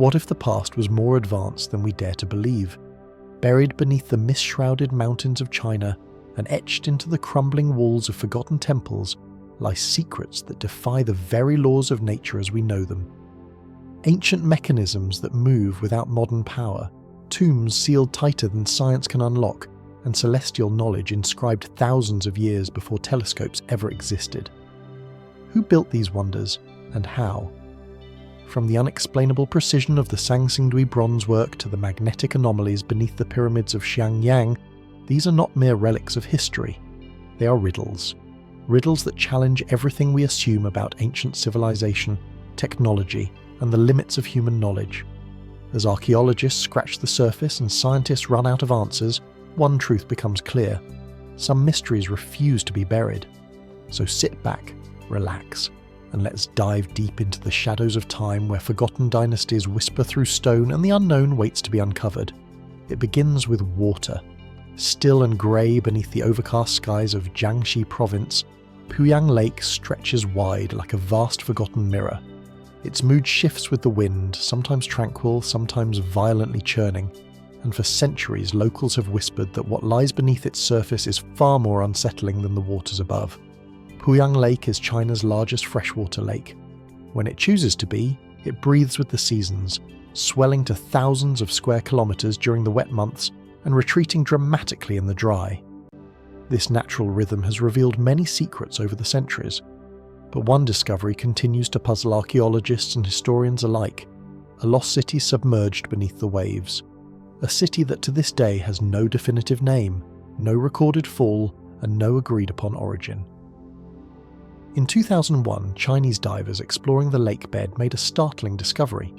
What if the past was more advanced than we dare to believe? Buried beneath the mist-shrouded mountains of China and etched into the crumbling walls of forgotten temples lie secrets that defy the very laws of nature as we know them. Ancient mechanisms that move without modern power, tombs sealed tighter than science can unlock, and celestial knowledge inscribed thousands of years before telescopes ever existed. Who built these wonders, and how? From the unexplainable precision of the Sanxingdui bronze work to the magnetic anomalies beneath the pyramids of Xiangyang, these are not mere relics of history. They are riddles. Riddles that challenge everything we assume about ancient civilization, technology, and the limits of human knowledge. As archaeologists scratch the surface and scientists run out of answers, one truth becomes clear. Some mysteries refuse to be buried. So sit back, relax, and let's dive deep into the shadows of time where forgotten dynasties whisper through stone and the unknown waits to be uncovered. It begins with water. Still and grey beneath the overcast skies of Jiangxi province, Poyang Lake stretches wide like a vast forgotten mirror. Its mood shifts with the wind, sometimes tranquil, sometimes violently churning, and for centuries locals have whispered that what lies beneath its surface is far more unsettling than the waters above. Poyang Lake is China's largest freshwater lake. When it chooses to be, it breathes with the seasons, swelling to thousands of square kilometres during the wet months and retreating dramatically in the dry. This natural rhythm has revealed many secrets over the centuries, but one discovery continues to puzzle archaeologists and historians alike: a lost city submerged beneath the waves. A city that to this day has no definitive name, no recorded fall, and no agreed-upon origin. In 2001, Chinese divers exploring the lake bed made a startling discovery.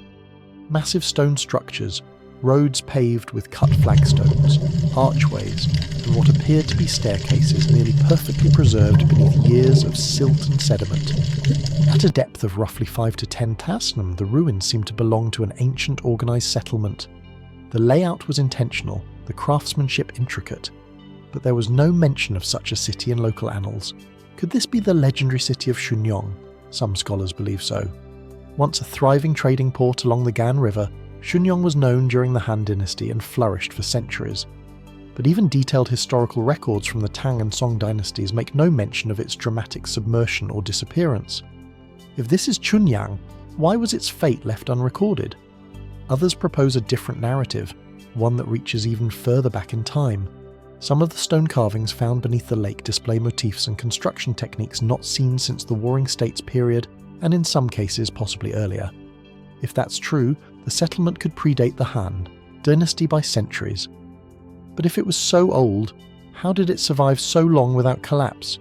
Massive stone structures, roads paved with cut flagstones, archways, and what appeared to be staircases nearly perfectly preserved beneath years of silt and sediment. At a depth of roughly 5 to 10 tasnam, the ruins seemed to belong to an ancient organised settlement. The layout was intentional, the craftsmanship intricate, but there was no mention of such a city in local annals. Could this be the legendary city of Shenyang? Some scholars believe so. Once a thriving trading port along the Gan River, Shenyang was known during the Han Dynasty and flourished for centuries. But even detailed historical records from the Tang and Song dynasties make no mention of its dramatic submersion or disappearance. If this is Chunyang, why was its fate left unrecorded? Others propose a different narrative, one that reaches even further back in time. Some of the stone carvings found beneath the lake display motifs and construction techniques not seen since the Warring States period, and in some cases possibly earlier. If that's true, the settlement could predate the Han dynasty by centuries. But if it was so old, how did it survive so long without collapse?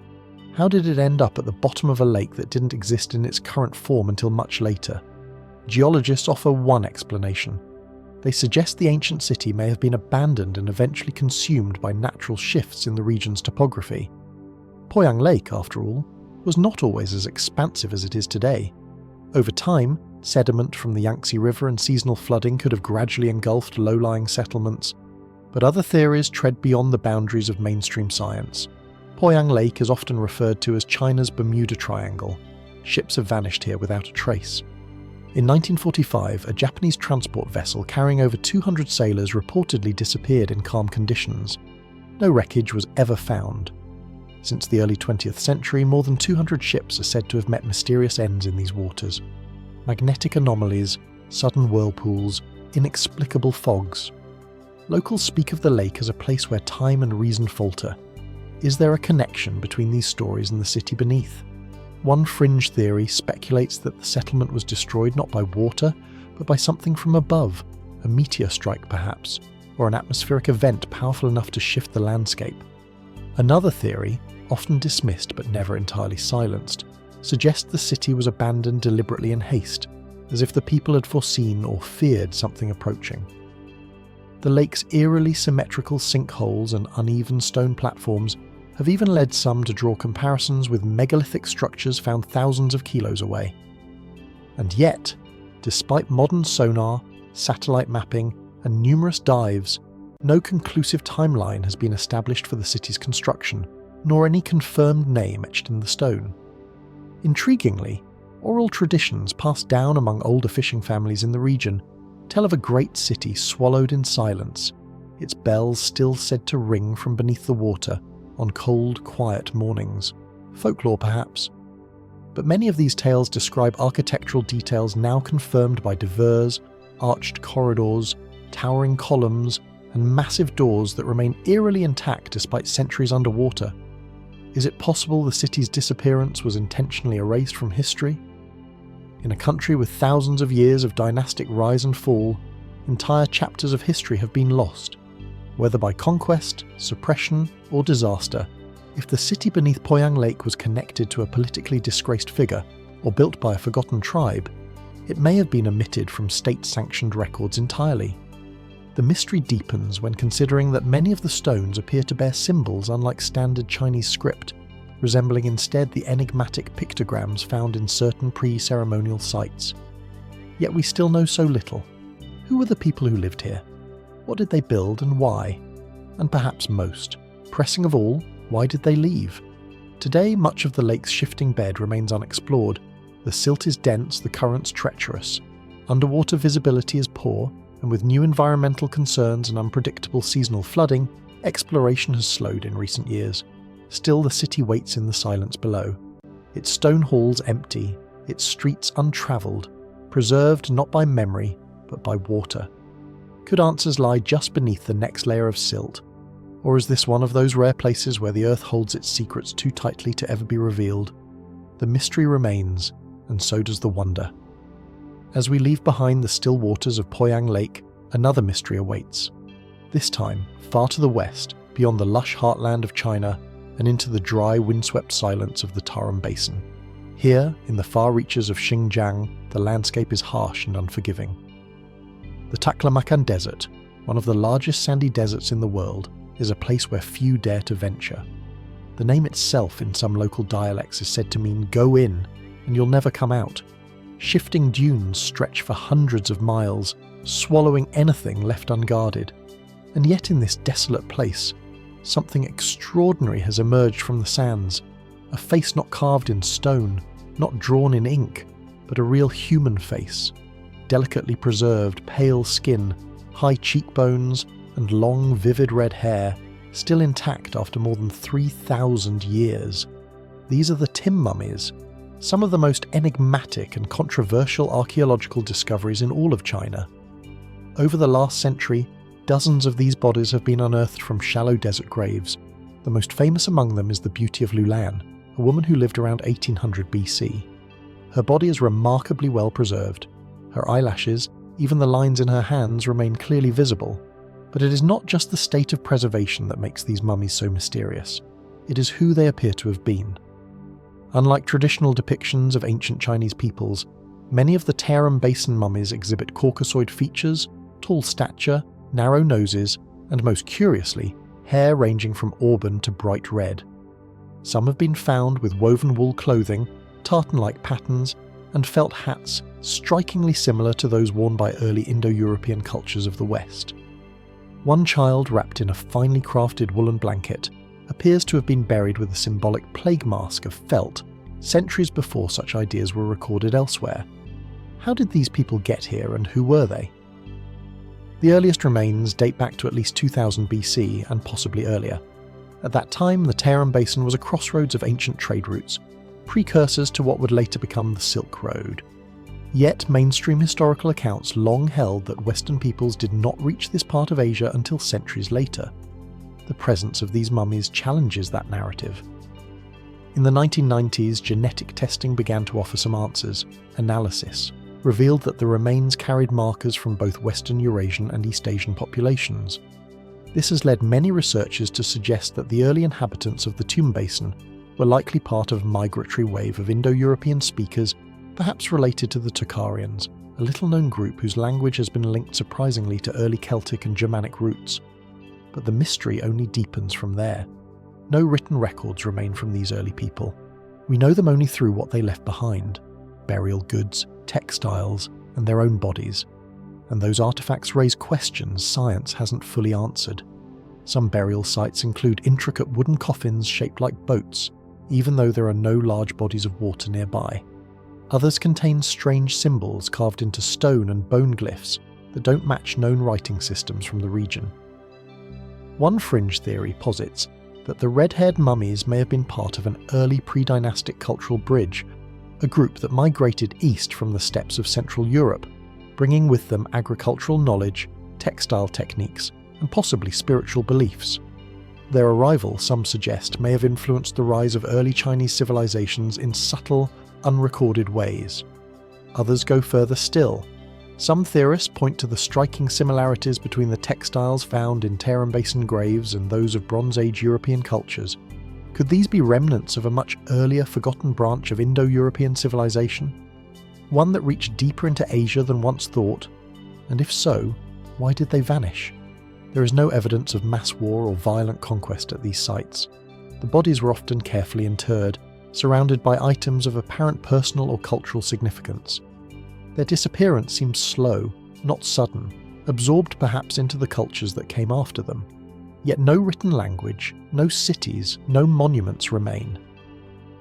How did it end up at the bottom of a lake that didn't exist in its current form until much later? Geologists offer one explanation. They suggest the ancient city may have been abandoned and eventually consumed by natural shifts in the region's topography. Poyang Lake, after all, was not always as expansive as it is today. Over time, sediment from the Yangtze River and seasonal flooding could have gradually engulfed low-lying settlements, but other theories tread beyond the boundaries of mainstream science. Poyang Lake is often referred to as China's Bermuda Triangle. Ships have vanished here without a trace. In 1945, a Japanese transport vessel carrying over 200 sailors reportedly disappeared in calm conditions. No wreckage was ever found. Since the early 20th century, more than 200 ships are said to have met mysterious ends in these waters. Magnetic anomalies, sudden whirlpools, inexplicable fogs. Locals speak of the lake as a place where time and reason falter. Is there a connection between these stories and the city beneath? One fringe theory speculates that the settlement was destroyed not by water, but by something from above, a meteor strike perhaps, or an atmospheric event powerful enough to shift the landscape. Another theory, often dismissed but never entirely silenced, suggests the city was abandoned deliberately in haste, as if the people had foreseen or feared something approaching. The lake's eerily symmetrical sinkholes and uneven stone platforms have even led some to draw comparisons with megalithic structures found thousands of kilos away. And yet, despite modern sonar, satellite mapping, and numerous dives, no conclusive timeline has been established for the city's construction, nor any confirmed name etched in the stone. Intriguingly, oral traditions passed down among older fishing families in the region tell of a great city swallowed in silence, its bells still said to ring from beneath the water on cold, quiet mornings. Folklore, perhaps. But many of these tales describe architectural details now confirmed by diverse, arched corridors, towering columns, and massive doors that remain eerily intact despite centuries underwater. Is it possible the city's disappearance was intentionally erased from history? In a country with thousands of years of dynastic rise and fall, entire chapters of history have been lost. Whether by conquest, suppression, or disaster, if the city beneath Poyang Lake was connected to a politically disgraced figure or built by a forgotten tribe, it may have been omitted from state-sanctioned records entirely. The mystery deepens when considering that many of the stones appear to bear symbols unlike standard Chinese script, resembling instead the enigmatic pictograms found in certain pre-ceremonial sites. Yet we still know so little. Who were the people who lived here? What did they build and why? And perhaps most, pressing of all, why did they leave? Today, much of the lake's shifting bed remains unexplored. The silt is dense, the currents treacherous. Underwater visibility is poor, and with new environmental concerns and unpredictable seasonal flooding, exploration has slowed in recent years. Still, the city waits in the silence below. Its stone halls empty, its streets untravelled, preserved not by memory, but by water. Could answers lie just beneath the next layer of silt? Or is this one of those rare places where the earth holds its secrets too tightly to ever be revealed? The mystery remains, and so does the wonder. As we leave behind the still waters of Poyang Lake, another mystery awaits. This time, far to the west, beyond the lush heartland of China, and into the dry, windswept silence of the Tarim Basin. Here, in the far reaches of Xinjiang, the landscape is harsh and unforgiving. The Taklamakan Desert, one of the largest sandy deserts in the world, is a place where few dare to venture. The name itself in some local dialects is said to mean "go in, and you'll never come out." Shifting dunes stretch for hundreds of miles, swallowing anything left unguarded. And yet in this desolate place, something extraordinary has emerged from the sands. A face not carved in stone, not drawn in ink, but a real human face. Delicately preserved, pale skin, high cheekbones, and long, vivid red hair, still intact after more than 3,000 years. These are the Tarim mummies, some of the most enigmatic and controversial archaeological discoveries in all of China. Over the last century, dozens of these bodies have been unearthed from shallow desert graves. The most famous among them is the Beauty of Lulan, a woman who lived around 1800 BC. Her body is remarkably well preserved. Her eyelashes, even the lines in her hands, remain clearly visible. But it is not just the state of preservation that makes these mummies so mysterious. It is who they appear to have been. Unlike traditional depictions of ancient Chinese peoples, many of the Tarim Basin mummies exhibit Caucasoid features, tall stature, narrow noses, and most curiously, hair ranging from auburn to bright red. Some have been found with woven wool clothing, tartan-like patterns, and felt hats strikingly similar to those worn by early Indo-European cultures of the West. One child, wrapped in a finely crafted woolen blanket, appears to have been buried with a symbolic plague mask of felt, centuries before such ideas were recorded elsewhere. How did these people get here, and who were they? The earliest remains date back to at least 2000 BC and possibly earlier. At that time, the Tarim Basin was a crossroads of ancient trade routes, precursors to what would later become the Silk Road. Yet mainstream historical accounts long held that Western peoples did not reach this part of Asia until centuries later. The presence of these mummies challenges that narrative. In the 1990s, genetic testing began to offer some answers. Analysis revealed that the remains carried markers from both Western Eurasian and East Asian populations. This has led many researchers to suggest that the early inhabitants of the Tarim Basin were likely part of a migratory wave of Indo-European speakers, perhaps related to the Tocharians, a little-known group whose language has been linked surprisingly to early Celtic and Germanic roots. But the mystery only deepens from there. No written records remain from these early people. We know them only through what they left behind: burial goods, textiles, and their own bodies. And those artifacts raise questions science hasn't fully answered. Some burial sites include intricate wooden coffins shaped like boats, even though there are no large bodies of water nearby. Others contain strange symbols carved into stone and bone glyphs, that don't match known writing systems from the region. One fringe theory posits that the red-haired mummies may have been part of an early pre-dynastic cultural bridge, a group that migrated east from the steppes of Central Europe, bringing with them agricultural knowledge, textile techniques, and possibly spiritual beliefs. Their arrival, some suggest, may have influenced the rise of early Chinese civilizations in subtle, unrecorded ways. Others go further still. Some theorists point to the striking similarities between the textiles found in Tarim Basin graves and those of Bronze Age European cultures. Could these be remnants of a much earlier forgotten branch of Indo-European civilization? One that reached deeper into Asia than once thought? And if so, why did they vanish? There is no evidence of mass war or violent conquest at these sites. The bodies were often carefully interred, surrounded by items of apparent personal or cultural significance. Their disappearance seems slow, not sudden, absorbed perhaps into the cultures that came after them. Yet no written language, no cities, no monuments remain.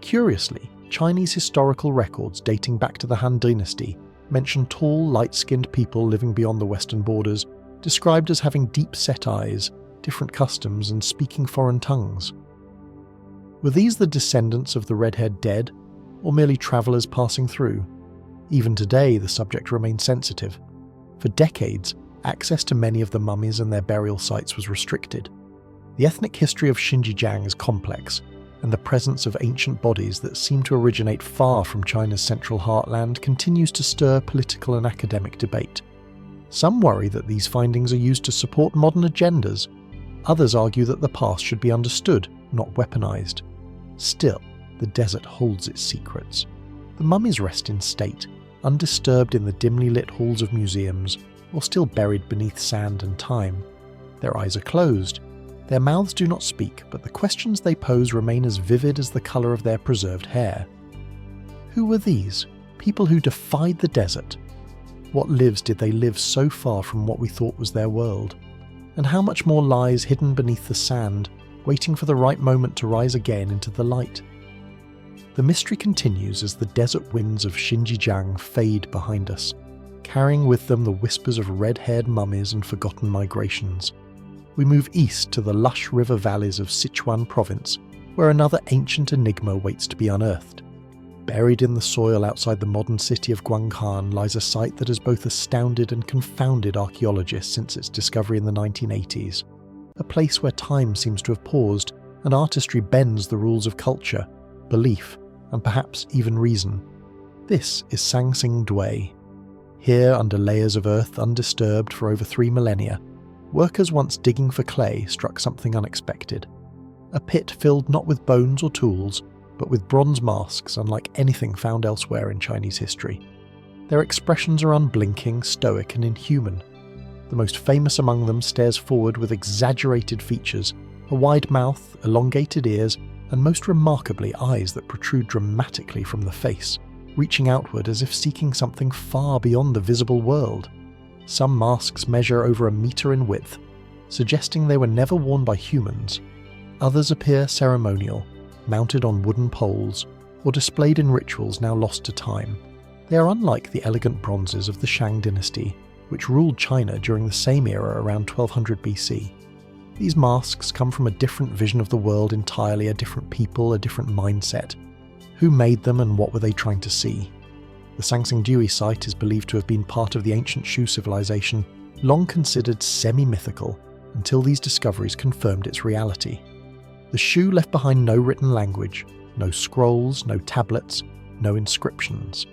Curiously, Chinese historical records dating back to the Han Dynasty mention tall, light-skinned people living beyond the western borders, described as having deep-set eyes, different customs, and speaking foreign tongues. Were these the descendants of the red-haired dead, or merely travellers passing through? Even today, the subject remains sensitive. For decades, access to many of the mummies and their burial sites was restricted. The ethnic history of Xinjiang is complex, and the presence of ancient bodies that seem to originate far from China's central heartland continues to stir political and academic debate. Some worry that these findings are used to support modern agendas. Others argue that the past should be understood, not weaponized. Still, the desert holds its secrets. The mummies rest in state, undisturbed in the dimly lit halls of museums, or still buried beneath sand and time. Their eyes are closed. Their mouths do not speak, but the questions they pose remain as vivid as the colour of their preserved hair. Who were these? People who defied the desert? What lives did they live so far from what we thought was their world? And how much more lies hidden beneath the sand, waiting for the right moment to rise again into the light? The mystery continues as the desert winds of Xinjiang fade behind us, carrying with them the whispers of red-haired mummies and forgotten migrations. We move east to the lush river valleys of Sichuan province, where another ancient enigma waits to be unearthed. Buried in the soil outside the modern city of Guanghan lies a site that has both astounded and confounded archaeologists since its discovery in the 1980s. A place where time seems to have paused and artistry bends the rules of culture, belief, and perhaps even reason. This is Sanxingdui. Here, under layers of earth undisturbed for over 3 millennia, workers once digging for clay struck something unexpected. A pit filled not with bones or tools, but with bronze masks unlike anything found elsewhere in Chinese history. Their expressions are unblinking, stoic, and inhuman. The most famous among them stares forward with exaggerated features, a wide mouth, elongated ears, and most remarkably eyes that protrude dramatically from the face, reaching outward as if seeking something far beyond the visible world. Some masks measure over 1 meter in width, suggesting they were never worn by humans. Others appear ceremonial, mounted on wooden poles, or displayed in rituals now lost to time. They are unlike the elegant bronzes of the Shang dynasty, which ruled China during the same era around 1200 BC. These masks come from a different vision of the world entirely, a different people, a different mindset. Who made them and what were they trying to see? The Sanxingdui site is believed to have been part of the ancient Shu civilization, long considered semi-mythical, until these discoveries confirmed its reality. The Shu left behind no written language, no scrolls, no tablets, no inscriptions.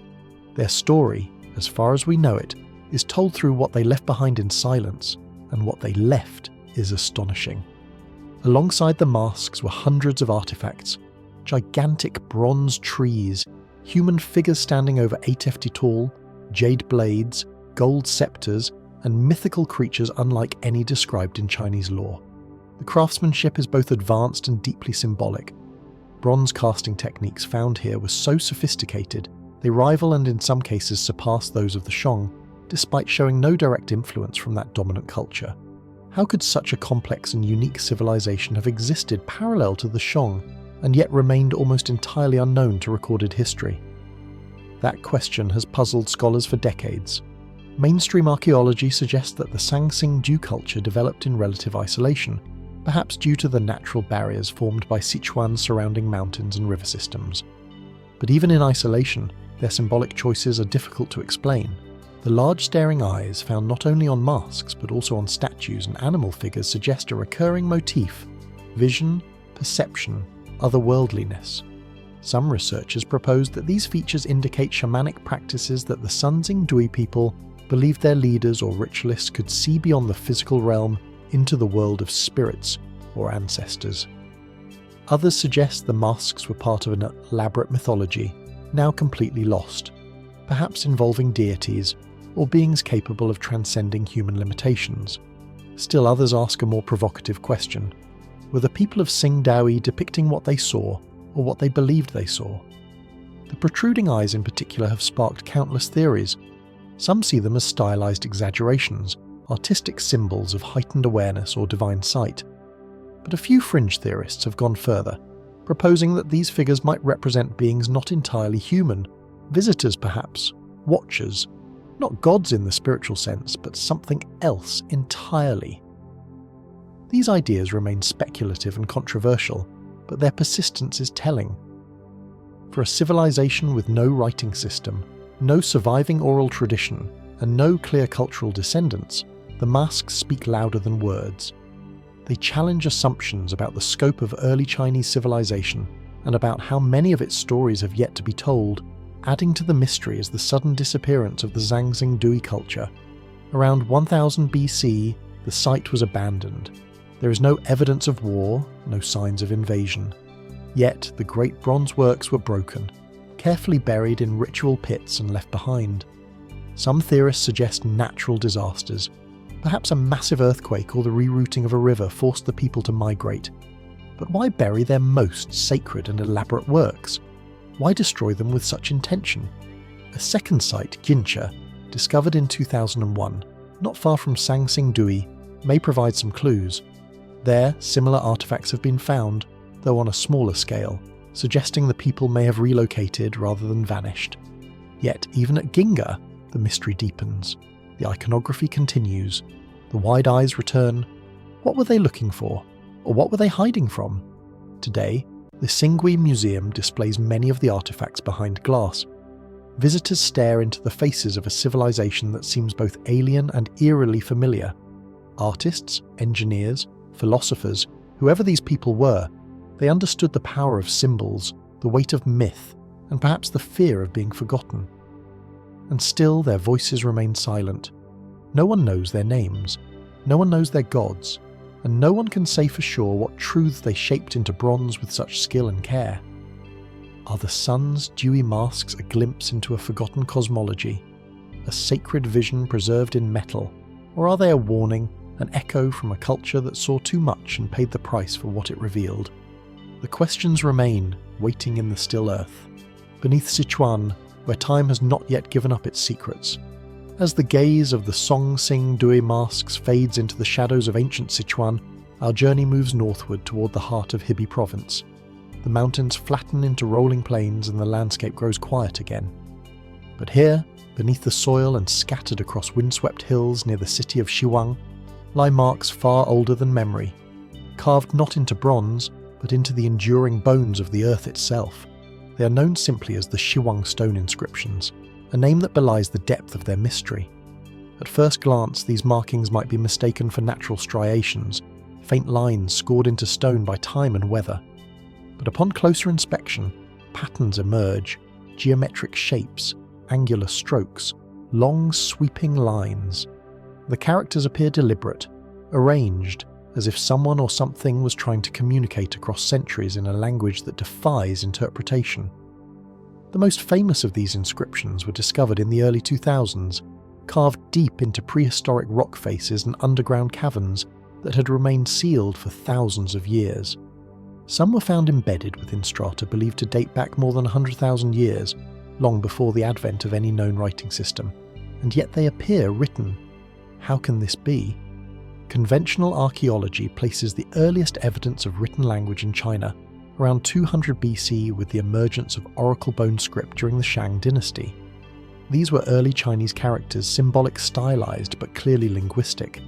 Their story, as far as we know it, is told through what they left behind in silence, and what they left is astonishing. Alongside the masks were hundreds of artifacts, gigantic bronze trees, human figures standing over 8 ft tall, jade blades, gold scepters, and mythical creatures unlike any described in Chinese lore. The craftsmanship is both advanced and deeply symbolic. Bronze casting techniques found here were so sophisticated, they rival and in some cases surpass those of the Shang, despite showing no direct influence from that dominant culture. How could such a complex and unique civilization have existed parallel to the Shang, and yet remained almost entirely unknown to recorded history? That question has puzzled scholars for decades. Mainstream archaeology suggests that the Sanxingdui culture developed in relative isolation, perhaps due to the natural barriers formed by Sichuan's surrounding mountains and river systems. But even in isolation, their symbolic choices are difficult to explain. The large staring eyes found not only on masks but also on statues and animal figures suggest a recurring motif: vision, perception, otherworldliness. Some researchers propose that these features indicate shamanic practices that the Sanxingdui people believed their leaders or ritualists could see beyond the physical realm into the world of spirits or ancestors. Others suggest the masks were part of an elaborate mythology, now completely lost, perhaps involving deities or beings capable of transcending human limitations. Still others ask a more provocative question: were the people of Sanxingdui depicting what they saw or what they believed they saw? The protruding eyes in particular have sparked countless theories. Some see them as stylized exaggerations, artistic symbols of heightened awareness or divine sight. But a few fringe theorists have gone further, proposing that these figures might represent beings not entirely human, visitors perhaps, watchers, not gods in the spiritual sense, but something else entirely. These ideas remain speculative and controversial, but their persistence is telling. For a civilization with no writing system, no surviving oral tradition, and no clear cultural descendants, the masks speak louder than words. They challenge assumptions about the scope of early Chinese civilization and about how many of its stories have yet to be told. Adding to the mystery is the sudden disappearance of the Sanxingdui culture. Around 1000 BC, the site was abandoned. There is no evidence of war, no signs of invasion. Yet the great bronze works were broken, carefully buried in ritual pits and left behind. Some theorists suggest natural disasters. Perhaps a massive earthquake or the rerouting of a river forced the people to migrate. But why bury their most sacred and elaborate works? Why destroy them with such intention? A second site, Jincha, discovered in 2001, not far from Sanxingdui, may provide some clues. There, similar artifacts have been found, though on a smaller scale, suggesting the people may have relocated rather than vanished. Yet, even at Ginga, the mystery deepens. The iconography continues. The wide eyes return. What were they looking for? Or what were they hiding from? Today, the Sanxingdui Museum displays many of the artifacts behind glass. Visitors stare into the faces of a civilization that seems both alien and eerily familiar. Artists, engineers, philosophers, whoever these people were, they understood the power of symbols, the weight of myth, and perhaps the fear of being forgotten. And still their voices remain silent. No one knows their names, no one knows their gods, and no one can say for sure what truths they shaped into bronze with such skill and care. Are the sun's dewy masks a glimpse into a forgotten cosmology, a sacred vision preserved in metal, or are they a warning, an echo from a culture that saw too much and paid the price for what it revealed? The questions remain, waiting in the still earth, beneath Sichuan, where time has not yet given up its secrets. As the gaze of the Sanxingdui masks fades into the shadows of ancient Sichuan, our journey moves northward toward the heart of Hebei province. The mountains flatten into rolling plains and the landscape grows quiet again. But here, beneath the soil and scattered across windswept hills near the city of Shiwang, lie marks far older than memory, carved not into bronze, but into the enduring bones of the earth itself. They are known simply as the Shiwang stone inscriptions, a name that belies the depth of their mystery. At first glance, these markings might be mistaken for natural striations, faint lines scored into stone by time and weather. But upon closer inspection, patterns emerge, geometric shapes, angular strokes, long sweeping lines. The characters appear deliberate, arranged, as if someone or something was trying to communicate across centuries in a language that defies interpretation. The most famous of these inscriptions were discovered in the early 2000s, carved deep into prehistoric rock faces and underground caverns that had remained sealed for thousands of years. Some were found embedded within strata believed to date back more than 100,000 years, long before the advent of any known writing system, and yet they appear written. How can this be? Conventional archaeology places the earliest evidence of written language in China around 200 BC with the emergence of oracle bone script during the Shang dynasty. These were early Chinese characters, symbolic stylized but clearly linguistic.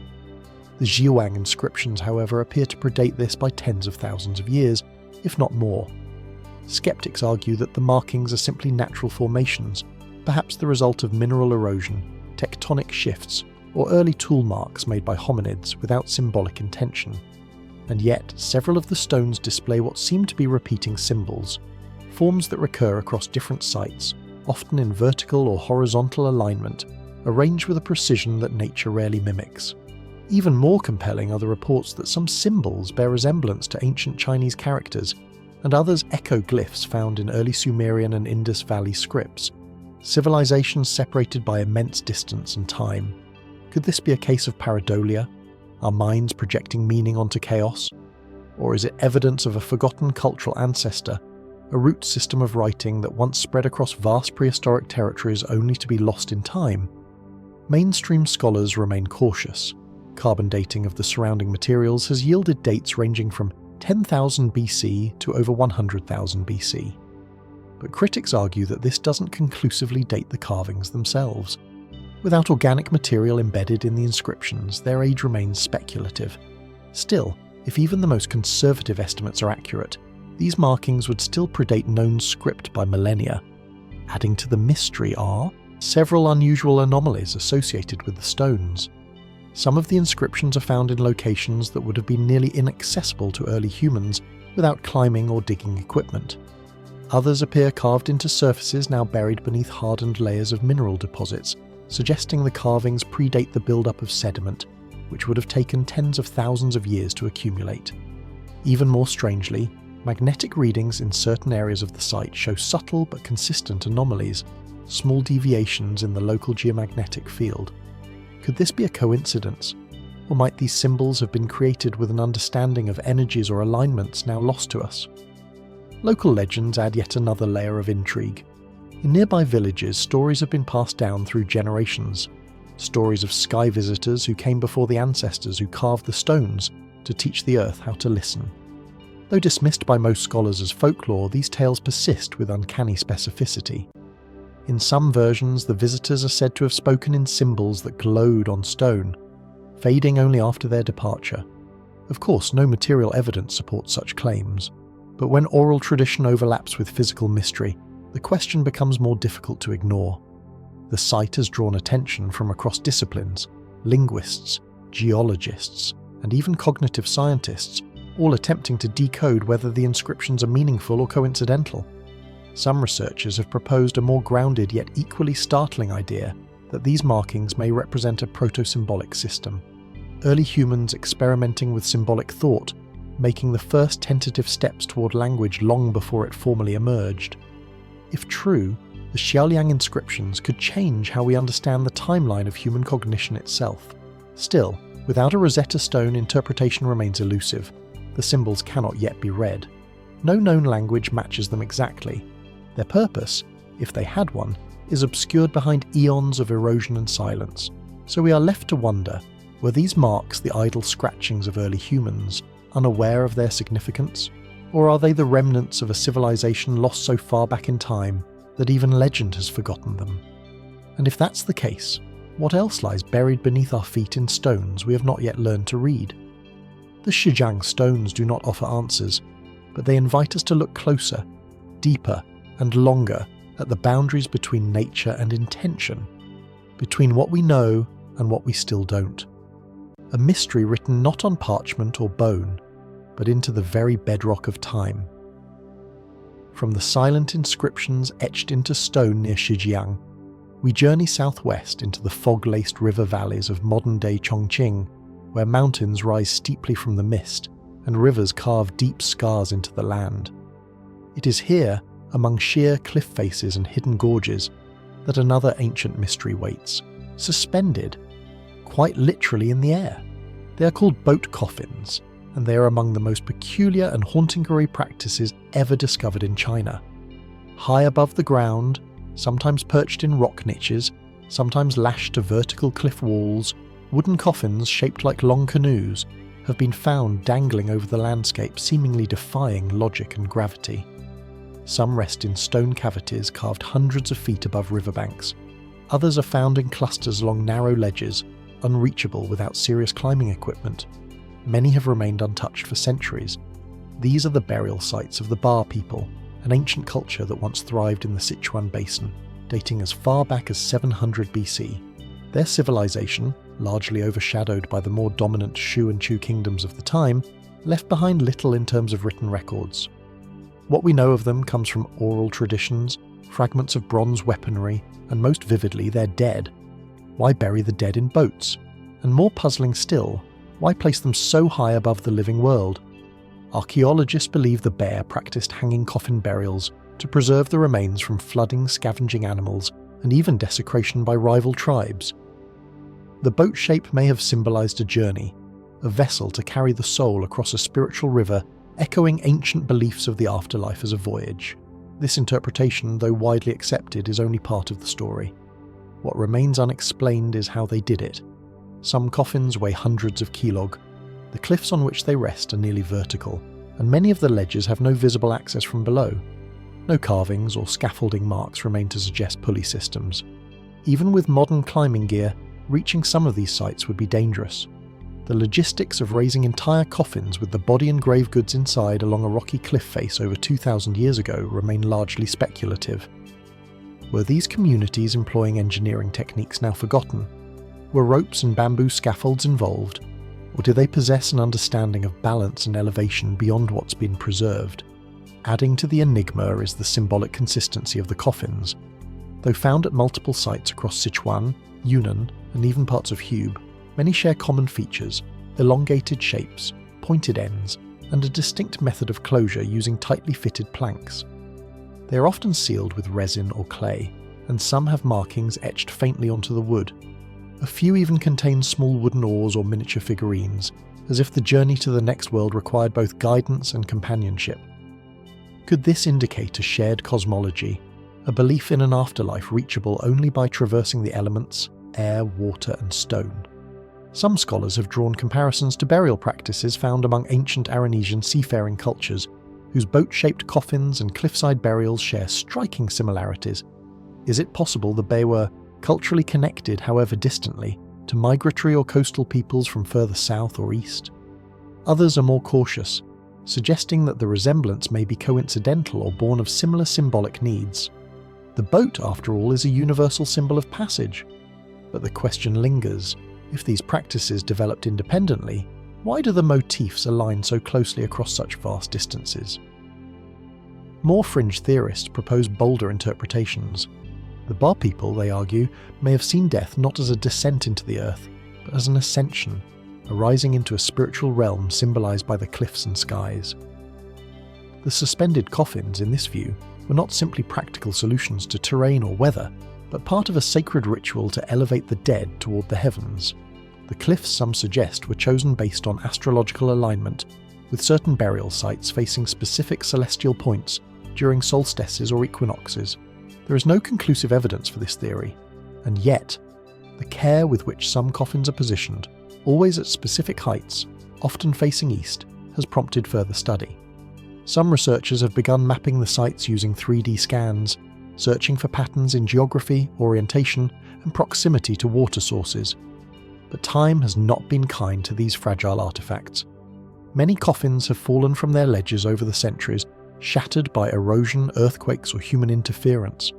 The Zhiwang inscriptions, however, appear to predate this by tens of thousands of years, if not more. Skeptics argue that the markings are simply natural formations, perhaps the result of mineral erosion, tectonic shifts, or early tool marks made by hominids without symbolic intention. And yet, several of the stones display what seem to be repeating symbols, forms that recur across different sites, often in vertical or horizontal alignment, arranged with a precision that nature rarely mimics. Even more compelling are the reports that some symbols bear resemblance to ancient Chinese characters, and others echo glyphs found in early Sumerian and Indus Valley scripts, civilizations separated by immense distance and time. Could this be a case of pareidolia, our minds projecting meaning onto chaos? Or is it evidence of a forgotten cultural ancestor, a root system of writing that once spread across vast prehistoric territories only to be lost in time? Mainstream scholars remain cautious. Carbon dating of the surrounding materials has yielded dates ranging from 10,000 BC to over 100,000 BC. But critics argue that this doesn't conclusively date the carvings themselves. Without organic material embedded in the inscriptions, their age remains speculative. Still, if even the most conservative estimates are accurate, these markings would still predate known script by millennia. Adding to the mystery are several unusual anomalies associated with the stones. Some of the inscriptions are found in locations that would have been nearly inaccessible to early humans without climbing or digging equipment. Others appear carved into surfaces now buried beneath hardened layers of mineral deposits, suggesting the carvings predate the buildup of sediment, which would have taken tens of thousands of years to accumulate. Even more strangely, magnetic readings in certain areas of the site show subtle but consistent anomalies, small deviations in the local geomagnetic field. Could this be a coincidence? Or might these symbols have been created with an understanding of energies or alignments now lost to us? Local legends add yet another layer of intrigue. In nearby villages, stories have been passed down through generations. Stories of sky visitors who came before the ancestors who carved the stones to teach the earth how to listen. Though dismissed by most scholars as folklore, these tales persist with uncanny specificity. In some versions, the visitors are said to have spoken in symbols that glowed on stone, fading only after their departure. Of course, no material evidence supports such claims, but when oral tradition overlaps with physical mystery, the question becomes more difficult to ignore. The site has drawn attention from across disciplines, linguists, geologists, and even cognitive scientists, all attempting to decode whether the inscriptions are meaningful or coincidental. Some researchers have proposed a more grounded yet equally startling idea that these markings may represent a proto-symbolic system. Early humans experimenting with symbolic thought, making the first tentative steps toward language long before it formally emerged. If true, the Xiaoliang inscriptions could change how we understand the timeline of human cognition itself. Still, without a Rosetta Stone, interpretation remains elusive. The symbols cannot yet be read. No known language matches them exactly. Their purpose, if they had one, is obscured behind eons of erosion and silence. So we are left to wonder, were these marks the idle scratchings of early humans, unaware of their significance? Or are they the remnants of a civilization lost so far back in time that even legend has forgotten them? And if that's the case, what else lies buried beneath our feet in stones we have not yet learned to read? The Shijiang stones do not offer answers, but they invite us to look closer, deeper, and longer at the boundaries between nature and intention, between what we know and what we still don't. A mystery written not on parchment or bone, but into the very bedrock of time. From the silent inscriptions etched into stone near Shijiang, we journey southwest into the fog-laced river valleys of modern-day Chongqing, where mountains rise steeply from the mist and rivers carve deep scars into the land. It is here, among sheer cliff faces and hidden gorges, that another ancient mystery waits, suspended, quite literally in the air. They are called boat coffins, and they are among the most peculiar and haunting practices ever discovered in China. High above the ground, sometimes perched in rock niches, sometimes lashed to vertical cliff walls, wooden coffins shaped like long canoes have been found dangling over the landscape, seemingly defying logic and gravity. Some rest in stone cavities carved hundreds of feet above riverbanks, Others are found in clusters along narrow ledges, unreachable without serious climbing equipment. Many have remained untouched for centuries. These are the burial sites of the Ba people, an ancient culture that once thrived in the Sichuan Basin, dating as far back as 700 BC. Their civilization, largely overshadowed by the more dominant Shu and Chu kingdoms of the time, left behind little in terms of written records. What we know of them comes from oral traditions, fragments of bronze weaponry, and most vividly their dead. Why bury the dead in boats? And more puzzling still, why place them so high above the living world? Archaeologists believe the bear practiced hanging coffin burials to preserve the remains from flooding, scavenging animals, and even desecration by rival tribes. The boat shape may have symbolized a journey, a vessel to carry the soul across a spiritual river, echoing ancient beliefs of the afterlife as a voyage. This interpretation, though widely accepted, is only part of the story. What remains unexplained is how they did it. Some coffins weigh hundreds of kilog. The cliffs on which they rest are nearly vertical, and many of the ledges have no visible access from below. No carvings or scaffolding marks remain to suggest pulley systems. Even with modern climbing gear, reaching some of these sites would be dangerous. The logistics of raising entire coffins with the body and grave goods inside along a rocky cliff face over 2,000 years ago remain largely speculative. Were these communities employing engineering techniques now forgotten? Were ropes and bamboo scaffolds involved? Or do they possess an understanding of balance and elevation beyond what's been preserved? Adding to the enigma is the symbolic consistency of the coffins. Though found at multiple sites across Sichuan, Yunnan, and even parts of Hubei, many share common features: elongated shapes, pointed ends, and a distinct method of closure using tightly fitted planks. They are often sealed with resin or clay, and some have markings etched faintly onto the wood. A few even contain small wooden oars or miniature figurines, as if the journey to the next world required both guidance and companionship. Could this indicate a shared cosmology, a belief in an afterlife reachable only by traversing the elements, air, water, and stone? Some scholars have drawn comparisons to burial practices found among ancient Aranesian seafaring cultures, whose boat-shaped coffins and cliffside burials share striking similarities. Is it possible the Bay were culturally connected, however distantly, to migratory or coastal peoples from further south or east? Others are more cautious, suggesting that the resemblance may be coincidental or born of similar symbolic needs. The boat, after all, is a universal symbol of passage. But the question lingers: if these practices developed independently, why do the motifs align so closely across such vast distances? More fringe theorists propose bolder interpretations. The Ba people, they argue, may have seen death not as a descent into the earth, but as an ascension, a rising into a spiritual realm symbolized by the cliffs and skies. The suspended coffins, in this view, were not simply practical solutions to terrain or weather, but part of a sacred ritual to elevate the dead toward the heavens. The cliffs, some suggest, were chosen based on astrological alignment, with certain burial sites facing specific celestial points during solstices or equinoxes. There is no conclusive evidence for this theory, and yet, the care with which some coffins are positioned, always at specific heights, often facing east, has prompted further study. Some researchers have begun mapping the sites using 3D scans, searching for patterns in geography, orientation, and proximity to water sources. But time has not been kind to these fragile artifacts. Many coffins have fallen from their ledges over the centuries, shattered by erosion, earthquakes, or human interference.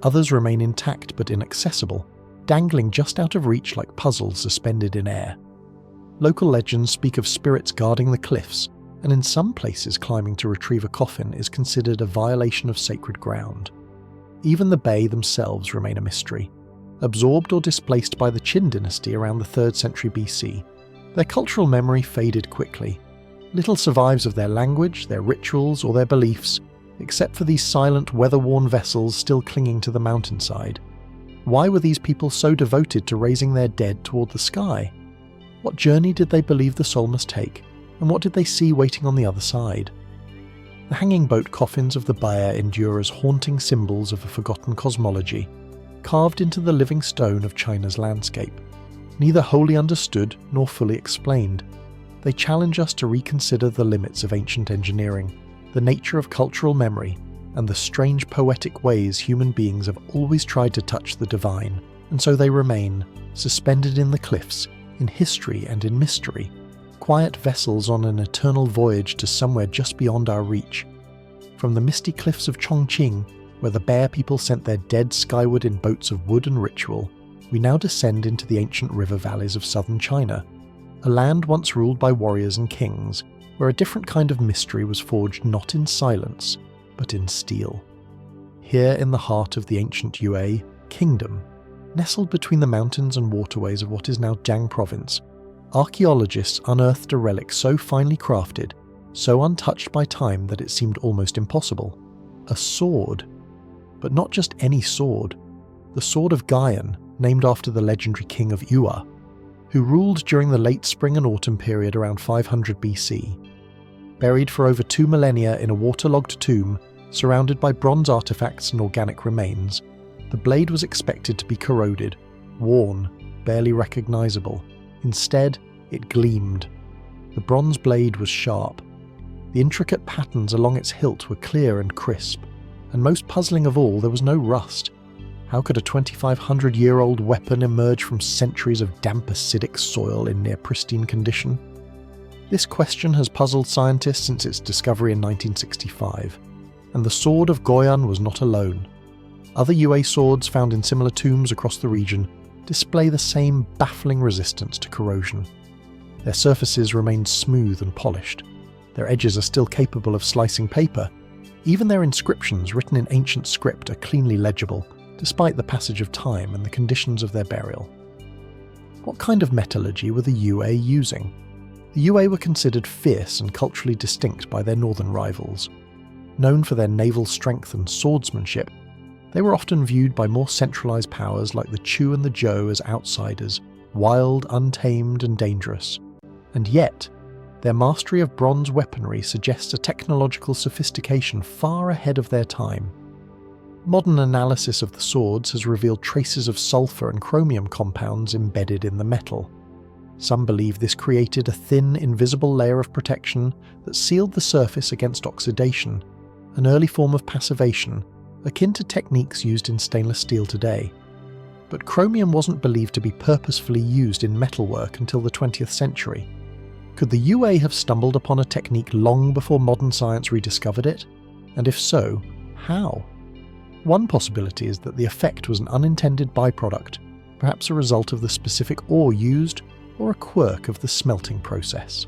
Others remain intact but inaccessible, dangling just out of reach like puzzles suspended in air. Local legends speak of spirits guarding the cliffs, and in some places climbing to retrieve a coffin is considered a violation of sacred ground. Even the Bay themselves remain a mystery. Absorbed or displaced by the Qin dynasty around the 3rd century BC, their cultural memory faded quickly. Little survives of their language, their rituals, or their beliefs, except for these silent, weather-worn vessels still clinging to the mountainside. Why were these people so devoted to raising their dead toward the sky? What journey did they believe the soul must take, and what did they see waiting on the other side? The hanging boat coffins of the Bayer endure as haunting symbols of a forgotten cosmology, carved into the living stone of China's landscape. Neither wholly understood nor fully explained, they challenge us to reconsider the limits of ancient engineering, the nature of cultural memory, and the strange poetic ways human beings have always tried to touch the divine, and so they remain, suspended in the cliffs, in history and in mystery, quiet vessels on an eternal voyage to somewhere just beyond our reach. From the misty cliffs of Chongqing, where the bear people sent their dead skyward in boats of wood and ritual, we now descend into the ancient river valleys of southern China, a land once ruled by warriors and kings, where a different kind of mystery was forged not in silence, but in steel. Here in the heart of the ancient Yue kingdom, nestled between the mountains and waterways of what is now Jiang province, archaeologists unearthed a relic so finely crafted, so untouched by time that it seemed almost impossible. A sword. But not just any sword. The Sword of Gaian, named after the legendary king of Yue, who ruled during the late spring and autumn period around 500 BC. Buried for over 2 millennia in a waterlogged tomb, surrounded by bronze artifacts and organic remains, the blade was expected to be corroded, worn, barely recognizable. Instead, it gleamed. The bronze blade was sharp. The intricate patterns along its hilt were clear and crisp, and most puzzling of all, there was no rust. How could a 2,500-year-old weapon emerge from centuries of damp acidic soil in near pristine condition? This question has puzzled scientists since its discovery in 1965, and the Sword of Goyan was not alone. Other Yue swords found in similar tombs across the region display the same baffling resistance to corrosion. Their surfaces remain smooth and polished. Their edges are still capable of slicing paper. Even their inscriptions, written in ancient script, are cleanly legible, despite the passage of time and the conditions of their burial. What kind of metallurgy were the Yue using? The Yue were considered fierce and culturally distinct by their northern rivals. Known for their naval strength and swordsmanship, they were often viewed by more centralized powers like the Chu and the Zhou as outsiders, wild, untamed, and dangerous. And yet, their mastery of bronze weaponry suggests a technological sophistication far ahead of their time. Modern analysis of the swords has revealed traces of sulfur and chromium compounds embedded in the metal. Some believe this created a thin, invisible layer of protection that sealed the surface against oxidation, an early form of passivation, akin to techniques used in stainless steel today. But chromium wasn't believed to be purposefully used in metalwork until the 20th century. Could the Yue have stumbled upon a technique long before modern science rediscovered it? And if so, how? One possibility is that the effect was an unintended byproduct, perhaps a result of the specific ore used or a quirk of the smelting process.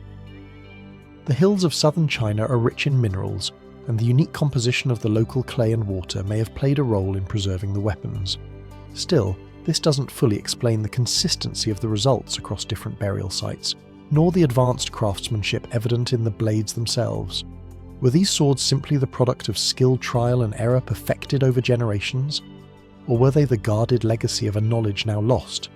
The hills of southern China are rich in minerals, and the unique composition of the local clay and water may have played a role in preserving the weapons. Still, this doesn't fully explain the consistency of the results across different burial sites, nor the advanced craftsmanship evident in the blades themselves. Were these swords simply the product of skilled trial and error perfected over generations? Or were they the guarded legacy of a knowledge now lost?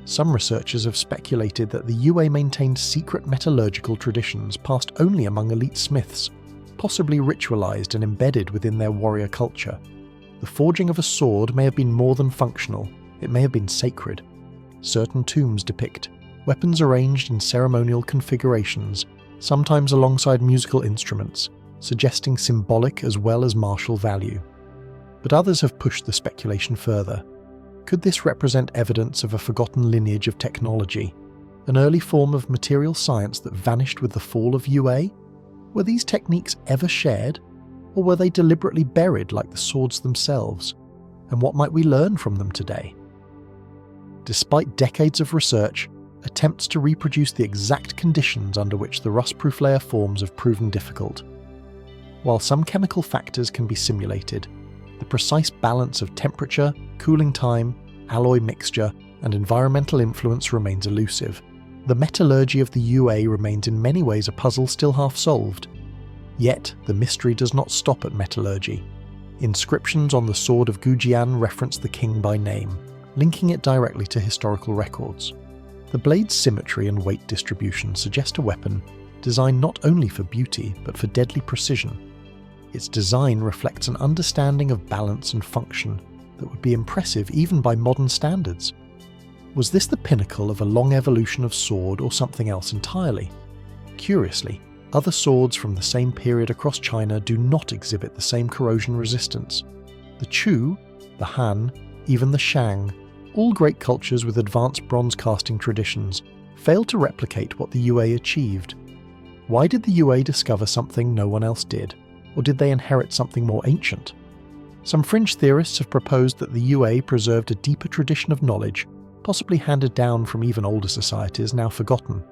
Some researchers have speculated that the Yue maintained secret metallurgical traditions passed only among elite smiths, possibly ritualized and embedded within their warrior culture. The forging of a sword may have been more than functional, it may have been sacred. Certain tombs depict weapons arranged in ceremonial configurations, sometimes alongside musical instruments, suggesting symbolic as well as martial value. But others have pushed the speculation further. Could this represent evidence of a forgotten lineage of technology, an early form of material science that vanished with the fall of Yue? Were these techniques ever shared, or were they deliberately buried like the swords themselves? And what might we learn from them today? Despite decades of research, attempts to reproduce the exact conditions under which the rust-proof layer forms have proven difficult. While some chemical factors can be simulated, the precise balance of temperature, cooling time, alloy mixture, and environmental influence remains elusive. The metallurgy of the Yue remains in many ways a puzzle still half solved. Yet, the mystery does not stop at metallurgy. Inscriptions on the Sword of Gujian reference the king by name, linking it directly to historical records. The blade's symmetry and weight distribution suggest a weapon designed not only for beauty, but for deadly precision. Its design reflects an understanding of balance and function that would be impressive even by modern standards. Was this the pinnacle of a long evolution of sword or something else entirely? Curiously, Other swords from the same period across China do not exhibit the same corrosion resistance. The Chu, the Han, even the Shang, all great cultures with advanced bronze casting traditions, failed to replicate what the Yue achieved. Why did the Yue discover something no one else did? Or did they inherit something more ancient? Some fringe theorists have proposed that the Yue preserved a deeper tradition of knowledge, possibly handed down from even older societies now forgotten.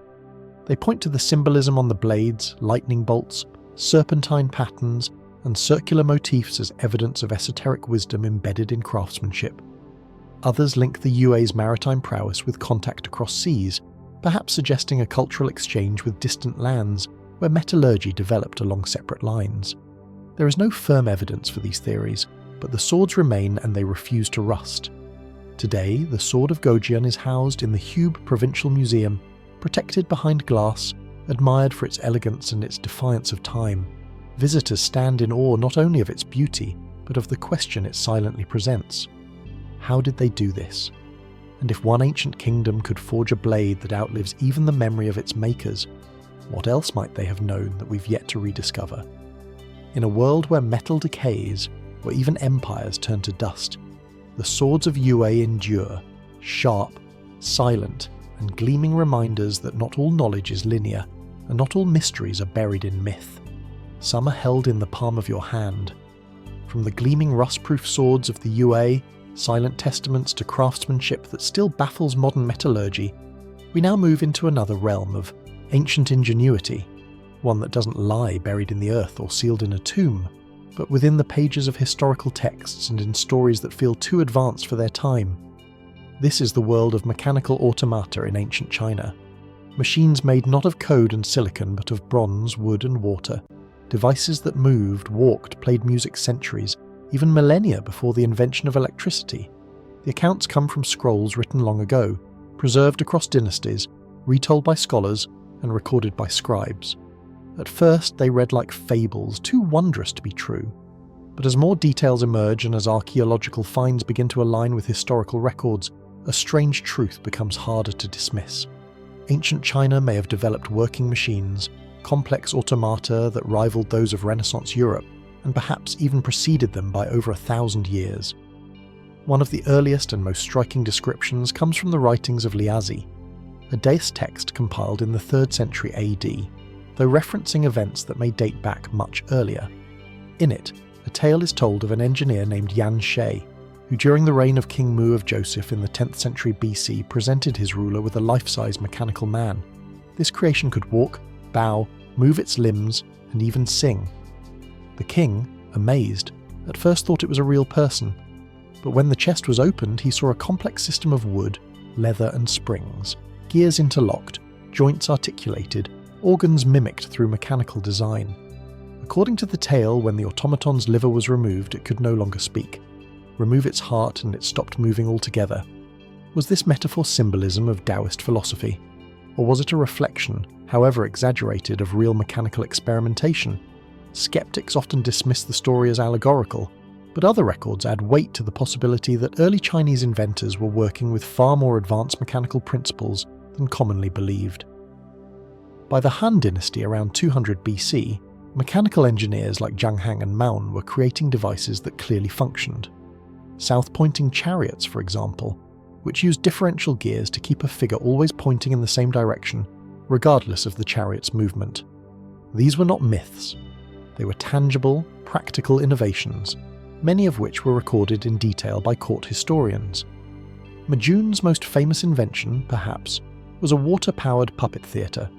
They point to the symbolism on the blades, lightning bolts, serpentine patterns, and circular motifs as evidence of esoteric wisdom embedded in craftsmanship. Others link the Yue's maritime prowess with contact across seas, perhaps suggesting a cultural exchange with distant lands where metallurgy developed along separate lines. There is no firm evidence for these theories, but the swords remain and they refuse to rust. Today, the Sword of Gojian is housed in the Hube Provincial Museum, protected behind glass, admired for its elegance and its defiance of time. Visitors stand in awe not only of its beauty, but of the question it silently presents. How did they do this? And if one ancient kingdom could forge a blade that outlives even the memory of its makers, what else might they have known that we've yet to rediscover? In a world where metal decays, where even empires turn to dust, the swords of Yue endure, sharp, silent, and gleaming reminders that not all knowledge is linear, and not all mysteries are buried in myth. Some are held in the palm of your hand. From the gleaming rust-proof swords of the Yue, silent testaments to craftsmanship that still baffles modern metallurgy, we now move into another realm of ancient ingenuity, one that doesn't lie buried in the earth or sealed in a tomb, but within the pages of historical texts and in stories that feel too advanced for their time. This is the world of mechanical automata in ancient China. Machines made not of code and silicon but of bronze, wood and water. Devices that moved, walked, played music centuries, even millennia before the invention of electricity. The accounts come from scrolls written long ago, preserved across dynasties, retold by scholars and recorded by scribes. At first they read like fables, too wondrous to be true. But as more details emerge and as archaeological finds begin to align with historical records, a strange truth becomes harder to dismiss. Ancient China may have developed working machines, complex automata that rivaled those of Renaissance Europe, and perhaps even preceded them by over 1,000 years. One of the earliest and most striking descriptions comes from the writings of Liazi, a deist text compiled in the 3rd century AD, though referencing events that may date back much earlier. In it, a tale is told of an engineer named Yan She, who during the reign of King Mu of Joseph in the 10th century BC presented his ruler with a life-size mechanical man. This creation could walk, bow, move its limbs, and even sing. The king, amazed, at first thought it was a real person, but when the chest was opened he saw a complex system of wood, leather and springs, gears interlocked, joints articulated, organs mimicked through mechanical design. According to the tale, when the automaton's liver was removed, it could no longer speak. Remove its heart and it stopped moving altogether. Was this metaphor symbolism of Taoist philosophy? Or was it a reflection, however exaggerated, of real mechanical experimentation? Skeptics often dismiss the story as allegorical, but other records add weight to the possibility that early Chinese inventors were working with far more advanced mechanical principles than commonly believed. By the Han dynasty around 200 BC, mechanical engineers like Zhang Hang and Maun were creating devices that clearly functioned. South-pointing chariots, for example, which used differential gears to keep a figure always pointing in the same direction, regardless of the chariot's movement. These were not myths. They were tangible, practical innovations, many of which were recorded in detail by court historians. Majun's most famous invention, perhaps, was a water-powered puppet theatre.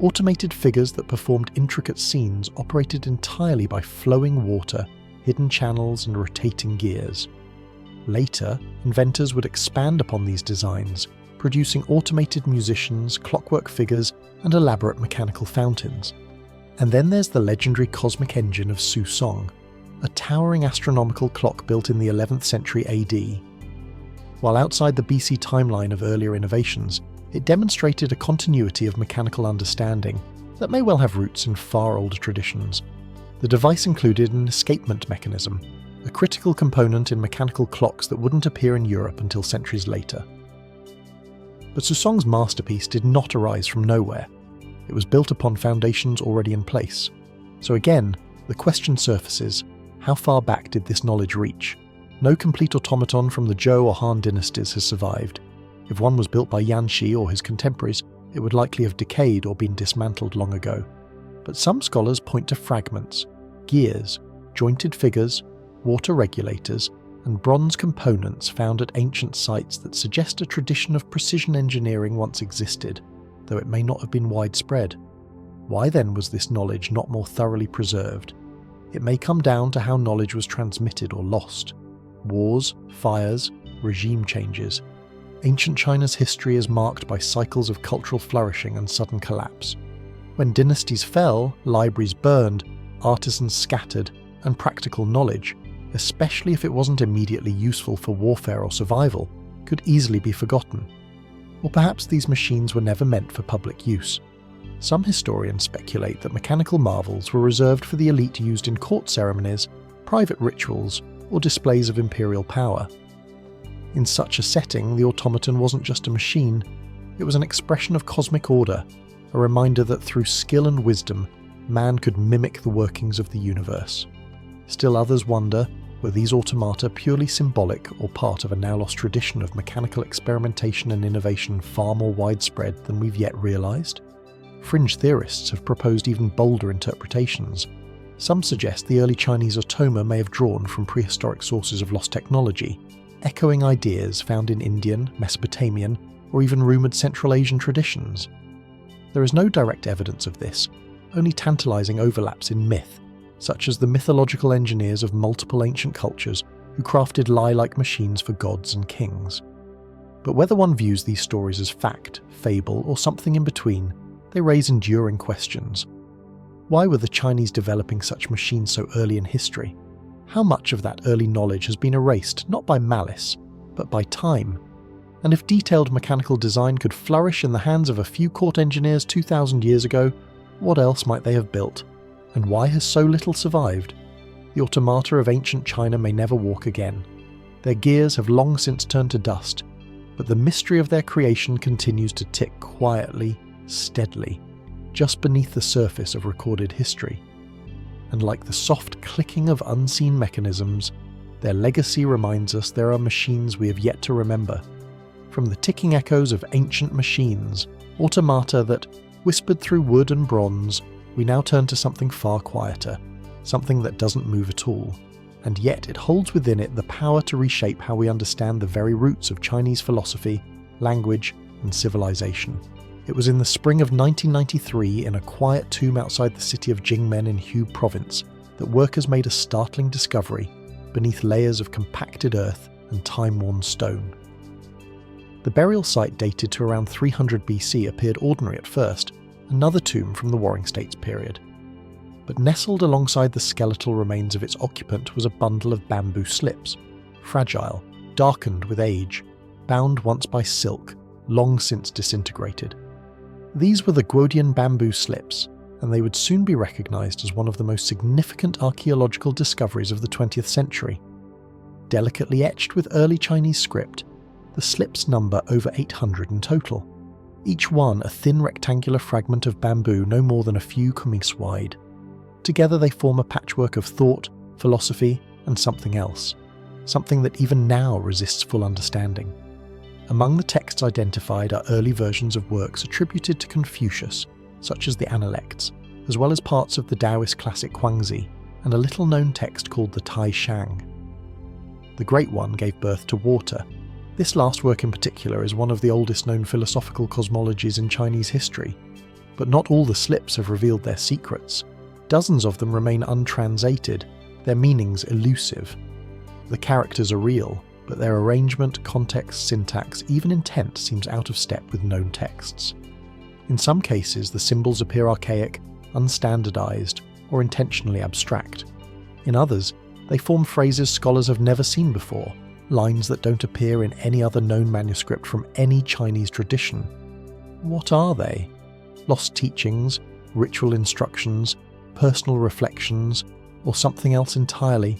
Automated figures that performed intricate scenes operated entirely by flowing water, hidden channels and rotating gears. Later, inventors would expand upon these designs, producing automated musicians, clockwork figures, and elaborate mechanical fountains. And then there's the legendary cosmic engine of Su Song, a towering astronomical clock built in the 11th century AD. While outside the BC timeline of earlier innovations, it demonstrated a continuity of mechanical understanding that may well have roots in far older traditions. The device included an escapement mechanism, a critical component in mechanical clocks that wouldn't appear in Europe until centuries later. But Susong's masterpiece did not arise from nowhere. It was built upon foundations already in place. So again, the question surfaces, how far back did this knowledge reach? No complete automaton from the Zhou or Han dynasties has survived. If one was built by Yanxi or his contemporaries, it would likely have decayed or been dismantled long ago. But some scholars point to fragments, gears, jointed figures, water regulators, and bronze components found at ancient sites that suggest a tradition of precision engineering once existed, though it may not have been widespread. Why then was this knowledge not more thoroughly preserved? It may come down to how knowledge was transmitted or lost. Wars, fires, regime changes. Ancient China's history is marked by cycles of cultural flourishing and sudden collapse. When dynasties fell, libraries burned, artisans scattered, and practical knowledge, especially if it wasn't immediately useful for warfare or survival, could easily be forgotten. Or perhaps these machines were never meant for public use. Some historians speculate that mechanical marvels were reserved for the elite used in court ceremonies, private rituals, or displays of imperial power. In such a setting, the automaton wasn't just a machine, it was an expression of cosmic order, a reminder that through skill and wisdom, man could mimic the workings of the universe. Still others wonder, were these automata purely symbolic or part of a now-lost tradition of mechanical experimentation and innovation far more widespread than we've yet realised? Fringe theorists have proposed even bolder interpretations. Some suggest the early Chinese automa may have drawn from prehistoric sources of lost technology, echoing ideas found in Indian, Mesopotamian, or even rumoured Central Asian traditions. There is no direct evidence of this, only tantalising overlaps in myth, such as the mythological engineers of multiple ancient cultures who crafted lie-like machines for gods and kings. But whether one views these stories as fact, fable, or something in between, they raise enduring questions. Why were the Chinese developing such machines so early in history? How much of that early knowledge has been erased not by malice, but by time? And if detailed mechanical design could flourish in the hands of a few court engineers 2,000 years ago, what else might they have built? And why has so little survived? The automata of ancient China may never walk again. Their gears have long since turned to dust, but the mystery of their creation continues to tick quietly, steadily, just beneath the surface of recorded history. And like the soft clicking of unseen mechanisms, their legacy reminds us there are machines we have yet to remember. From the ticking echoes of ancient machines, automata that, whispered through wood and bronze, we now turn to something far quieter, something that doesn't move at all, and yet it holds within it the power to reshape how we understand the very roots of Chinese philosophy, language, and civilization. It was in the spring of 1993 in a quiet tomb outside the city of Jingmen in Hubei province that workers made a startling discovery beneath layers of compacted earth and time-worn stone. The burial site dated to around 300 BC appeared ordinary at first, another tomb from the Warring States period. But nestled alongside the skeletal remains of its occupant was a bundle of bamboo slips, fragile, darkened with age, bound once by silk, long since disintegrated. These were the Guodian bamboo slips, and they would soon be recognised as one of the most significant archaeological discoveries of the 20th century. Delicately etched with early Chinese script, the slips number over 800 in total, each one a thin rectangular fragment of bamboo no more than a few kumis wide. Together they form a patchwork of thought, philosophy, and something else, something that even now resists full understanding. Among the texts identified are early versions of works attributed to Confucius, such as the Analects, as well as parts of the Taoist classic Guangzi, and a little-known text called the Tai Shang. The Great One gave birth to water. This last work in particular is one of the oldest known philosophical cosmologies in Chinese history, but not all the slips have revealed their secrets. Dozens of them remain untranslated, their meanings elusive. The characters are real, but their arrangement, context, syntax, even intent seems out of step with known texts. In some cases, the symbols appear archaic, unstandardized, or intentionally abstract. In others, they form phrases scholars have never seen before, lines that don't appear in any other known manuscript from any Chinese tradition. What are they? Lost teachings, ritual instructions, personal reflections, or something else entirely?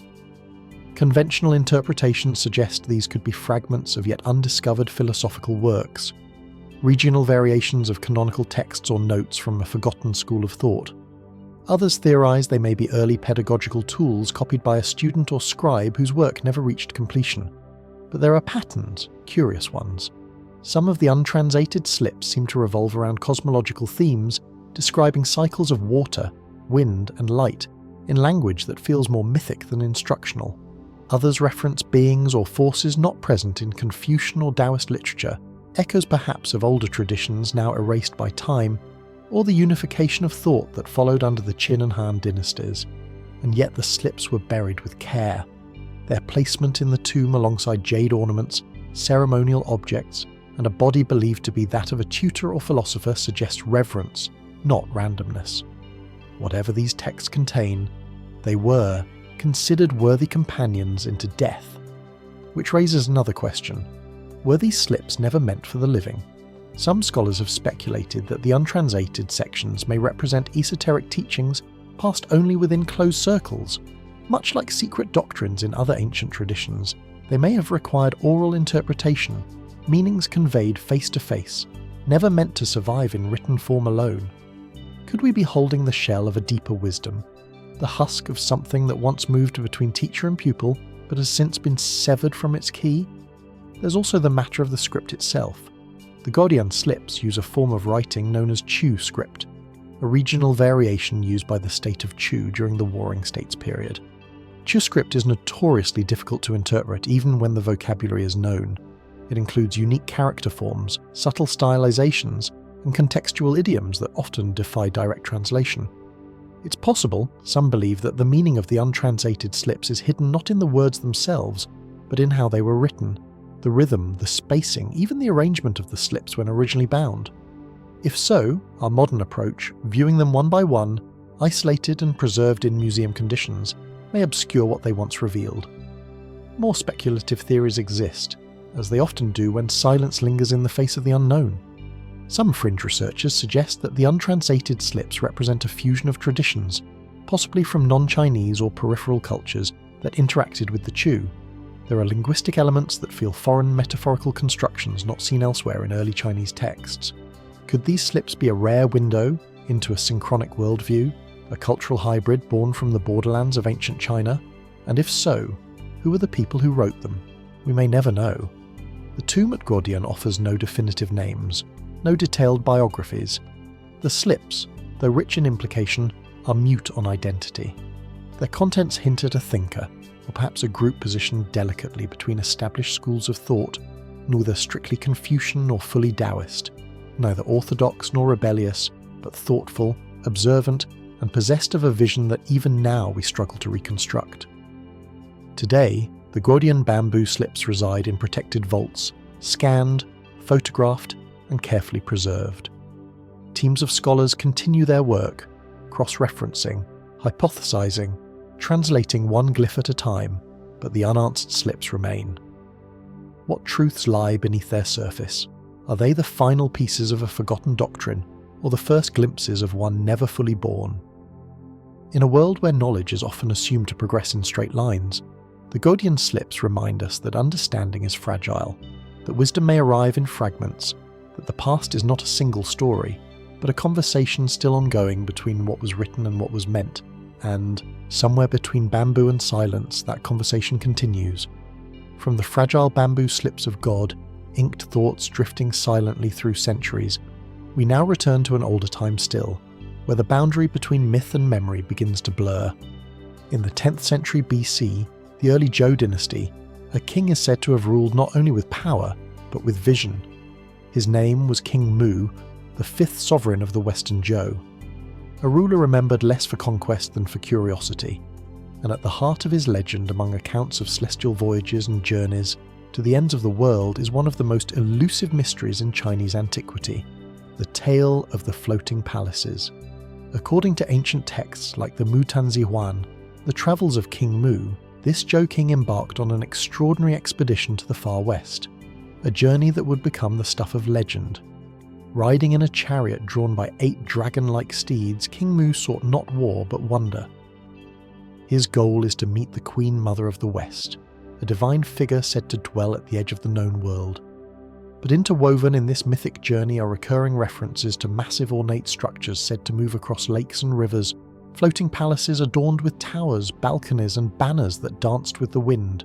Conventional interpretations suggest these could be fragments of yet undiscovered philosophical works. regional variations of canonical texts or notes from a forgotten school of thought. Others theorize they may be early pedagogical tools copied by a student or scribe whose work never reached completion. But there are patterns, curious ones. Some of the untranslated slips seem to revolve around cosmological themes, describing cycles of water, wind, and light in language that feels more mythic than instructional. Others reference beings or forces not present in Confucian or Taoist literature, echoes perhaps of older traditions now erased by time, or the unification of thought that followed under the Qin and Han dynasties. And yet the slips were buried with care. Their placement in the tomb alongside jade ornaments, ceremonial objects, and a body believed to be that of a tutor or philosopher suggests reverence, not randomness. Whatever these texts contain, they were considered worthy companions into death. Which raises another question. Were these slips never meant for the living? Some scholars have speculated that the untranslated sections may represent esoteric teachings passed only within closed circles. Much like secret doctrines in other ancient traditions, they may have required oral interpretation, meanings conveyed face to face, never meant to survive in written form alone. Could we be holding the shell of a deeper wisdom, the husk of something that once moved between teacher and pupil but has since been severed from its key? There's also the matter of the script itself. The Godian slips use a form of writing known as Chu script, a regional variation used by the state of Chu during the Warring States period. Chu script is notoriously difficult to interpret even when the vocabulary is known. It includes unique character forms, subtle stylizations, and contextual idioms that often defy direct translation. It's possible, some believe, that the meaning of the untranslated slips is hidden not in the words themselves, but in how they were written. The rhythm, the spacing, even the arrangement of the slips when originally bound. If so, our modern approach, viewing them one by one, isolated and preserved in museum conditions, may obscure what they once revealed. More speculative theories exist, as they often do when silence lingers in the face of the unknown. Some fringe researchers suggest that the untranslated slips represent a fusion of traditions, possibly from non-Chinese or peripheral cultures that interacted with the Chu. There are linguistic elements that feel foreign metaphorical constructions not seen elsewhere in early Chinese texts. Could these slips be a rare window into a synchronic worldview, a cultural hybrid born from the borderlands of ancient China? And if so, who are the people who wrote them? We may never know. The tomb at Godian offers no definitive names, no detailed biographies. The slips, though rich in implication, are mute on identity. Their contents hint at a thinker, or perhaps a group positioned delicately between established schools of thought, neither strictly Confucian nor fully Taoist, neither orthodox nor rebellious, but thoughtful, observant, and possessed of a vision that even now we struggle to reconstruct. Today, the Godian bamboo slips reside in protected vaults, scanned, photographed, and carefully preserved. Teams of scholars continue their work, cross-referencing, hypothesizing, translating one glyph at a time, but the unanswered slips remain. What truths lie beneath their surface? Are they the final pieces of a forgotten doctrine, or the first glimpses of one never fully born? In a world where knowledge is often assumed to progress in straight lines, the Godian slips remind us that understanding is fragile, that wisdom may arrive in fragments, that the past is not a single story, but a conversation still ongoing between what was written and what was meant, and, somewhere between bamboo and silence, that conversation continues. From the fragile bamboo slips of God, inked thoughts drifting silently through centuries, we now return to an older time still, where the boundary between myth and memory begins to blur. In the 10th century BC, the early Zhou dynasty, a king is said to have ruled not only with power, but with vision. His name was King Mu, the 5th sovereign of the Western Zhou. A ruler remembered less for conquest than for curiosity, and at the heart of his legend among accounts of celestial voyages and journeys to the ends of the world is one of the most elusive mysteries in Chinese antiquity, the tale of the floating palaces. According to ancient texts like the Mutanzi Huan, the travels of King Mu, this Zhou king embarked on an extraordinary expedition to the far west, a journey that would become the stuff of legend. Riding in a chariot drawn by 8 dragon-like steeds, King Mu sought not war but wonder. His goal is to meet the Queen Mother of the West, a divine figure said to dwell at the edge of the known world. But interwoven in this mythic journey are recurring references to massive ornate structures said to move across lakes and rivers, floating palaces adorned with towers, balconies, and banners that danced with the wind.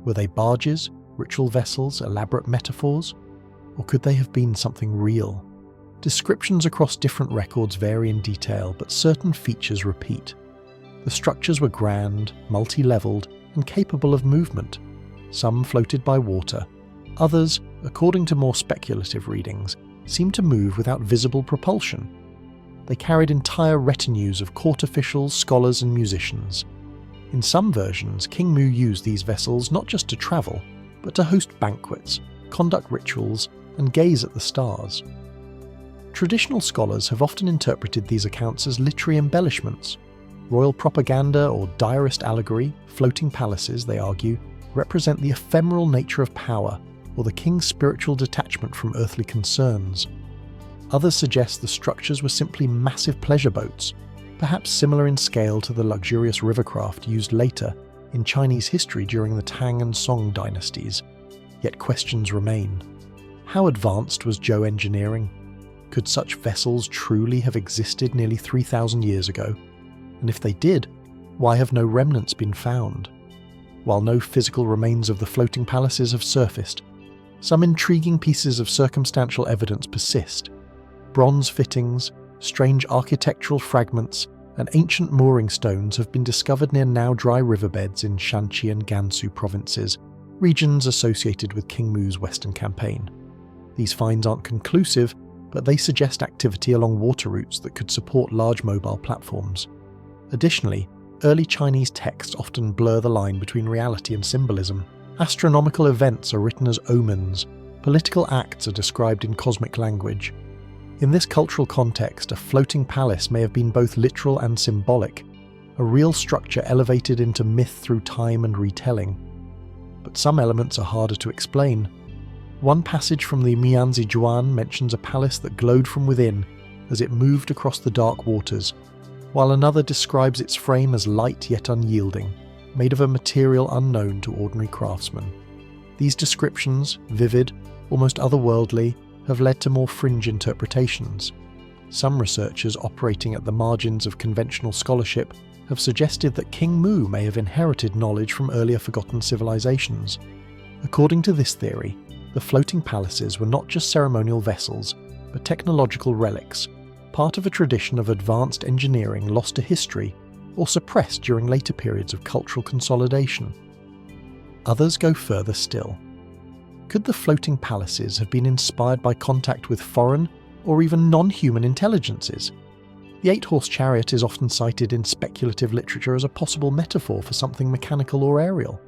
Were they barges, ritual vessels, elaborate metaphors? Or could they have been something real? Descriptions across different records vary in detail, but certain features repeat. The structures were grand, multi-leveled, and capable of movement. Some floated by water. Others, according to more speculative readings, seemed to move without visible propulsion. They carried entire retinues of court officials, scholars, and musicians. In some versions, King Mu used these vessels not just to travel, but to host banquets, conduct rituals, and gaze at the stars. Traditional scholars have often interpreted these accounts as literary embellishments. Royal propaganda or diarist allegory, floating palaces, they argue, represent the ephemeral nature of power, or the king's spiritual detachment from earthly concerns. Others suggest the structures were simply massive pleasure boats, perhaps similar in scale to the luxurious rivercraft used later in Chinese history during the Tang and Song dynasties. Yet questions remain. How advanced was Zhou engineering? Could such vessels truly have existed nearly 3,000 years ago? And if they did, why have no remnants been found? While no physical remains of the floating palaces have surfaced, some intriguing pieces of circumstantial evidence persist. Bronze fittings, strange architectural fragments, and ancient mooring stones have been discovered near now dry riverbeds in Shanxi and Gansu provinces, regions associated with King Mu's western campaign. These finds aren't conclusive, but they suggest activity along water routes that could support large mobile platforms. Additionally, early Chinese texts often blur the line between reality and symbolism. Astronomical events are written as omens, political acts are described in cosmic language. In this cultural context, a floating palace may have been both literal and symbolic, a real structure elevated into myth through time and retelling. But some elements are harder to explain. One passage from the Mianzi Zhuan mentions a palace that glowed from within as it moved across the dark waters, while another describes its frame as light yet unyielding, made of a material unknown to ordinary craftsmen. These descriptions, vivid, almost otherworldly, have led to more fringe interpretations. Some researchers operating at the margins of conventional scholarship have suggested that King Mu may have inherited knowledge from earlier forgotten civilizations. According to this theory, the floating palaces were not just ceremonial vessels, but technological relics, part of a tradition of advanced engineering lost to history or suppressed during later periods of cultural consolidation. Others go further still. Could the floating palaces have been inspired by contact with foreign or even non-human intelligences? The eight-horse chariot is often cited in speculative literature as a possible metaphor for something mechanical or aerial.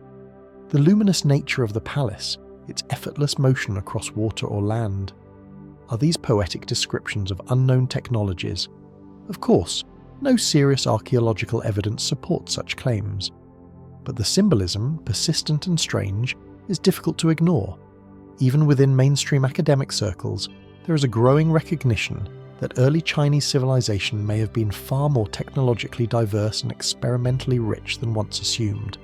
The luminous nature of the palace, its effortless motion across water or land. Are these poetic descriptions of unknown technologies? Of course, no serious archaeological evidence supports such claims. But the symbolism, persistent and strange, is difficult to ignore. Even within mainstream academic circles, there is a growing recognition that early Chinese civilization may have been far more technologically diverse and experimentally rich than once assumed.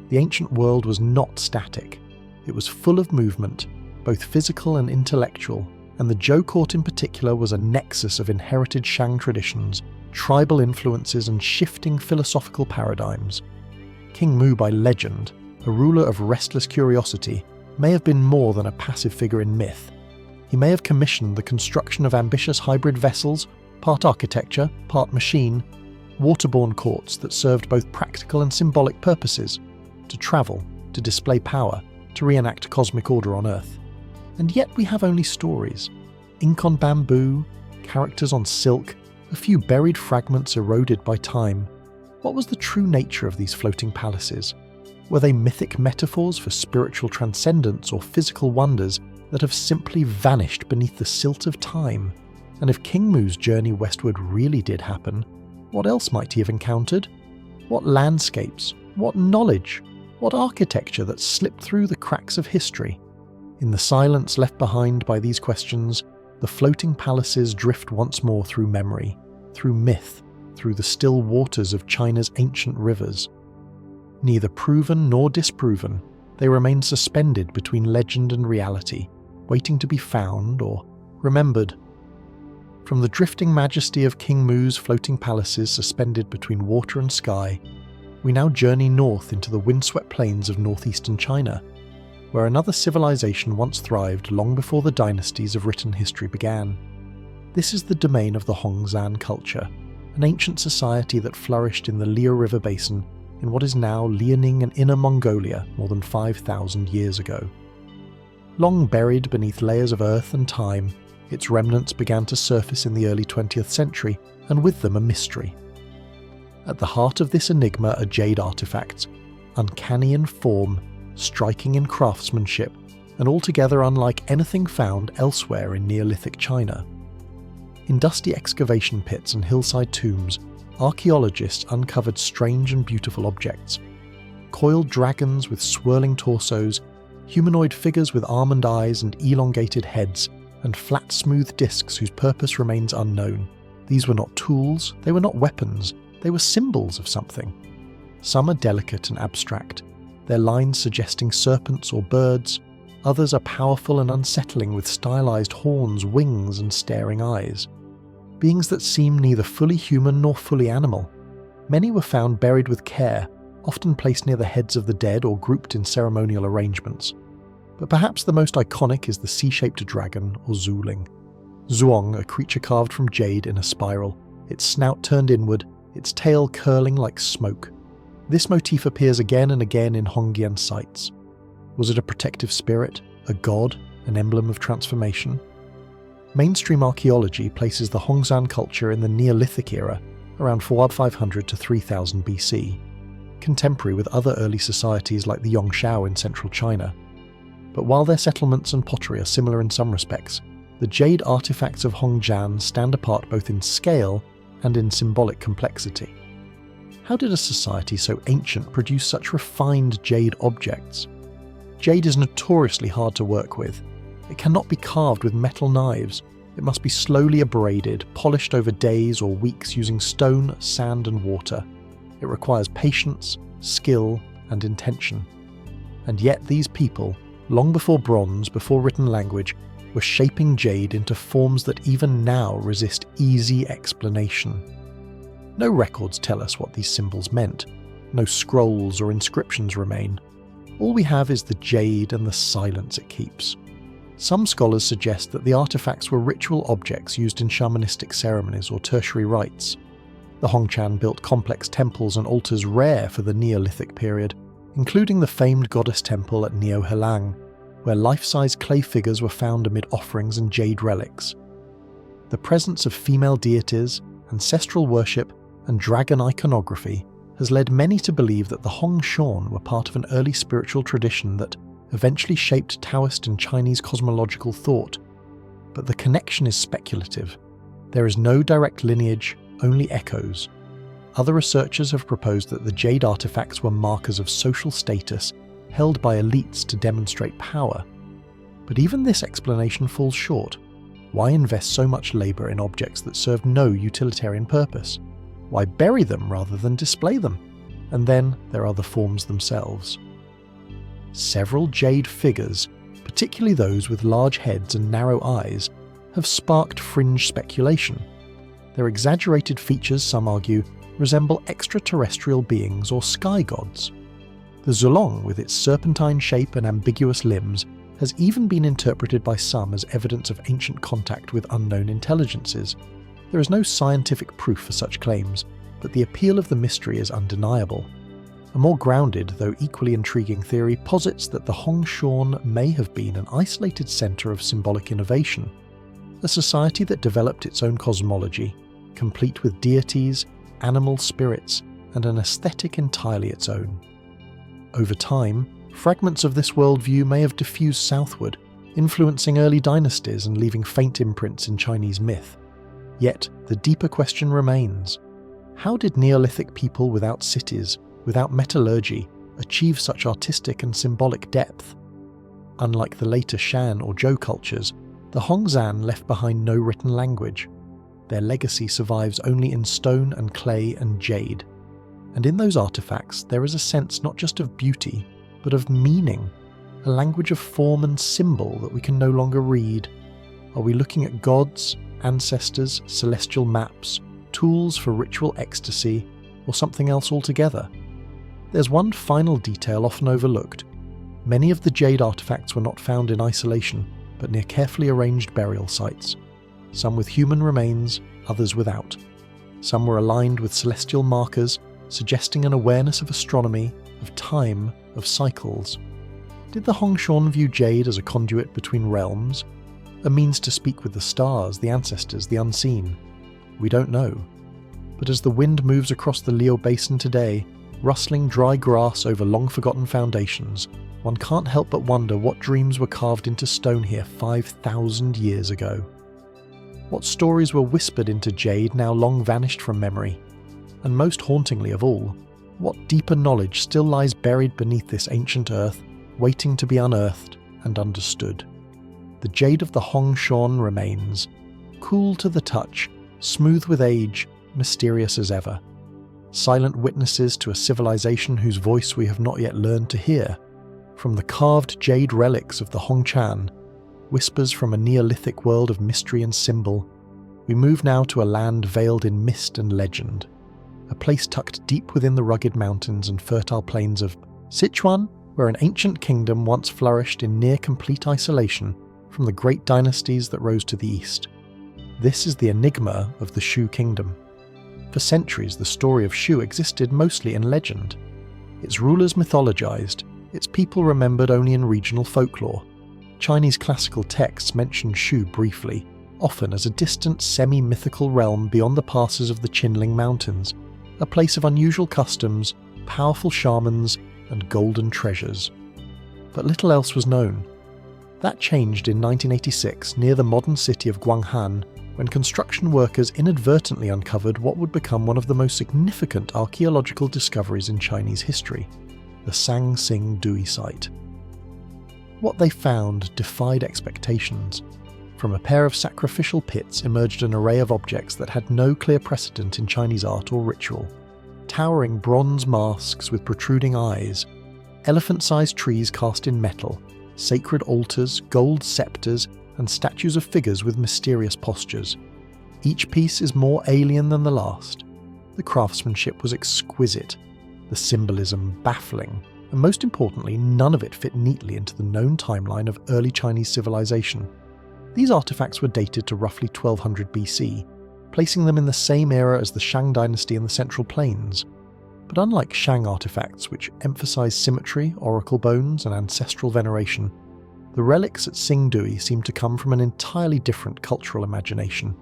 The ancient world was not static. It was full of movement, both physical and intellectual, and the Zhou court in particular was a nexus of inherited Shang traditions, tribal influences, and shifting philosophical paradigms. King Mu by legend, a ruler of restless curiosity, may have been more than a passive figure in myth. He may have commissioned the construction of ambitious hybrid vessels, part architecture, part machine, waterborne courts that served both practical and symbolic purposes, to travel, to display power, to reenact cosmic order on Earth. And yet we have only stories. Ink on bamboo, characters on silk, a few buried fragments eroded by time. What was the true nature of these floating palaces? Were they mythic metaphors for spiritual transcendence or physical wonders that have simply vanished beneath the silt of time? And if King Mu's journey westward really did happen, what else might he have encountered? What landscapes? What knowledge? What architecture that slipped through the cracks of history? In the silence left behind by these questions, the floating palaces drift once more through memory, through myth, through the still waters of China's ancient rivers. Neither proven nor disproven, they remain suspended between legend and reality, waiting to be found or remembered. From the drifting majesty of King Mu's floating palaces suspended between water and sky, we now journey north into the windswept plains of northeastern China, where another civilization once thrived long before the dynasties of written history began. This is the domain of the Hongzan culture, an ancient society that flourished in the Liao River Basin in what is now Liaoning and Inner Mongolia more than 5,000 years ago. Long buried beneath layers of earth and time, its remnants began to surface in the early 20th century, and with them a mystery. At the heart of this enigma are jade artifacts, uncanny in form, striking in craftsmanship, and altogether unlike anything found elsewhere in Neolithic China. In dusty excavation pits and hillside tombs, archaeologists uncovered strange and beautiful objects. Coiled dragons with swirling torsos, humanoid figures with almond eyes and elongated heads, and flat smooth discs whose purpose remains unknown. These were not tools, they were not weapons, they were symbols of something. Some are delicate and abstract, their lines suggesting serpents or birds. Others are powerful and unsettling with stylized horns, wings, and staring eyes. Beings that seem neither fully human nor fully animal. Many were found buried with care, often placed near the heads of the dead or grouped in ceremonial arrangements. But perhaps the most iconic is the C-shaped dragon, or Zuling. Zhuang, a creature carved from jade in a spiral, its snout turned inward, its tail curling like smoke. This motif appears again and again in Hongyan sites. Was it a protective spirit, a god, an emblem of transformation? Mainstream archaeology places the Hongzan culture in the Neolithic era, around 4500 to 3000 BC, contemporary with other early societies like the Yongshao in central China. But while their settlements and pottery are similar in some respects, the jade artifacts of Hongzan stand apart both in scale and in symbolic complexity. How did a society so ancient produce such refined jade objects? Jade is notoriously hard to work with. It cannot be carved with metal knives. It must be slowly abraded, polished over days or weeks using stone, sand, and water. It requires patience, skill, and intention. And yet these people, long before bronze, before written language, were shaping jade into forms that even now resist easy explanation. No records tell us what these symbols meant. No scrolls or inscriptions remain. All we have is the jade and the silence it keeps. Some scholars suggest that the artifacts were ritual objects used in shamanistic ceremonies or tertiary rites. The Hongchan built complex temples and altars rare for the Neolithic period, including the famed goddess temple at Neo Helang, where life-size clay figures were found amid offerings and jade relics. The presence of female deities, ancestral worship, and dragon iconography has led many to believe that the Hongshan were part of an early spiritual tradition that eventually shaped Taoist and Chinese cosmological thought. But the connection is speculative. There is no direct lineage, only echoes. Other researchers have proposed that the jade artifacts were markers of social status held by elites to demonstrate power. But even this explanation falls short. Why invest so much labour in objects that serve no utilitarian purpose? Why bury them rather than display them? And then there are the forms themselves. Several jade figures, particularly those with large heads and narrow eyes, have sparked fringe speculation. Their exaggerated features, some argue, resemble extraterrestrial beings or sky gods. The Zulong, with its serpentine shape and ambiguous limbs, has even been interpreted by some as evidence of ancient contact with unknown intelligences. There is no scientific proof for such claims, but the appeal of the mystery is undeniable. A more grounded, though equally intriguing theory posits that the Hongshan may have been an isolated centre of symbolic innovation, a society that developed its own cosmology, complete with deities, animal spirits, and an aesthetic entirely its own. Over time, fragments of this worldview may have diffused southward, influencing early dynasties and leaving faint imprints in Chinese myth. Yet, the deeper question remains. How did Neolithic people without cities, without metallurgy, achieve such artistic and symbolic depth? Unlike the later Shan or Zhou cultures, the Hongzan left behind no written language. Their legacy survives only in stone and clay and jade. And in those artifacts there is a sense not just of beauty, but of meaning. a language of form and symbol that we can no longer read? Are we looking at gods, ancestors, celestial maps, tools for ritual ecstasy, or something else altogether? There's one final detail often overlooked. Many of the jade artifacts were not found in isolation, but near carefully arranged burial sites. Some with human remains, others without. Some were aligned with celestial markers, suggesting an awareness of astronomy, of time, of cycles. Did the Hongshan view jade as a conduit between realms? A means to speak with the stars, the ancestors, the unseen? We don't know. But as the wind moves across the Liao Basin today, rustling dry grass over long-forgotten foundations, one can't help but wonder what dreams were carved into stone here 5,000 years ago. What stories were whispered into jade now long vanished from memory? And most hauntingly of all, what deeper knowledge still lies buried beneath this ancient earth, waiting to be unearthed and understood? The jade of the Hongshan remains, cool to the touch, smooth with age, mysterious as ever. Silent witnesses to a civilization whose voice we have not yet learned to hear. From the carved jade relics of the Hongchan, whispers from a Neolithic world of mystery and symbol, we move now to a land veiled in mist and legend. A place tucked deep within the rugged mountains and fertile plains of Sichuan, where an ancient kingdom once flourished in near-complete isolation from the great dynasties that rose to the east. This is the enigma of the Shu kingdom. For centuries, the story of Shu existed mostly in legend. Its rulers mythologized, its people remembered only in regional folklore. Chinese classical texts mention Shu briefly, often as a distant semi-mythical realm beyond the passes of the Qinling Mountains, a place of unusual customs, powerful shamans, and golden treasures. But little else was known. That changed in 1986 near the modern city of Guanghan, when construction workers inadvertently uncovered what would become one of the most significant archaeological discoveries in Chinese history, the Sanxingdui site. What they found defied expectations. From a pair of sacrificial pits emerged an array of objects that had no clear precedent in Chinese art or ritual. Towering bronze masks with protruding eyes, elephant-sized trees cast in metal, sacred altars, gold scepters, and statues of figures with mysterious postures. Each piece is more alien than the last. The craftsmanship was exquisite, the symbolism baffling, and most importantly, none of it fit neatly into the known timeline of early Chinese civilization. These artifacts were dated to roughly 1200 BC, placing them in the same era as the Shang dynasty in the Central Plains. But unlike Shang artifacts, which emphasize symmetry, oracle bones, and ancestral veneration, the relics at Xingdui seem to come from an entirely different cultural imagination.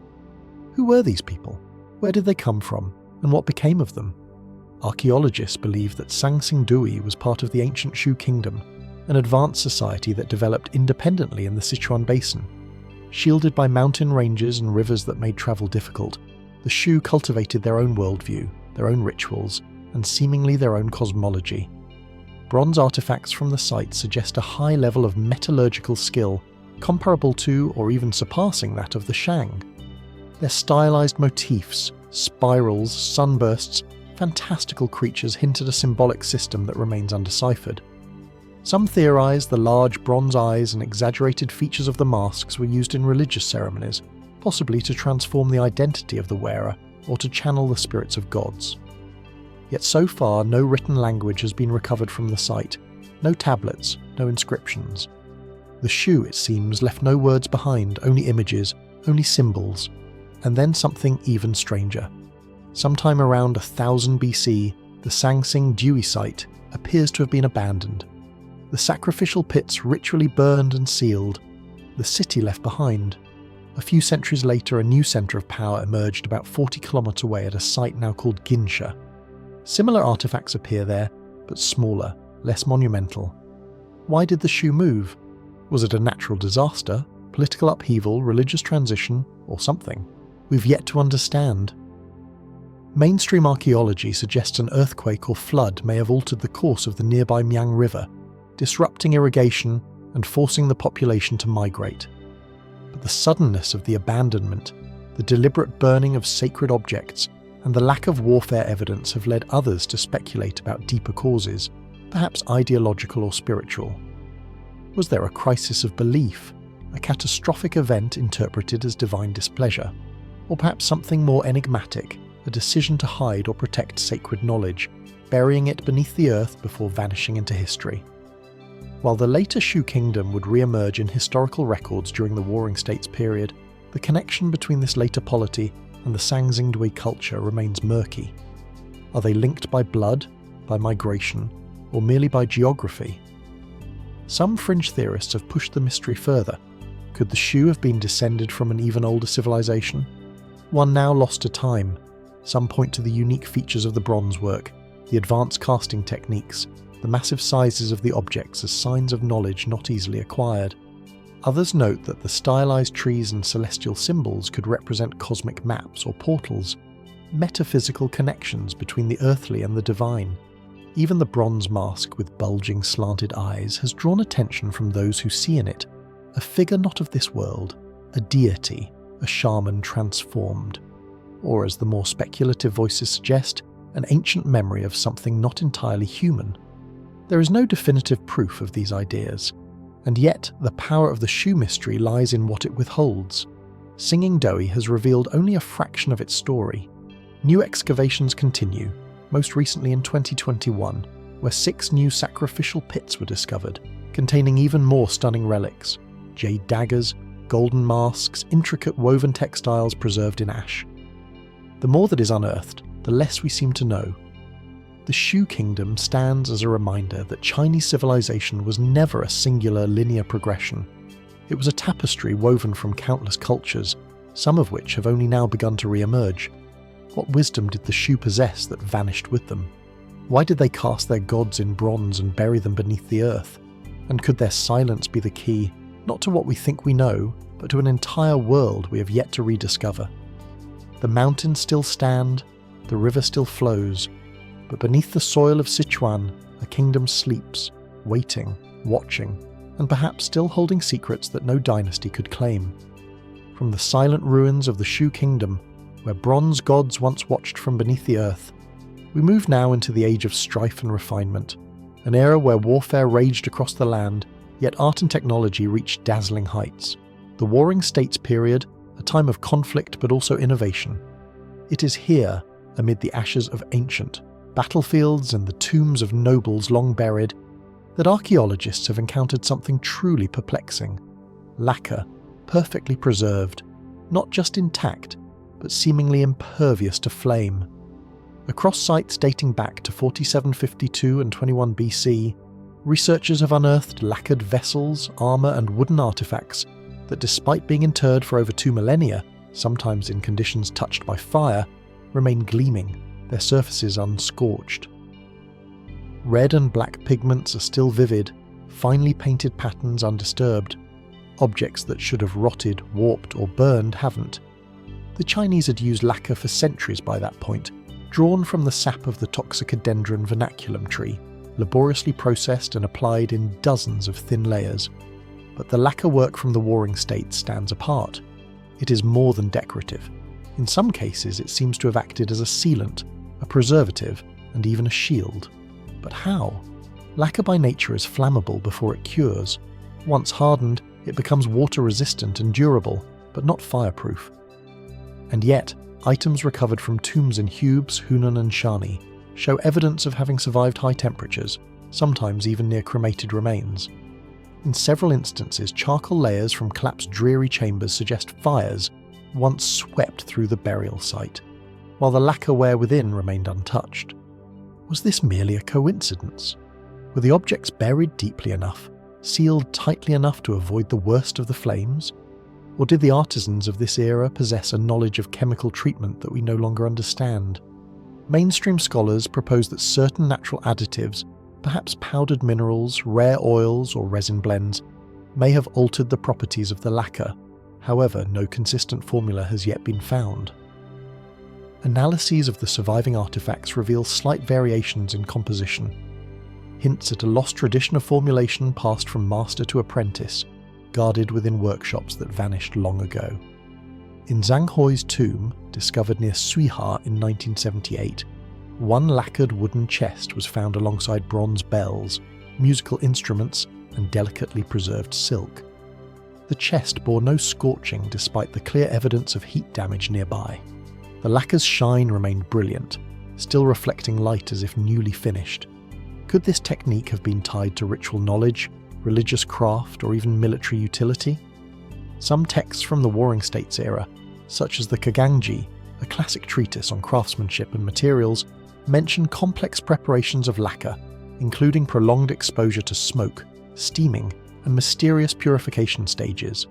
Who were these people? Where did they come from? And what became of them? Archaeologists believe that Sanxingdui was part of the ancient Shu kingdom, an advanced society that developed independently in the Sichuan Basin. Shielded by mountain ranges and rivers that made travel difficult, the Shu cultivated their own worldview, their own rituals, and seemingly their own cosmology. Bronze artifacts from the site suggest a high level of metallurgical skill, comparable to or even surpassing that of the Shang. Their stylized motifs, spirals, sunbursts, fantastical creatures hint at a symbolic system that remains undeciphered. Some theorize the large bronze eyes and exaggerated features of the masks were used in religious ceremonies, possibly to transform the identity of the wearer or to channel the spirits of gods. Yet so far no written language has been recovered from the site, no tablets, no inscriptions. The Shu, it seems, left no words behind, only images, only symbols, and then something even stranger. Sometime around 1000 BC, the Sanxingdui site appears to have been abandoned. The sacrificial pits ritually burned and sealed, the city left behind. A few centuries later, a new centre of power emerged about 40 kilometres away at a site now called Ginsha. Similar artifacts appear there, but smaller, less monumental. Why did the Shu move? Was it a natural disaster, political upheaval, religious transition, or something? We've yet to understand. Mainstream archaeology suggests an earthquake or flood may have altered the course of the nearby Miang River, disrupting irrigation and forcing the population to migrate. But the suddenness of the abandonment, the deliberate burning of sacred objects, and the lack of warfare evidence have led others to speculate about deeper causes, perhaps ideological or spiritual. Was there a crisis of belief, a catastrophic event interpreted as divine displeasure, or perhaps something more enigmatic, a decision to hide or protect sacred knowledge, burying it beneath the earth before vanishing into history? While the later Shu kingdom would re-emerge in historical records during the Warring States period, the connection between this later polity and the Sanxingdui culture remains murky. Are they linked by blood, by migration, or merely by geography? Some fringe theorists have pushed the mystery further. Could the Shu have been descended from an even older civilization? One now lost to time. Some point to the unique features of the bronze work, the advanced casting techniques, the massive sizes of the objects as signs of knowledge not easily acquired. Others note that the stylized trees and celestial symbols could represent cosmic maps or portals, metaphysical connections between the earthly and the divine. Even the bronze mask with bulging slanted eyes has drawn attention from those who see in it a figure not of this world, a deity, a shaman transformed, or as the more speculative voices suggest, an ancient memory of something not entirely human. There is no definitive proof of these ideas, and yet the power of the Shu mystery lies in what it withholds. Sanxingdui has revealed only a fraction of its story. New excavations continue, most recently in 2021, where 6 new sacrificial pits were discovered, containing even more stunning relics: jade daggers, golden masks, intricate woven textiles preserved in ash. The more that is unearthed, the less we seem to know. The Shu kingdom stands as a reminder that Chinese civilization was never a singular linear progression. It was a tapestry woven from countless cultures, some of which have only now begun to re-emerge. What wisdom did the Shu possess that vanished with them? Why did they cast their gods in bronze and bury them beneath the earth? And could their silence be the key, not to what we think we know, but to an entire world we have yet to rediscover? The mountains still stand, the river still flows, but beneath the soil of Sichuan, a kingdom sleeps, waiting, watching, and perhaps still holding secrets that no dynasty could claim. From the silent ruins of the Shu kingdom, where bronze gods once watched from beneath the earth, we move now into the age of strife and refinement, an era where warfare raged across the land, yet art and technology reached dazzling heights. The Warring States period, a time of conflict but also innovation. It is here, amid the ashes of ancient battlefields and the tombs of nobles long buried, that archaeologists have encountered something truly perplexing. Lacquer, perfectly preserved, not just intact, but seemingly impervious to flame. Across sites dating back to 4752 and 21 BC, researchers have unearthed lacquered vessels, armour and wooden artefacts that, despite being interred for over 2 millennia, sometimes in conditions touched by fire, remain gleaming, their surfaces unscorched. Red and black pigments are still vivid, finely painted patterns undisturbed. Objects that should have rotted, warped or burned haven't. The Chinese had used lacquer for centuries by that point, drawn from the sap of the Toxicodendron vernaculum tree, laboriously processed and applied in dozens of thin layers. But the lacquer work from the Warring States stands apart. It is more than decorative. In some cases it seems to have acted as a sealant, a preservative, and even a shield. But how? Lacquer by nature is flammable before it cures. Once hardened, it becomes water-resistant and durable, but not fireproof. And yet, items recovered from tombs in Hubes, Hunan and Shani show evidence of having survived high temperatures, sometimes even near cremated remains. In several instances, charcoal layers from collapsed dreary chambers suggest fires once swept through the burial site, while the lacquerware within remained untouched. Was this merely a coincidence? Were the objects buried deeply enough, sealed tightly enough to avoid the worst of the flames? Or did the artisans of this era possess a knowledge of chemical treatment that we no longer understand? Mainstream scholars propose that certain natural additives, perhaps powdered minerals, rare oils or resin blends, may have altered the properties of the lacquer. However, no consistent formula has yet been found. Analyses of the surviving artifacts reveal slight variations in composition, hints at a lost tradition of formulation passed from master to apprentice, guarded within workshops that vanished long ago. In Zhang Hui's tomb, discovered near Suiha in 1978, one lacquered wooden chest was found alongside bronze bells, musical instruments, and delicately preserved silk. The chest bore no scorching despite the clear evidence of heat damage nearby. The lacquer's shine remained brilliant, still reflecting light as if newly finished. Could this technique have been tied to ritual knowledge, religious craft, or even military utility? Some texts from the Warring States era, such as the Kagangji, a classic treatise on craftsmanship and materials, mention complex preparations of lacquer, including prolonged exposure to smoke, steaming, and mysterious purification stages.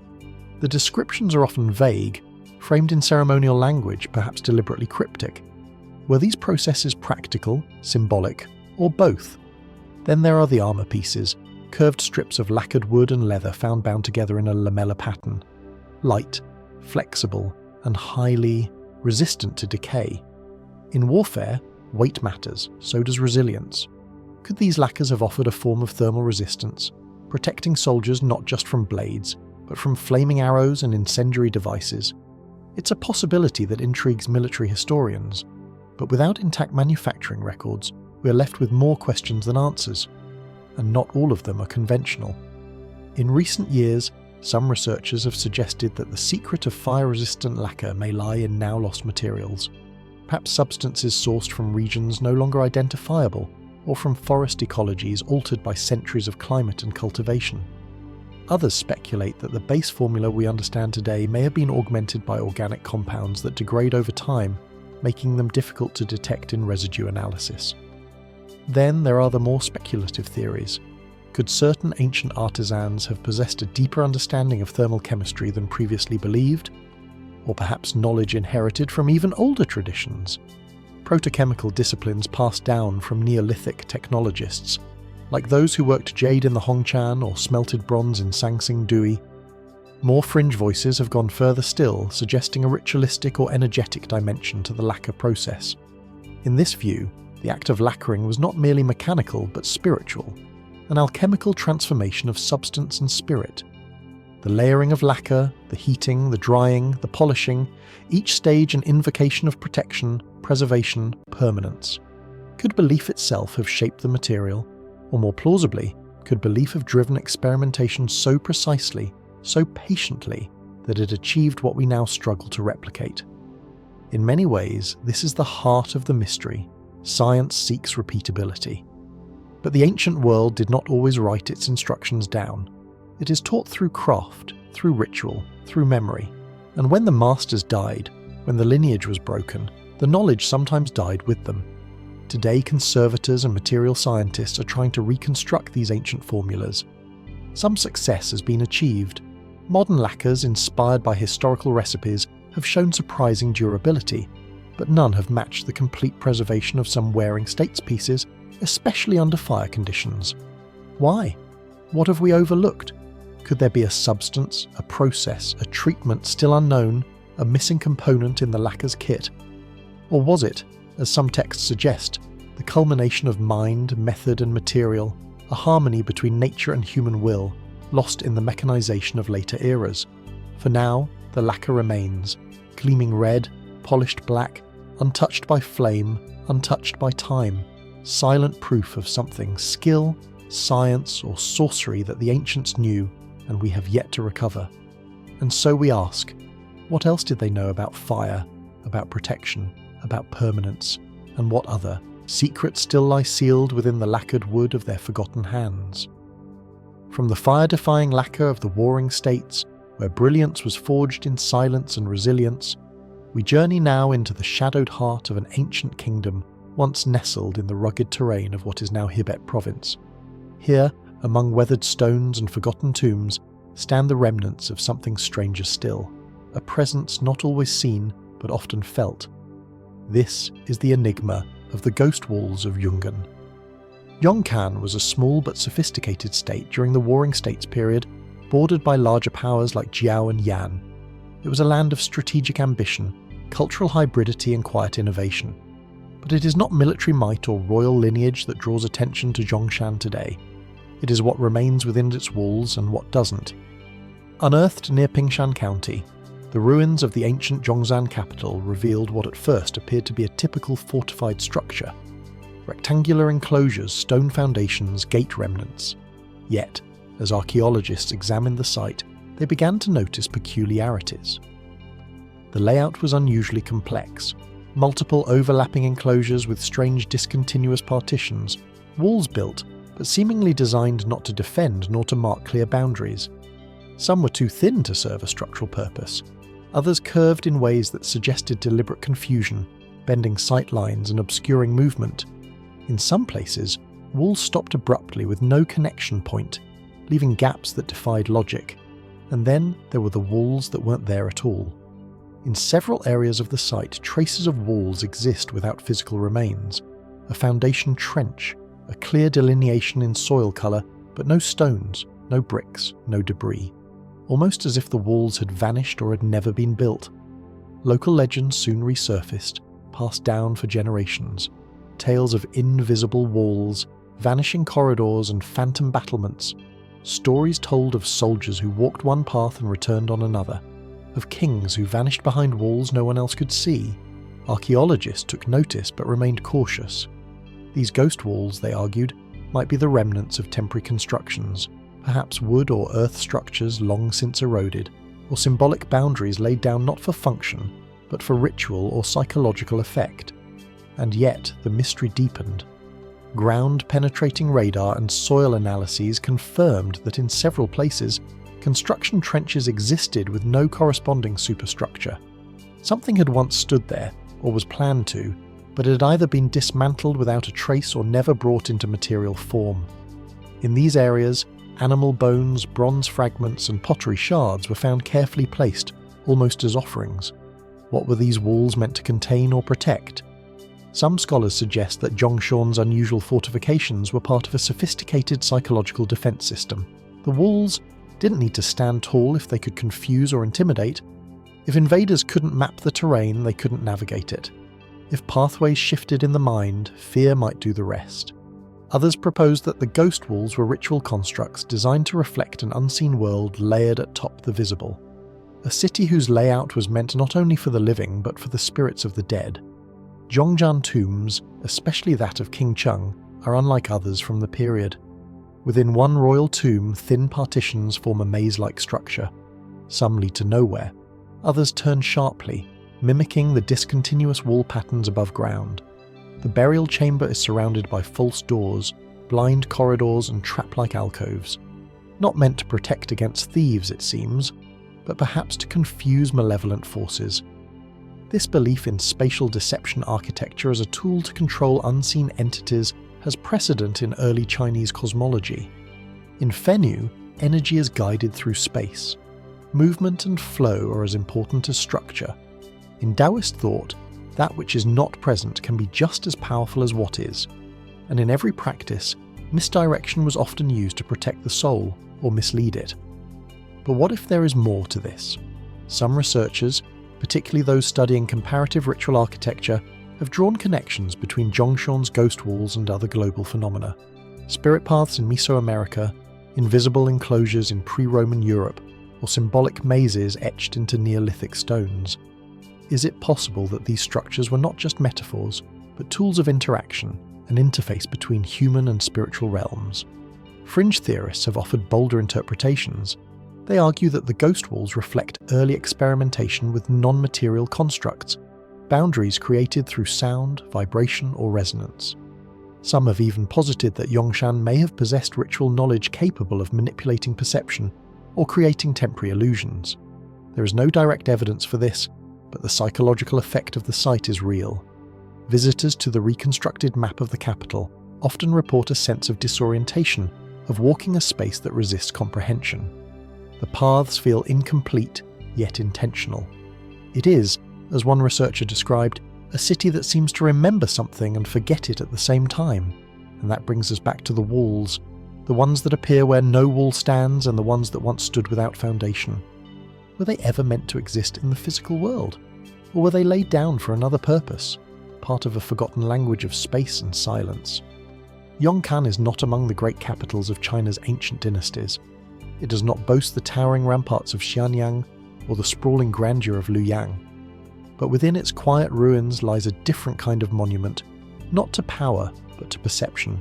The descriptions are often vague, framed in ceremonial language, perhaps deliberately cryptic. Were these processes practical, symbolic, or both? Then there are the armour pieces, curved strips of lacquered wood and leather found bound together in a lamella pattern. Light, flexible, and highly resistant to decay. In warfare, weight matters, so does resilience. Could these lacquers have offered a form of thermal resistance, protecting soldiers not just from blades, but from flaming arrows and incendiary devices? It's a possibility that intrigues military historians, but without intact manufacturing records, we are left with more questions than answers, and not all of them are conventional. In recent years, some researchers have suggested that the secret of fire-resistant lacquer may lie in now-lost materials, perhaps substances sourced from regions no longer identifiable, or from forest ecologies altered by centuries of climate and cultivation. Others speculate that the base formula we understand today may have been augmented by organic compounds that degrade over time, making them difficult to detect in residue analysis. Then there are the more speculative theories. Could certain ancient artisans have possessed a deeper understanding of thermal chemistry than previously believed? Or perhaps knowledge inherited from even older traditions? Protochemical disciplines passed down from Neolithic technologists, like those who worked jade in the Hongchan or smelted bronze in Sanxingdui. More fringe voices have gone further still, suggesting a ritualistic or energetic dimension to the lacquer process. In this view, the act of lacquering was not merely mechanical but spiritual, an alchemical transformation of substance and spirit. The layering of lacquer, the heating, the drying, the polishing, each stage an invocation of protection, preservation, permanence. Could belief itself have shaped the material? Or more plausibly, could belief have driven experimentation so precisely, so patiently, that it achieved what we now struggle to replicate? In many ways, this is the heart of the mystery. Science seeks repeatability. But the ancient world did not always write its instructions down. It is taught through craft, through ritual, through memory. And when the masters died, when the lineage was broken, the knowledge sometimes died with them. Today, conservators and material scientists are trying to reconstruct these ancient formulas. Some success has been achieved. Modern lacquers, inspired by historical recipes, have shown surprising durability, but none have matched the complete preservation of some wearing states pieces, especially under fire conditions. Why? What have we overlooked? Could there be a substance, a process, a treatment still unknown, a missing component in the lacquer's kit? Or was it, as some texts suggest, the culmination of mind, method and material, a harmony between nature and human will, lost in the mechanization of later eras? For now, the lacquer remains, gleaming red, polished black, untouched by flame, untouched by time, silent proof of something, skill, science or sorcery that the ancients knew and we have yet to recover. And so we ask, what else did they know about fire, about protection, about permanence, and what other secrets still lie sealed within the lacquered wood of their forgotten hands? From the fire-defying lacquer of the Warring States, where brilliance was forged in silence and resilience, we journey now into the shadowed heart of an ancient kingdom once nestled in the rugged terrain of what is now Tibet province. Here, among weathered stones and forgotten tombs, stand the remnants of something stranger still, a presence not always seen but often felt. This is the enigma of the ghost walls of Yungan. Yongkan was a small but sophisticated state during the Warring States period, bordered by larger powers like Jiao and Yan. It was a land of strategic ambition, cultural hybridity and quiet innovation. But it is not military might or royal lineage that draws attention to Zhongshan today. It is what remains within its walls and what doesn't. Unearthed near Pingshan County, the ruins of the ancient Zhongzhan capital revealed what at first appeared to be a typical fortified structure. Rectangular enclosures, stone foundations, gate remnants. Yet, As archaeologists examined the site, they began to notice peculiarities. The layout was unusually complex. Multiple overlapping enclosures with strange discontinuous partitions, walls built, but seemingly designed not to defend nor to mark clear boundaries. Some were too thin to serve a structural purpose. Others curved in ways that suggested deliberate confusion, bending sight lines and obscuring movement. In some places, walls stopped abruptly with no connection point, leaving gaps that defied logic. And then there were the walls that weren't there at all. In several areas of the site, traces of walls exist without physical remains. A foundation trench, a clear delineation in soil colour, but no stones, no bricks, no debris. Almost as if the walls had vanished or had never been built. Local legends soon resurfaced, passed down for generations. Tales of invisible walls, vanishing corridors and phantom battlements. Stories told of soldiers who walked one path and returned on another. Of kings who vanished behind walls no one else could see. Archaeologists took notice but remained cautious. These ghost walls, they argued, might be the remnants of temporary constructions, perhaps wood or earth structures long since eroded, or symbolic boundaries laid down not for function, but for ritual or psychological effect. And yet the mystery deepened. Ground-penetrating radar and soil analyses confirmed that in several places, construction trenches existed with no corresponding superstructure. Something had once stood there, or was planned to, but it had either been dismantled without a trace or never brought into material form. In these areas, animal bones, bronze fragments and pottery shards were found carefully placed, almost as offerings. What were these walls meant to contain or protect? Some scholars suggest that Zhongshan's unusual fortifications were part of a sophisticated psychological defense system. The walls didn't need to stand tall if they could confuse or intimidate. If invaders couldn't map the terrain, they couldn't navigate it. If pathways shifted in the mind, fear might do the rest. Others proposed that the ghost walls were ritual constructs designed to reflect an unseen world layered atop the visible. A city whose layout was meant not only for the living but for the spirits of the dead. Zhongzhan tombs, especially that of King Cheng, are unlike others from the period. Within one royal tomb, thin partitions form a maze-like structure. Some lead to nowhere. Others turn sharply, mimicking the discontinuous wall patterns above ground. The burial chamber is surrounded by false doors, blind corridors and trap-like alcoves. Not meant to protect against thieves, it seems, but perhaps to confuse malevolent forces. This belief in spatial deception architecture as a tool to control unseen entities has precedent in early Chinese cosmology. In Fennu, energy is guided through space. Movement and flow are as important as structure. In Taoist thought, that which is not present can be just as powerful as what is. And in every practice, misdirection was often used to protect the soul or mislead it. But what if there is more to this? Some researchers, particularly those studying comparative ritual architecture, have drawn connections between Zhongshan's ghost walls and other global phenomena. Spirit paths in Mesoamerica, invisible enclosures in pre-Roman Europe, or symbolic mazes etched into Neolithic stones. Is it possible that these structures were not just metaphors, but tools of interaction, an interface between human and spiritual realms? Fringe theorists have offered bolder interpretations. They argue that the ghost walls reflect early experimentation with non-material constructs, boundaries created through sound, vibration, or resonance. Some have even posited that Zhongshan may have possessed ritual knowledge capable of manipulating perception or creating temporary illusions. There is no direct evidence for this, but the psychological effect of the site is real. Visitors to the reconstructed map of the capital often report a sense of disorientation, of walking a space that resists comprehension. The paths feel incomplete, yet intentional. It is, as one researcher described, a city that seems to remember something and forget it at the same time. And that brings us back to the walls, the ones that appear where no wall stands and the ones that once stood without foundation. Were they ever meant to exist in the physical world? Or were they laid down for another purpose, part of a forgotten language of space and silence? Yongkan is not among the great capitals of China's ancient dynasties. It does not boast the towering ramparts of Xianyang or the sprawling grandeur of Luyang. But within its quiet ruins lies a different kind of monument, not to power, but to perception.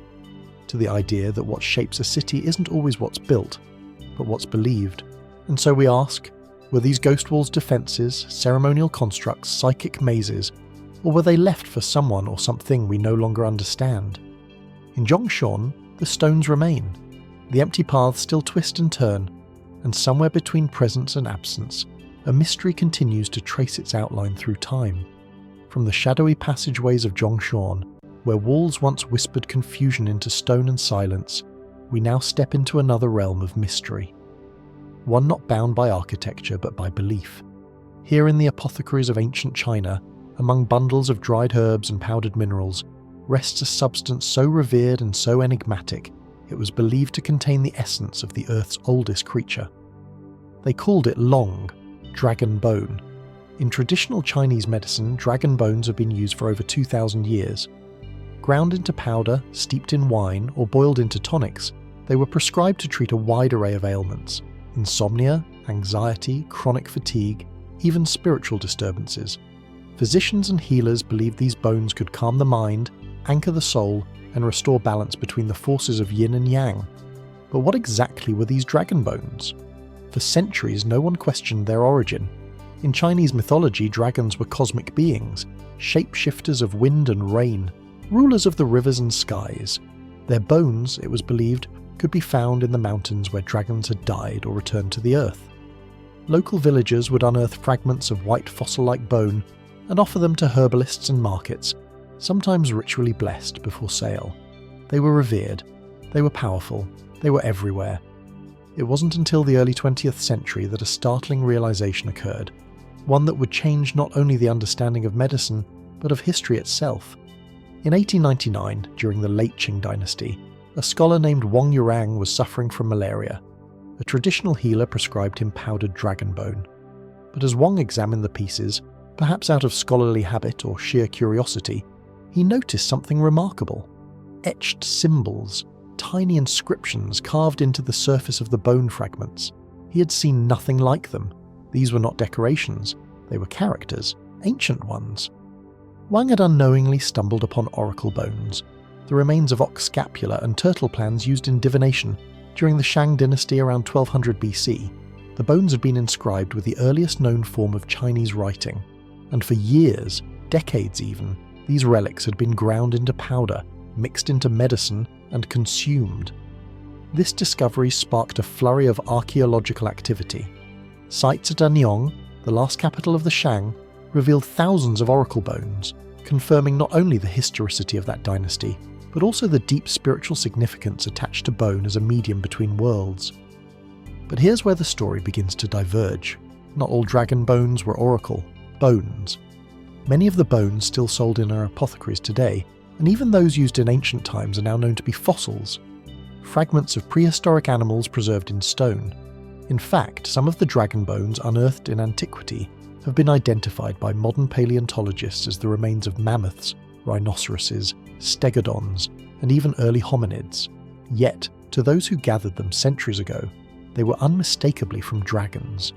to the idea that what shapes a city isn't always what's built, but what's believed. And so we ask, were these ghost walls defences, ceremonial constructs, psychic mazes, or were they left for someone or something we no longer understand? In Zhongshan, the stones remain. The empty paths still twist and turn, and somewhere between presence and absence, a mystery continues to trace its outline through time. From the shadowy passageways of Zhongshan, where walls once whispered confusion into stone and silence, we now step into another realm of mystery. One not bound by architecture but by belief. Here in the apothecaries of ancient China, among bundles of dried herbs and powdered minerals, rests a substance so revered and so enigmatic, it was believed to contain the essence of the Earth's oldest creature. They called it long, dragon bone. In traditional Chinese medicine, dragon bones have been used for over 2,000 years. Ground into powder, steeped in wine, or boiled into tonics, they were prescribed to treat a wide array of ailments: insomnia, anxiety, chronic fatigue, even spiritual disturbances. Physicians and healers believed these bones could calm the mind, anchor the soul, and restore balance between the forces of yin and yang. But what exactly were these dragon bones? For centuries, no one questioned their origin. In Chinese mythology, dragons were cosmic beings, shapeshifters of wind and rain, rulers of the rivers and skies. Their bones, it was believed, could be found in the mountains where dragons had died or returned to the earth. Local villagers would unearth fragments of white fossil-like bone and offer them to herbalists and markets, sometimes ritually blessed before sale. They were revered, they were powerful, they were everywhere. It wasn't until the early 20th century that a startling realization occurred, one that would change not only the understanding of medicine, but of history itself. In 1899, during the late Qing dynasty, a scholar named Wang Yurang was suffering from malaria. A traditional healer prescribed him powdered dragon bone. But as Wang examined the pieces, perhaps out of scholarly habit or sheer curiosity, he noticed something remarkable. Etched symbols, tiny inscriptions carved into the surface of the bone fragments. He had seen nothing like them. These were not decorations, they were characters, ancient ones. Wang had unknowingly stumbled upon oracle bones, the remains of ox scapula and turtle plans used in divination during the Shang dynasty around 1200 BC. The bones had been inscribed with the earliest known form of Chinese writing, and for years, decades even, these relics had been ground into powder, mixed into medicine, and consumed. This discovery sparked a flurry of archaeological activity. Sites at Anyong, the last capital of the Shang, revealed thousands of oracle bones, confirming not only the historicity of that dynasty, but also the deep spiritual significance attached to bone as a medium between worlds. But here's where the story begins to diverge. Not all dragon bones were oracle bones. Many of the bones still sold in our apothecaries today, and even those used in ancient times, are now known to be fossils, fragments of prehistoric animals preserved in stone. In fact, some of the dragon bones unearthed in antiquity have been identified by modern paleontologists as the remains of mammoths, rhinoceroses, stegodons, and even early hominids. Yet, to those who gathered them centuries ago, they were unmistakably from dragons.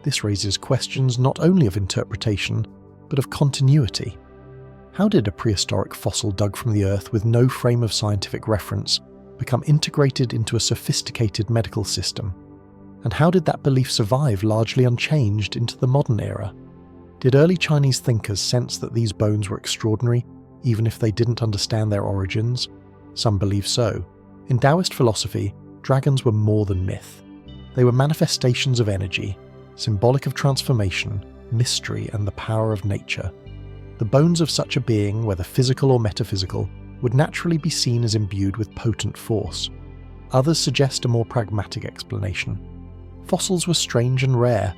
This raises questions not only of interpretation, but of continuity. How did a prehistoric fossil dug from the earth with no frame of scientific reference become integrated into a sophisticated medical system? And how did that belief survive largely unchanged into the modern era? Did early Chinese thinkers sense that these bones were extraordinary, even if they didn't understand their origins? Some believe so. In Taoist philosophy, dragons were more than myth. They were manifestations of energy, symbolic of transformation, mystery, and the power of nature. The bones of such a being, whether physical or metaphysical, would naturally be seen as imbued with potent force. Others suggest a more pragmatic explanation. Fossils were strange and rare.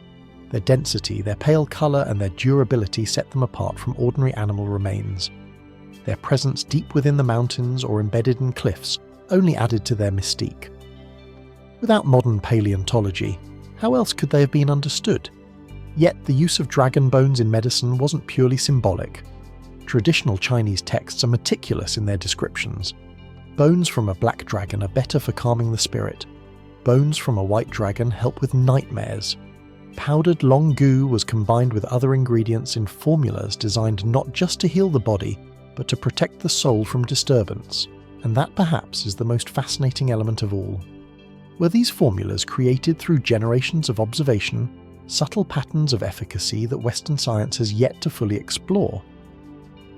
Their density, their pale colour, and their durability set them apart from ordinary animal remains. Their presence deep within the mountains or embedded in cliffs only added to their mystique. Without modern paleontology, how else could they have been understood? Yet the use of dragon bones in medicine wasn't purely symbolic. Traditional Chinese texts are meticulous in their descriptions. Bones from a black dragon are better for calming the spirit. Bones from a white dragon help with nightmares. Powdered long goo was combined with other ingredients in formulas designed not just to heal the body, but to protect the soul from disturbance. And that perhaps is the most fascinating element of all. Were these formulas created through generations of observation, subtle patterns of efficacy that Western science has yet to fully explore?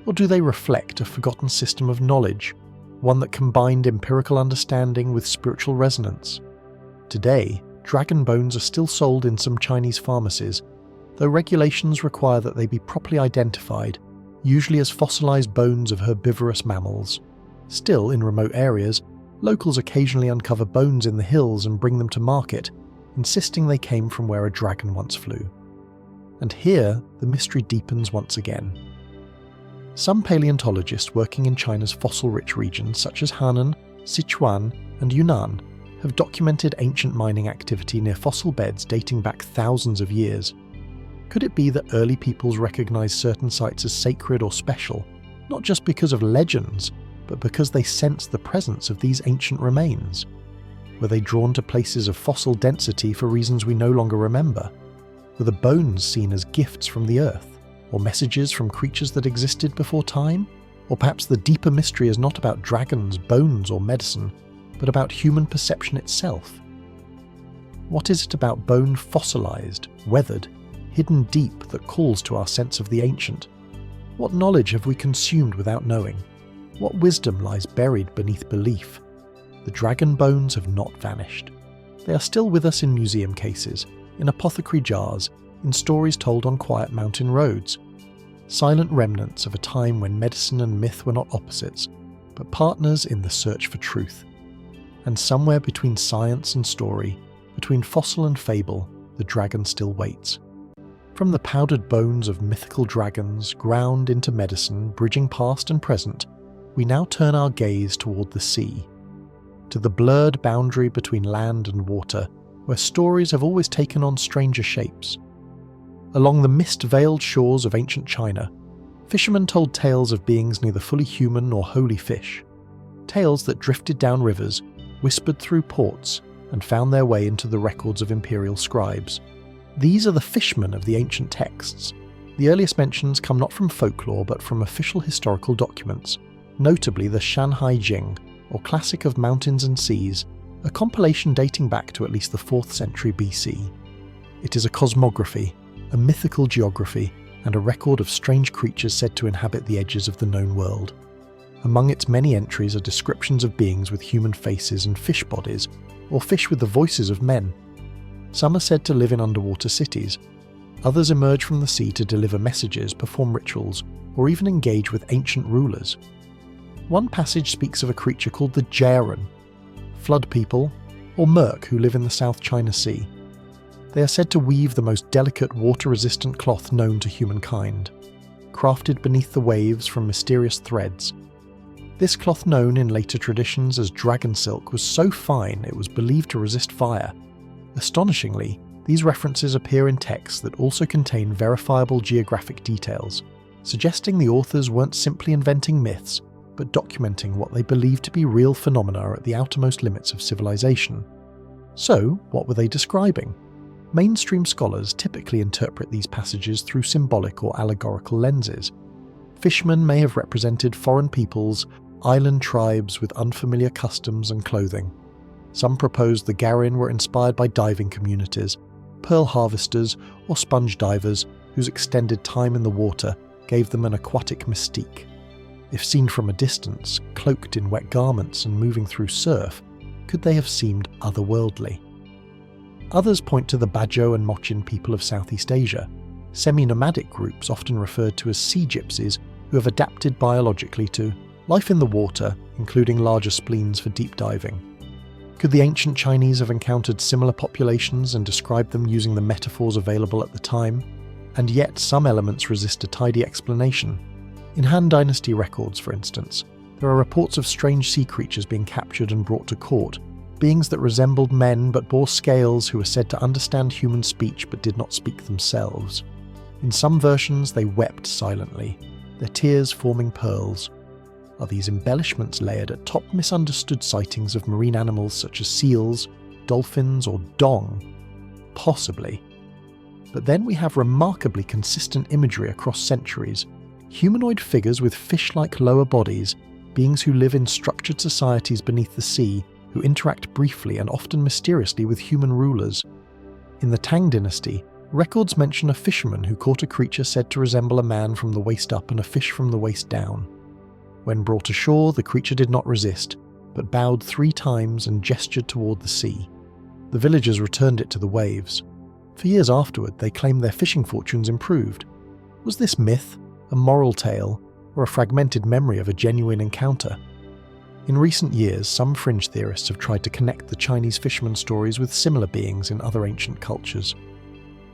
Or do they reflect a forgotten system of knowledge, one that combined empirical understanding with spiritual resonance? Today, dragon bones are still sold in some Chinese pharmacies, though regulations require that they be properly identified, usually as fossilized bones of herbivorous mammals. Still, in remote areas, locals occasionally uncover bones in the hills and bring them to market, insisting they came from where a dragon once flew. And here, the mystery deepens once again. Some paleontologists working in China's fossil-rich regions such as Henan, Sichuan, and Yunnan have documented ancient mining activity near fossil beds dating back thousands of years. Could it be that early peoples recognized certain sites as sacred or special, not just because of legends, but because they sensed the presence of these ancient remains? Were they drawn to places of fossil density for reasons we no longer remember? Were the bones seen as gifts from the earth, or messages from creatures that existed before time? Or perhaps the deeper mystery is not about dragons, bones, or medicine, but about human perception itself? What is it about bone fossilized, weathered, hidden deep that calls to our sense of the ancient? What knowledge have we consumed without knowing? What wisdom lies buried beneath belief? The dragon bones have not vanished. They are still with us in museum cases, in apothecary jars, in stories told on quiet mountain roads. Silent remnants of a time when medicine and myth were not opposites, but partners in the search for truth. And somewhere between science and story, between fossil and fable, the dragon still waits. From the powdered bones of mythical dragons, ground into medicine, bridging past and present, we now turn our gaze toward the sea, to the blurred boundary between land and water, where stories have always taken on stranger shapes. Along the mist-veiled shores of ancient China, fishermen told tales of beings neither fully human nor wholly fish, tales that drifted down rivers, whispered through ports, and found their way into the records of imperial scribes. These are the fishmen of the ancient texts. The earliest mentions come not from folklore but from official historical documents, notably the Shanhai Jing, or Classic of Mountains and Seas, a compilation dating back to at least the 4th century BC. It is a cosmography, a mythical geography, and a record of strange creatures said to inhabit the edges of the known world. Among its many entries are descriptions of beings with human faces and fish bodies, or fish with the voices of men. Some are said to live in underwater cities. Others emerge from the sea to deliver messages, perform rituals, or even engage with ancient rulers. One passage speaks of a creature called the Jaren, flood people, or merc who live in the South China Sea. They are said to weave the most delicate water-resistant cloth known to humankind, crafted beneath the waves from mysterious threads. This cloth, known in later traditions as dragon silk, was so fine it was believed to resist fire. Astonishingly, these references appear in texts that also contain verifiable geographic details, suggesting the authors weren't simply inventing myths, but documenting what they believed to be real phenomena at the outermost limits of civilization. So, what were they describing? Mainstream scholars typically interpret these passages through symbolic or allegorical lenses. Fishermen may have represented foreign peoples, island tribes with unfamiliar customs and clothing. Some proposed the Garin were inspired by diving communities, pearl harvesters or sponge divers whose extended time in the water gave them an aquatic mystique. If seen from a distance, cloaked in wet garments and moving through surf, could they have seemed otherworldly? Others point to the Bajo and Mochin people of Southeast Asia, semi-nomadic groups often referred to as sea gypsies who have adapted biologically to life in the water, including larger spleens for deep diving. Could the ancient Chinese have encountered similar populations and described them using the metaphors available at the time? And yet some elements resist a tidy explanation. In Han Dynasty records, for instance, there are reports of strange sea creatures being captured and brought to court, beings that resembled men but bore scales who were said to understand human speech but did not speak themselves. In some versions they wept silently, their tears forming pearls. Are these embellishments layered atop misunderstood sightings of marine animals such as seals, dolphins, or dong? Possibly. But then we have remarkably consistent imagery across centuries. Humanoid figures with fish-like lower bodies, beings who live in structured societies beneath the sea, who interact briefly and often mysteriously with human rulers. In the Tang dynasty, records mention a fisherman who caught a creature said to resemble a man from the waist up and a fish from the waist down. When brought ashore, the creature did not resist, but bowed 3 times and gestured toward the sea. The villagers returned it to the waves. For years afterward, they claimed their fishing fortunes improved. Was this myth, a moral tale, or a fragmented memory of a genuine encounter? In recent years, some fringe theorists have tried to connect the Chinese fisherman stories with similar beings in other ancient cultures.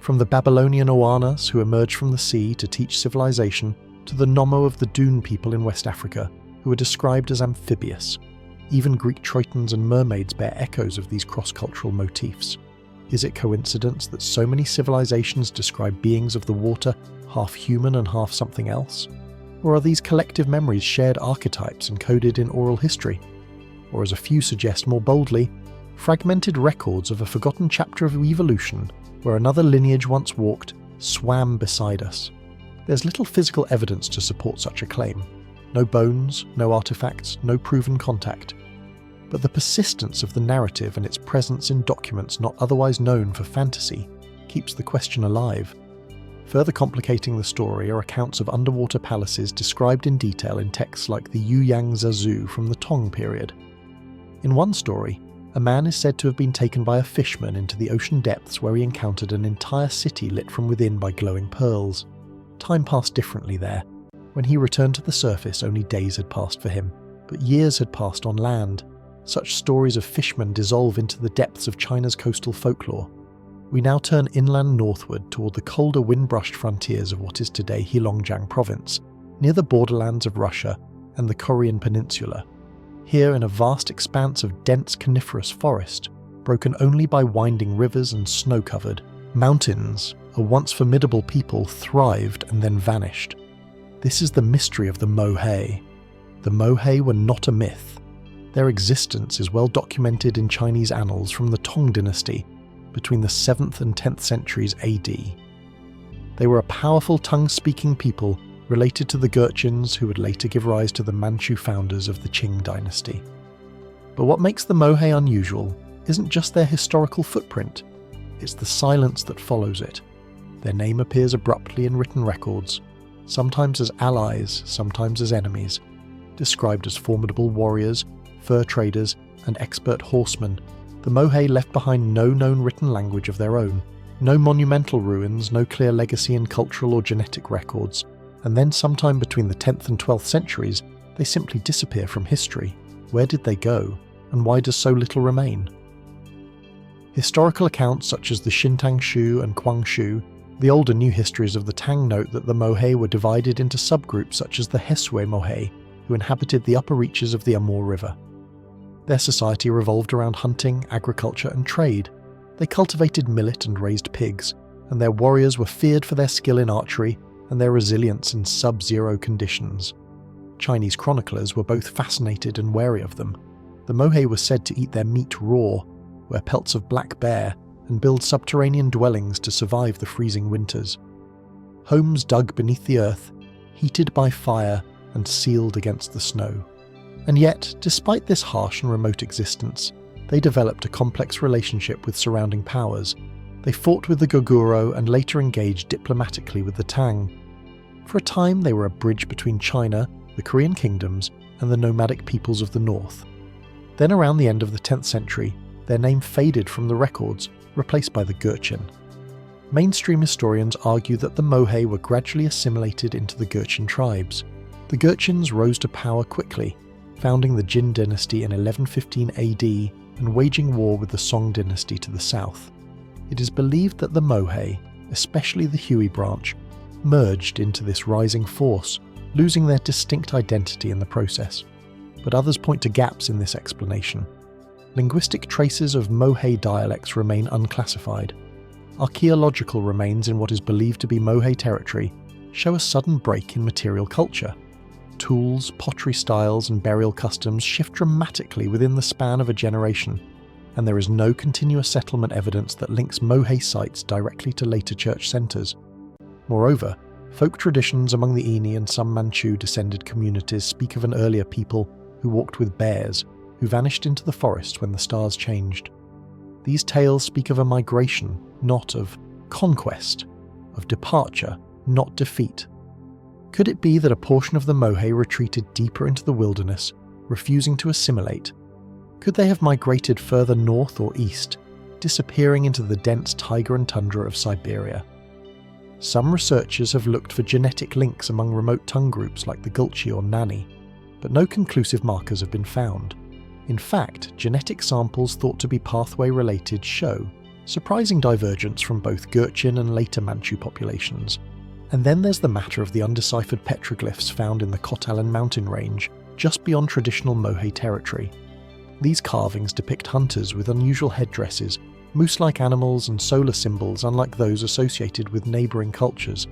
From the Babylonian Oannas who emerged from the sea to teach civilization, to the Nomo of the Dune people in West Africa, who are described as amphibious. Even Greek Troitons and mermaids bear echoes of these cross-cultural motifs. Is it coincidence that so many civilizations describe beings of the water half human and half something else? Or are these collective memories shared archetypes encoded in oral history? Or, as a few suggest more boldly, fragmented records of a forgotten chapter of evolution where another lineage once walked, swam beside us? There's little physical evidence to support such a claim. No bones, no artifacts, no proven contact. But the persistence of the narrative and its presence in documents not otherwise known for fantasy keeps the question alive. Further complicating the story are accounts of underwater palaces described in detail in texts like the Yuyang Zazu from the Tong period. In one story, a man is said to have been taken by a fishman into the ocean depths where he encountered an entire city lit from within by glowing pearls. Time passed differently there. When he returned to the surface, only days had passed for him, but years had passed on land. Such stories of fishermen dissolve into the depths of China's coastal folklore. We now turn inland northward toward the colder wind-brushed frontiers of what is today Heilongjiang province, near the borderlands of Russia and the Korean peninsula. Here, in a vast expanse of dense coniferous forest, broken only by winding rivers and snow-covered mountains, a once formidable people thrived and then vanished. This is the mystery of the Mohe. The Mohe were not a myth. Their existence is well documented in Chinese annals from the Tong dynasty between the 7th and 10th centuries AD. They were a powerful tongue-speaking people related to the Gurchins who would later give rise to the Manchu founders of the Qing dynasty. But what makes the Mohe unusual isn't just their historical footprint, it's the silence that follows it. Their name appears abruptly in written records, sometimes as allies, sometimes as enemies, described as formidable warriors, fur traders, and expert horsemen. The Mohe left behind no known written language of their own, no monumental ruins, no clear legacy in cultural or genetic records, and then sometime between the 10th and 12th centuries, they simply disappear from history. Where did they go, and why does so little remain? Historical accounts such as the Xintang Shu and Quang Shu, the old and new histories of the Tang note that the Mohe were divided into subgroups such as the Hesui Mohe, who inhabited the upper reaches of the Amur River. Their society revolved around hunting, agriculture, and trade. They cultivated millet and raised pigs, and their warriors were feared for their skill in archery and their resilience in sub-zero conditions. Chinese chroniclers were both fascinated and wary of them. The Mohe were said to eat their meat raw, wear pelts of black bear, and build subterranean dwellings to survive the freezing winters. Homes dug beneath the earth, heated by fire, and sealed against the snow. And yet, despite this harsh and remote existence, they developed a complex relationship with surrounding powers. They fought with the Goguro and later engaged diplomatically with the Tang. For a time, they were a bridge between China, the Korean kingdoms, and the nomadic peoples of the north. Then around the end of the 10th century, their name faded from the records, replaced by the Gurchin. Mainstream historians argue that the Mohe were gradually assimilated into the Gurchin tribes. The Gurchins rose to power quickly, founding the Jin dynasty in 1115 AD and waging war with the Song dynasty to the south. It is believed that the Mohe, especially the Hui branch, merged into this rising force, losing their distinct identity in the process. But others point to gaps in this explanation. Linguistic traces of Mohe dialects remain unclassified. Archaeological remains in what is believed to be Mohe territory show a sudden break in material culture. Tools, pottery styles, and burial customs shift dramatically within the span of a generation, and there is no continuous settlement evidence that links Mohe sites directly to later church centres. Moreover, Folk traditions among the Ini and some Manchu-descended communities speak of an earlier people who walked with bears, who vanished into the forest when the stars changed. These tales speak of a migration, not of conquest, of departure, not defeat. Could it be that a portion of the Mohe retreated deeper into the wilderness, refusing to assimilate? Could they have migrated further north or east, disappearing into the dense taiga and tundra of Siberia? Some researchers have looked for genetic links among remote tongue groups like the Gulchi or Nani, but no conclusive markers have been found. In fact, genetic samples thought to be pathway-related show surprising divergence from both Gurchin and later Manchu populations. And then there's the matter of the undeciphered petroglyphs found in the Kotalan mountain range, just beyond traditional Mohe territory. These carvings depict hunters with unusual headdresses, moose-like animals and solar symbols unlike those associated with neighbouring cultures.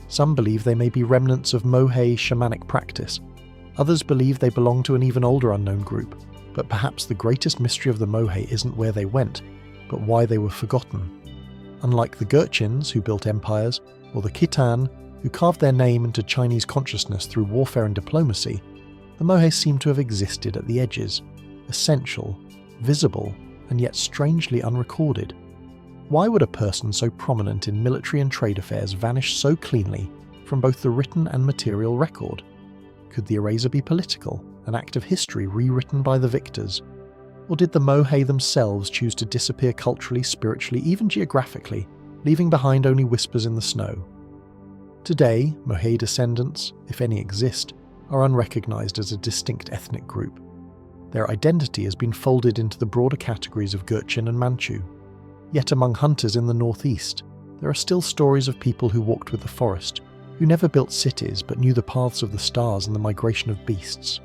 Some believe they may be remnants of Mohe shamanic practice. Others believe they belong to an even older unknown group, but perhaps the greatest mystery of the Mohe isn't where they went, but why they were forgotten. Unlike the Gurchins, who built empires, or the Khitan, who carved their name into Chinese consciousness through warfare and diplomacy, the Mohe seem to have existed at the edges, essential, visible, and yet strangely unrecorded. Why would a person so prominent in military and trade affairs vanish so cleanly from both the written and material record? Could the eraser be political, an act of history rewritten by the victors? Or did the Mohe themselves choose to disappear culturally, spiritually, even geographically, leaving behind only whispers in the snow? Today, Mohe descendants, if any exist, are unrecognized as a distinct ethnic group. Their identity has been folded into the broader categories of Gurchin and Manchu. Yet among hunters in the northeast, there are still stories of people who walked with the forest, who never built cities but knew the paths of the stars and the migration of beasts.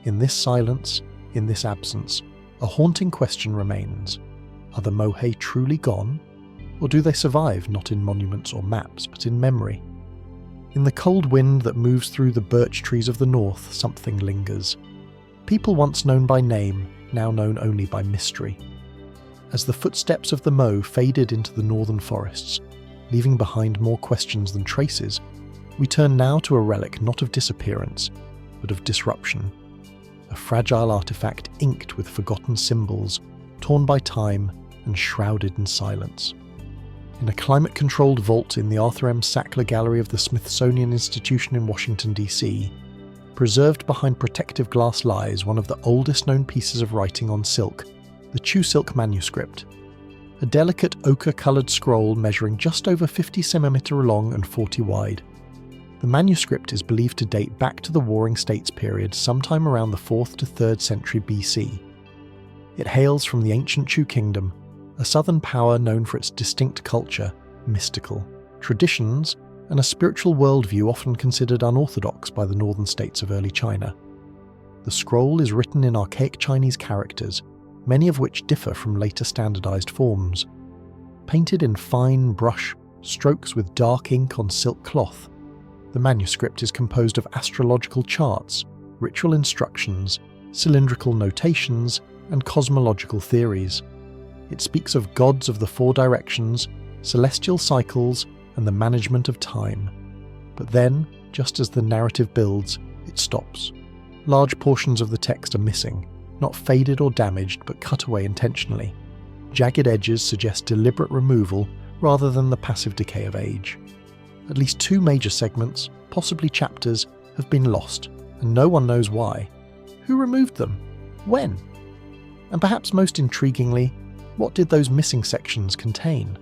In this silence, in this absence, a haunting question remains. Are the Mohe truly gone? Or do they survive not in monuments or maps, but in memory? In the cold wind that moves through the birch trees of the north, something lingers. People once known by name, now known only by mystery. As the footsteps of the Mo faded into the northern forests, leaving behind more questions than traces, we turn now to a relic not of disappearance, but of disruption. A fragile artifact inked with forgotten symbols, torn by time and shrouded in silence. In a climate-controlled vault in the Arthur M. Sackler Gallery of the Smithsonian Institution in Washington, D.C., preserved behind protective glass lies one of the oldest known pieces of writing on silk, the Chu Silk manuscript. A delicate ochre-coloured scroll measuring just over 50 cm long and 40 wide. The manuscript is believed to date back to the Warring States period sometime around the 4th to 3rd century BC. It hails from the ancient Chu kingdom, a southern power known for its distinct culture, mystical traditions, and a spiritual worldview often considered unorthodox by the northern states of early China. The scroll is written in archaic Chinese characters, many of which differ from later standardized forms. Painted in fine brush strokes with dark ink on silk cloth, the manuscript is composed of astrological charts, ritual instructions, cylindrical notations, and cosmological theories. It speaks of gods of the four directions, celestial cycles, and the management of time. But then, just as the narrative builds, it stops. Large portions of the text are missing, not faded or damaged, but cut away intentionally. Jagged edges suggest deliberate removal rather than the passive decay of age. At least 2 major segments, possibly chapters, have been lost, and no one knows why. Who removed them? When? And perhaps most intriguingly, what did those missing sections contain?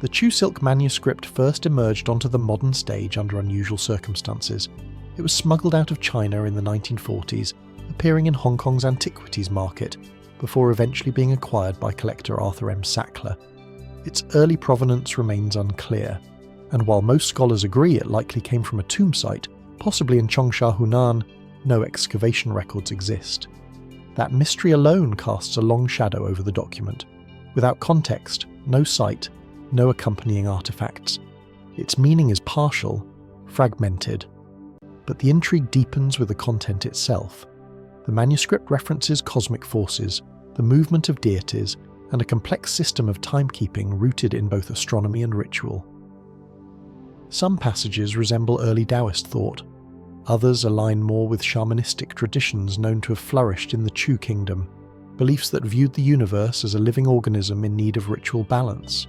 The Chu Silk manuscript first emerged onto the modern stage under unusual circumstances. It was smuggled out of China in the 1940s, appearing in Hong Kong's antiquities market, before eventually being acquired by collector Arthur M. Sackler. Its early provenance remains unclear, and while most scholars agree it likely came from a tomb site, possibly in Chongsha, Hunan, no excavation records exist. That mystery alone casts a long shadow over the document. Without context, no site, no accompanying artifacts. Its meaning is partial, fragmented. But the intrigue deepens with the content itself. The manuscript references cosmic forces, the movement of deities, and a complex system of timekeeping rooted in both astronomy and ritual. Some passages resemble early Taoist thought. Others align more with shamanistic traditions known to have flourished in the Chu kingdom, beliefs that viewed the universe as a living organism in need of ritual balance.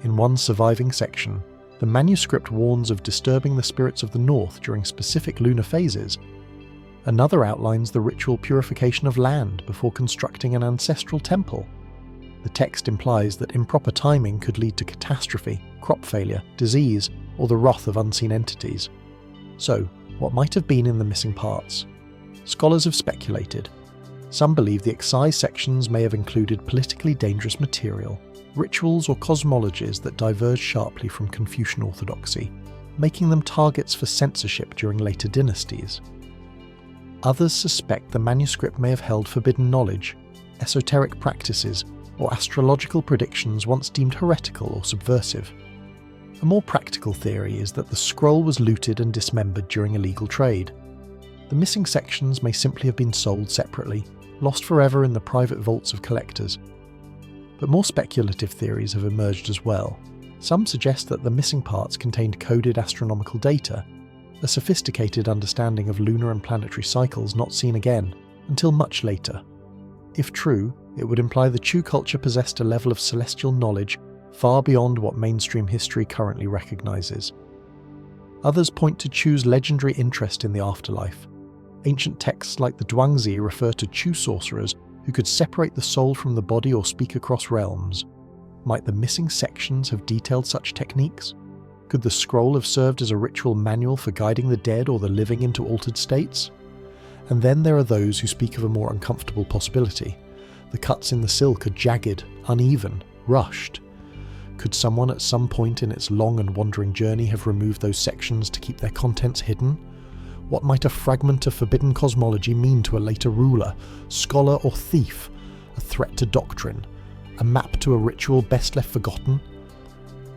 In one surviving section, the manuscript warns of disturbing the spirits of the north during specific lunar phases. Another outlines the ritual purification of land before constructing an ancestral temple. The text implies that improper timing could lead to catastrophe, crop failure, disease, or the wrath of unseen entities. So, what might have been in the missing parts? Scholars have speculated. Some believe the excise sections may have included politically dangerous material, rituals or cosmologies that diverge sharply from Confucian orthodoxy, making them targets for censorship during later dynasties. Others suspect the manuscript may have held forbidden knowledge, esoteric practices, or astrological predictions once deemed heretical or subversive. A more practical theory is that the scroll was looted and dismembered during illegal trade. The missing sections may simply have been sold separately, lost forever in the private vaults of collectors. But more speculative theories have emerged as well. Some suggest that the missing parts contained coded astronomical data, a sophisticated understanding of lunar and planetary cycles not seen again until much later. If true, it would imply the Chu culture possessed a level of celestial knowledge far beyond what mainstream history currently recognizes. Others point to Chu's legendary interest in the afterlife. Ancient texts like the Zhuangzi refer to Chu sorcerers who could separate the soul from the body or speak across realms. Might the missing sections have detailed such techniques? Could the scroll have served as a ritual manual for guiding the dead or the living into altered states? And then there are those who speak of a more uncomfortable possibility. The cuts in the silk are jagged, uneven, rushed. Could someone at some point in its long and wandering journey have removed those sections to keep their contents hidden? What might a fragment of forbidden cosmology mean to a later ruler, scholar or thief? A threat to doctrine? A map to a ritual best left forgotten?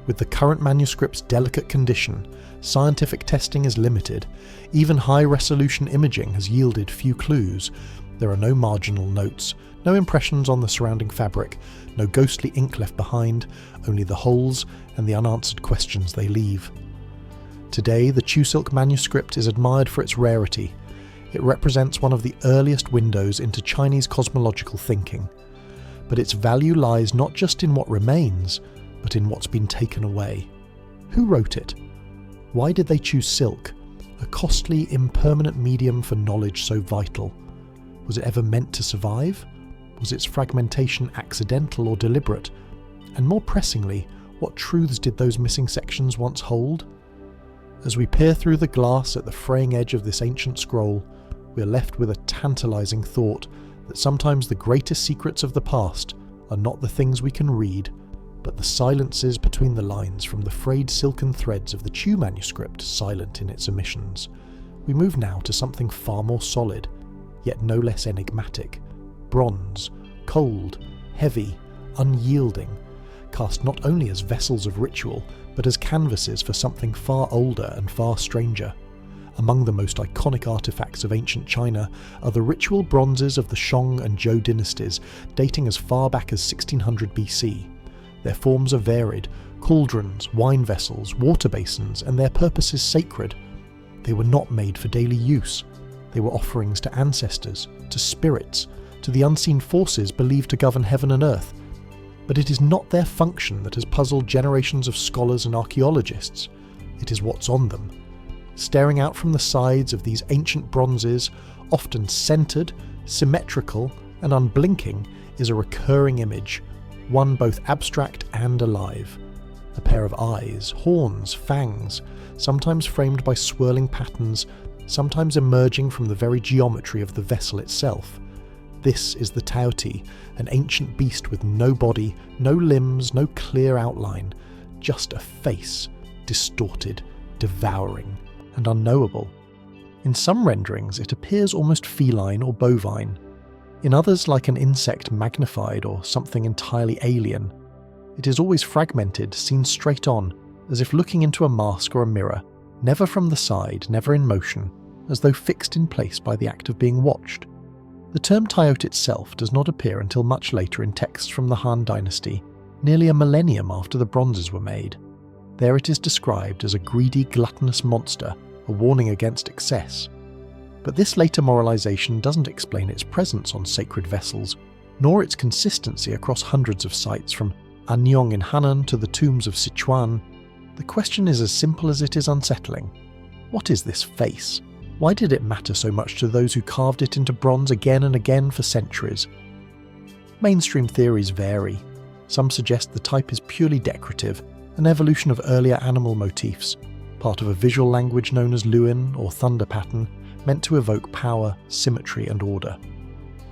With the current manuscript's delicate condition, scientific testing is limited. Even high-resolution imaging has yielded few clues. There are no marginal notes, no impressions on the surrounding fabric, no ghostly ink left behind, only the holes and the unanswered questions they leave. Today, the Chu silk manuscript is admired for its rarity. It represents one of the earliest windows into Chinese cosmological thinking. But its value lies not just in what remains, but in what's been taken away. Who wrote it? Why did they choose silk, a costly, impermanent medium for knowledge so vital? Was it ever meant to survive? Was its fragmentation accidental or deliberate? And more pressingly, what truths did those missing sections once hold? As we peer through the glass at the fraying edge of this ancient scroll, we are left with a tantalizing thought that sometimes the greatest secrets of the past are not the things we can read, but the silences between the lines from the frayed silken threads of the Chu manuscript silent in its omissions. We move now to something far more solid, yet no less enigmatic. Bronze, cold, heavy, unyielding, cast not only as vessels of ritual, but as canvases for something far older and far stranger. Among the most iconic artifacts of ancient China are the ritual bronzes of the Shang and Zhou dynasties, dating as far back as 1600 BC. Their forms are varied: cauldrons, wine vessels, water basins, and their purpose is sacred. They were not made for daily use. They were offerings to ancestors, to spirits, to the unseen forces believed to govern heaven and earth. But it is not their function that has puzzled generations of scholars and archaeologists. It is what's on them. Staring out from the sides of these ancient bronzes, often centered, symmetrical, and unblinking, is a recurring image, one both abstract and alive. A pair of eyes, horns, fangs, sometimes framed by swirling patterns, sometimes emerging from the very geometry of the vessel itself. This is the Taoti, an ancient beast with no body, no limbs, no clear outline, just a face, distorted, devouring, and unknowable. In some renderings, it appears almost feline or bovine. In others, like an insect magnified or something entirely alien. It is always fragmented, seen straight on, as if looking into a mask or a mirror, never from the side, never in motion, as though fixed in place by the act of being watched. The term Taot itself does not appear until much later in texts from the Han Dynasty, nearly a millennium after the bronzes were made. There it is described as a greedy, gluttonous monster, a warning against excess. But this later moralization doesn't explain its presence on sacred vessels, nor its consistency across hundreds of sites from Anyong in Henan to the tombs of Sichuan. The question is as simple as it is unsettling. What is this face? Why did it matter so much to those who carved it into bronze again and again for centuries? Mainstream theories vary. Some suggest the type is purely decorative, an evolution of earlier animal motifs, part of a visual language known as Luin or thunder pattern, meant to evoke power, symmetry and order.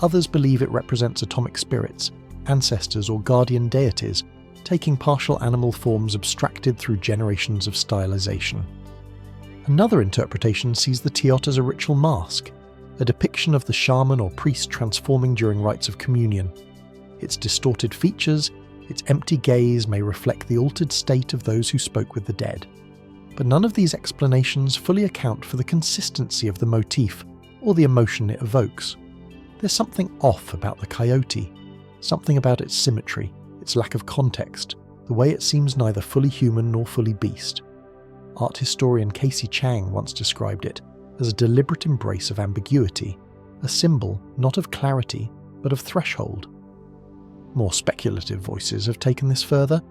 Others believe it represents atomic spirits, ancestors or guardian deities, taking partial animal forms abstracted through generations of stylization. Another interpretation sees the teot as a ritual mask, a depiction of the shaman or priest transforming during rites of communion. Its distorted features, its empty gaze may reflect the altered state of those who spoke with the dead. But none of these explanations fully account for the consistency of the motif or the emotion it evokes. There's something off about the coyote, something about its symmetry, its lack of context, the way it seems neither fully human nor fully beast. Art historian Casey Chang once described it as a deliberate embrace of ambiguity, a symbol not of clarity but of threshold. More speculative voices have taken this further.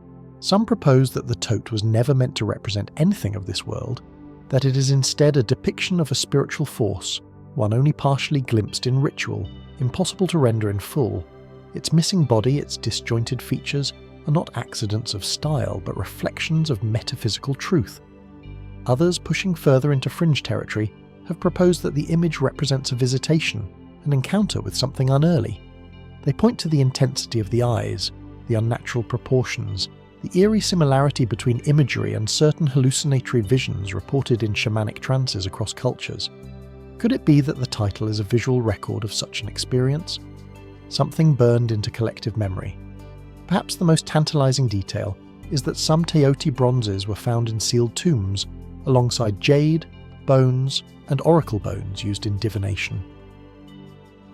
Some propose that the tote was never meant to represent anything of this world, that it is instead a depiction of a spiritual force, one only partially glimpsed in ritual, impossible to render in full. Its missing body, its disjointed features, are not accidents of style but reflections of metaphysical truth. Others, pushing further into fringe territory, have proposed that the image represents a visitation, an encounter with something unearthly. They point to the intensity of the eyes, the unnatural proportions, the eerie similarity between imagery and certain hallucinatory visions reported in shamanic trances across cultures. Could it be that the title is a visual record of such an experience? Something burned into collective memory. Perhaps the most tantalizing detail is that some teoti bronzes were found in sealed tombs, alongside jade, bones, and oracle bones used in divination.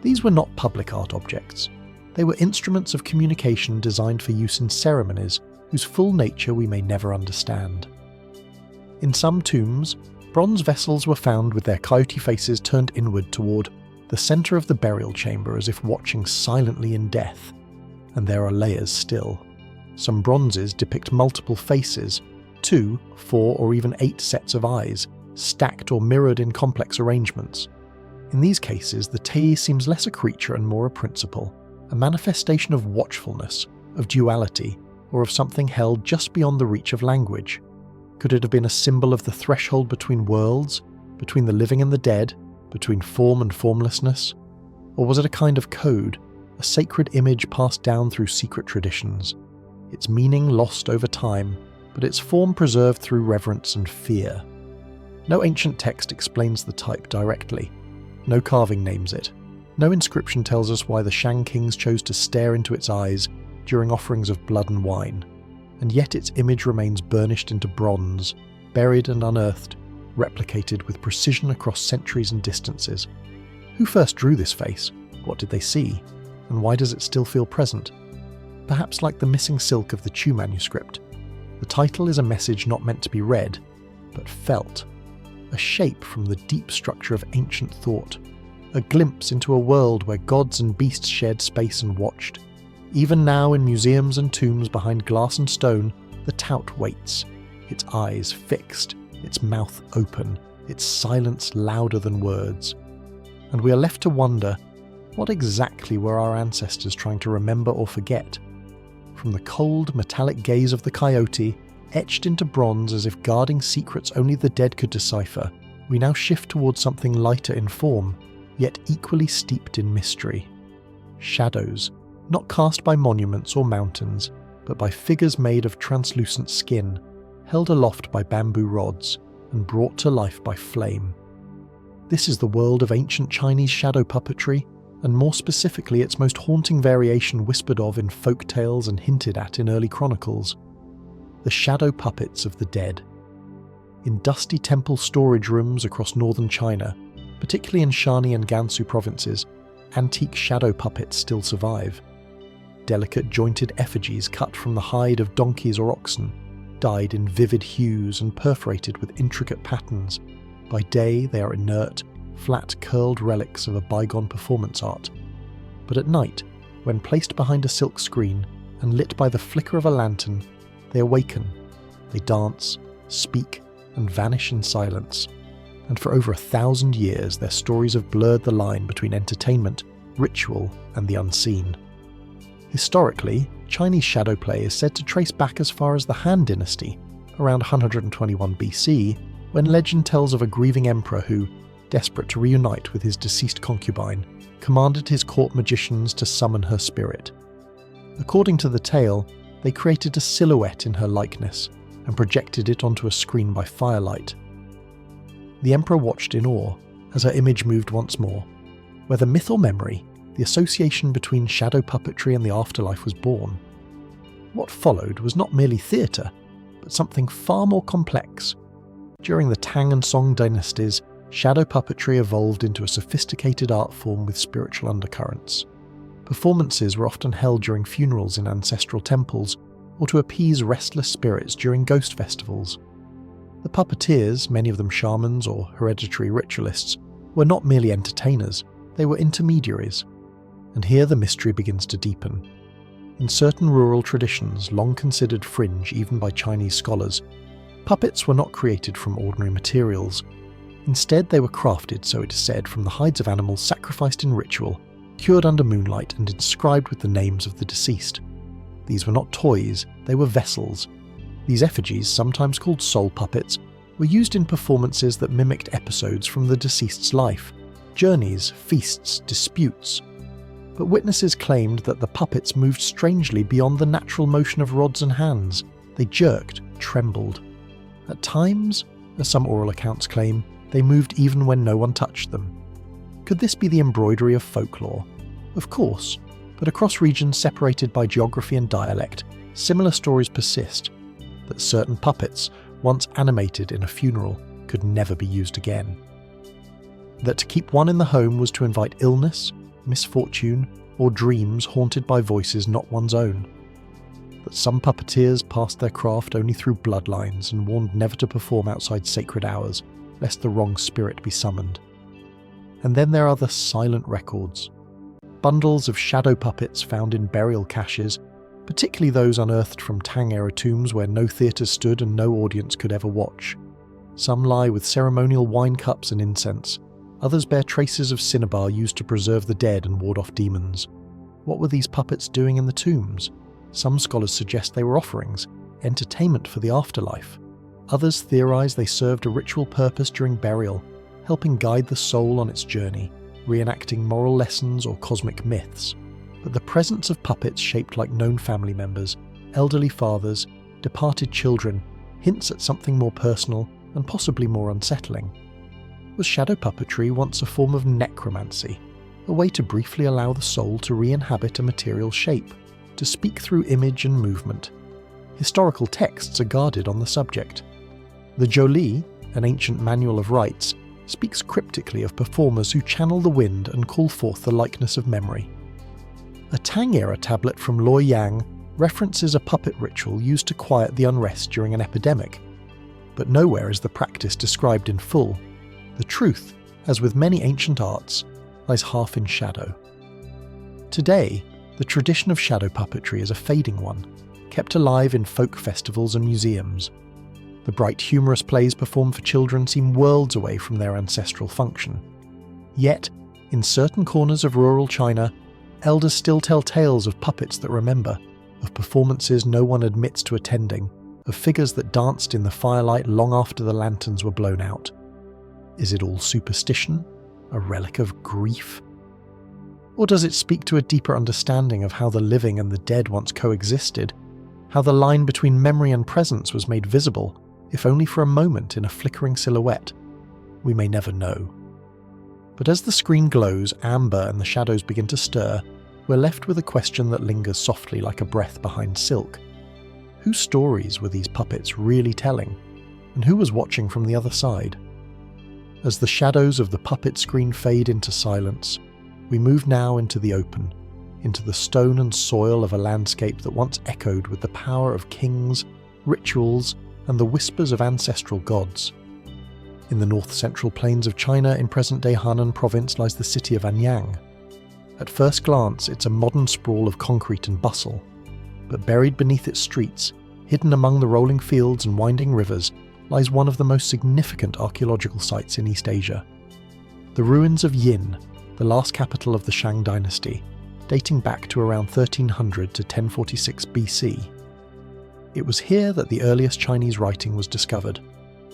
These were not public art objects. They were instruments of communication designed for use in ceremonies whose full nature we may never understand. In some tombs, bronze vessels were found with their coyote faces turned inward toward the centre of the burial chamber as if watching silently in death. And there are layers still. Some bronzes depict multiple faces, 2, 4 or even 8 sets of eyes, stacked or mirrored in complex arrangements. In these cases, the tei seems less a creature and more a principle, a manifestation of watchfulness, of duality, or of something held just beyond the reach of language. Could it have been a symbol of the threshold between worlds, between the living and the dead, between form and formlessness? Or was it a kind of code, a sacred image passed down through secret traditions, its meaning lost over time, but its form preserved through reverence and fear? No ancient text explains the type directly. No carving names it. No inscription tells us why the Shang kings chose to stare into its eyes during offerings of blood and wine, and yet its image remains burnished into bronze, buried and unearthed, replicated with precision across centuries and distances. Who first drew this face? What did they see? And why does it still feel present? Perhaps like the missing silk of the Chu manuscript, the title is a message not meant to be read, but felt. A shape from the deep structure of ancient thought, a glimpse into a world where gods and beasts shared space and watched. Even now in museums and tombs behind glass and stone, the tout waits, its eyes fixed, its mouth open, its silence louder than words. And we are left to wonder, what exactly were our ancestors trying to remember or forget? From the cold, metallic gaze of the coyote, etched into bronze as if guarding secrets only the dead could decipher, we now shift towards something lighter in form, yet equally steeped in mystery. Shadows, not cast by monuments or mountains, but by figures made of translucent skin, held aloft by bamboo rods, and brought to life by flame. This is the world of ancient Chinese shadow puppetry, and more specifically its most haunting variation whispered of in folk tales and hinted at in early chronicles. The shadow puppets of the dead. In dusty temple storage rooms across northern China, particularly in Shanxi and Gansu provinces, antique shadow puppets still survive. Delicate jointed effigies cut from the hide of donkeys or oxen, dyed in vivid hues and perforated with intricate patterns. By day, they are inert, flat, curled relics of a bygone performance art. But at night, when placed behind a silk screen and lit by the flicker of a lantern, they awaken. They dance, speak, and vanish in silence. And for over 1,000 years, their stories have blurred the line between entertainment, ritual, and the unseen. Historically, Chinese shadow play is said to trace back as far as the Han Dynasty, around 121 BC, when legend tells of a grieving emperor who, desperate to reunite with his deceased concubine, commanded his court magicians to summon her spirit. According to the tale, they created a silhouette in her likeness and projected it onto a screen by firelight. The emperor watched in awe as her image moved once more. Whether myth or memory, the association between shadow puppetry and the afterlife was born. What followed was not merely theatre, but something far more complex. During the Tang and Song dynasties, shadow puppetry evolved into a sophisticated art form with spiritual undercurrents. Performances were often held during funerals in ancestral temples, or to appease restless spirits during ghost festivals. The puppeteers, many of them shamans or hereditary ritualists, were not merely entertainers, they were intermediaries. And here the mystery begins to deepen. In certain rural traditions, long considered fringe even by Chinese scholars, puppets were not created from ordinary materials. Instead, they were crafted, so it is said, from the hides of animals sacrificed in ritual, cured under moonlight and inscribed with the names of the deceased. These were not toys, they were vessels. These effigies, sometimes called soul puppets, were used in performances that mimicked episodes from the deceased's life, journeys, feasts, disputes. But witnesses claimed that the puppets moved strangely beyond the natural motion of rods and hands. They jerked, trembled. At times, as some oral accounts claim, they moved even when no one touched them. Could this be the embroidery of folklore? Of course, but across regions separated by geography and dialect, similar stories persist, that certain puppets, once animated in a funeral, could never be used again. That to keep one in the home was to invite illness, misfortune, or dreams haunted by voices not one's own. That some puppeteers passed their craft only through bloodlines and warned never to perform outside sacred hours, lest the wrong spirit be summoned. And then there are the silent records. Bundles of shadow puppets found in burial caches, particularly those unearthed from Tang-era tombs where no theatres stood and no audience could ever watch. Some lie with ceremonial wine cups and incense. Others bear traces of cinnabar used to preserve the dead and ward off demons. What were these puppets doing in the tombs? Some scholars suggest they were offerings, entertainment for the afterlife. Others theorize they served a ritual purpose during burial, helping guide the soul on its journey, reenacting moral lessons or cosmic myths. But the presence of puppets shaped like known family members, elderly fathers, departed children, hints at something more personal and possibly more unsettling. Was shadow puppetry once a form of necromancy, a way to briefly allow the soul to re-inhabit a material shape, to speak through image and movement? Historical texts are guarded on the subject. The Zhou, an ancient manual of rites, speaks cryptically of performers who channel the wind and call forth the likeness of memory. A Tang-era tablet from Luoyang references a puppet ritual used to quiet the unrest during an epidemic, but nowhere is the practice described in full. The truth, as with many ancient arts, lies half in shadow. Today, the tradition of shadow puppetry is a fading one, kept alive in folk festivals and museums. The bright, humorous plays performed for children seem worlds away from their ancestral function. Yet, in certain corners of rural China, elders still tell tales of puppets that remember, of performances no one admits to attending, of figures that danced in the firelight long after the lanterns were blown out. Is it all superstition? A relic of grief? Or does it speak to a deeper understanding of how the living and the dead once coexisted, how the line between memory and presence was made visible, if only for a moment in a flickering silhouette? We may never know. But as the screen glows amber and the shadows begin to stir, we're left with a question that lingers softly like a breath behind silk. Whose stories were these puppets really telling? And who was watching from the other side? As the shadows of the puppet screen fade into silence, we move now into the open, into the stone and soil of a landscape that once echoed with the power of kings, rituals, and the whispers of ancestral gods. In the north-central plains of China in present-day Henan province lies the city of Anyang. At first glance, it's a modern sprawl of concrete and bustle, but buried beneath its streets, hidden among the rolling fields and winding rivers, lies one of the most significant archaeological sites in East Asia. The ruins of Yin, the last capital of the Shang dynasty, dating back to around 1300 to 1046 BC. It was here that the earliest Chinese writing was discovered.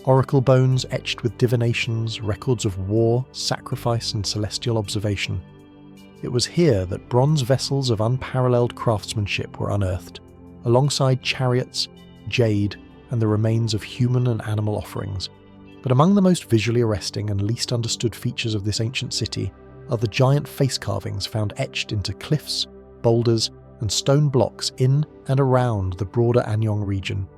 Oracle bones etched with divinations, records of war, sacrifice, and celestial observation. It was here that bronze vessels of unparalleled craftsmanship were unearthed, alongside chariots, jade, and the remains of human and animal offerings. But among the most visually arresting and least understood features of this ancient city are the giant face carvings found etched into cliffs, boulders, and stone blocks in and around the broader Anyang region.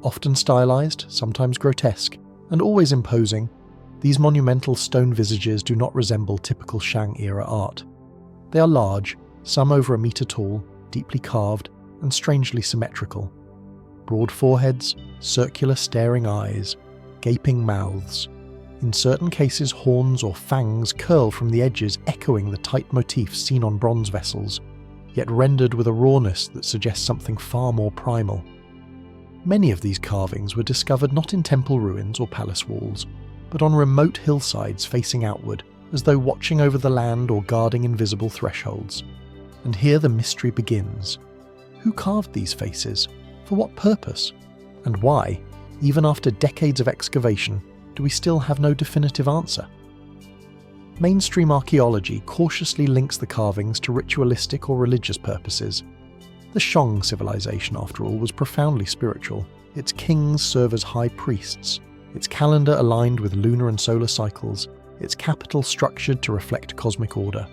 Often stylized, sometimes grotesque, and always imposing, these monumental stone visages do not resemble typical Shang-era art. They are large, some over a metre tall, deeply carved, and strangely symmetrical. Broad foreheads, circular staring eyes, gaping mouths. In certain cases, horns or fangs curl from the edges, echoing the tight motifs seen on bronze vessels, yet rendered with a rawness that suggests something far more primal. Many of these carvings were discovered not in temple ruins or palace walls, but on remote hillsides facing outward, as though watching over the land or guarding invisible thresholds. And here the mystery begins. Who carved these faces? For what purpose? And why, even after decades of excavation, do we still have no definitive answer? Mainstream archaeology cautiously links the carvings to ritualistic or religious purposes. The Shang civilization, after all, was profoundly spiritual. Its kings serve as high priests, its calendar aligned with lunar and solar cycles, its capital structured to reflect cosmic order.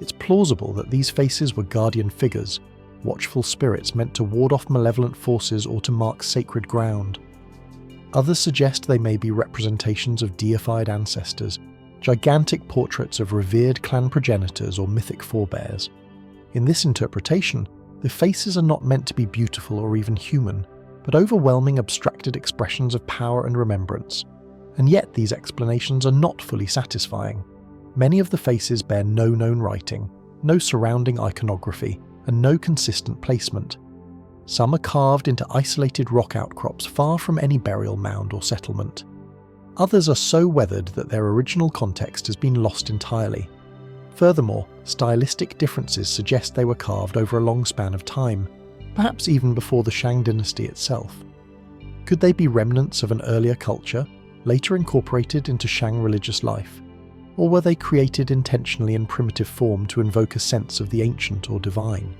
It's plausible that these faces were guardian figures, watchful spirits meant to ward off malevolent forces or to mark sacred ground. Others suggest they may be representations of deified ancestors, gigantic portraits of revered clan progenitors or mythic forebears. In this interpretation, the faces are not meant to be beautiful or even human, but overwhelming abstracted expressions of power and remembrance. And yet these explanations are not fully satisfying. Many of the faces bear no known writing, no surrounding iconography, and no consistent placement. Some are carved into isolated rock outcrops far from any burial mound or settlement. Others are so weathered that their original context has been lost entirely. Furthermore, stylistic differences suggest they were carved over a long span of time, perhaps even before the Shang dynasty itself. Could they be remnants of an earlier culture, later incorporated into Shang religious life? Or were they created intentionally in primitive form to invoke a sense of the ancient or divine?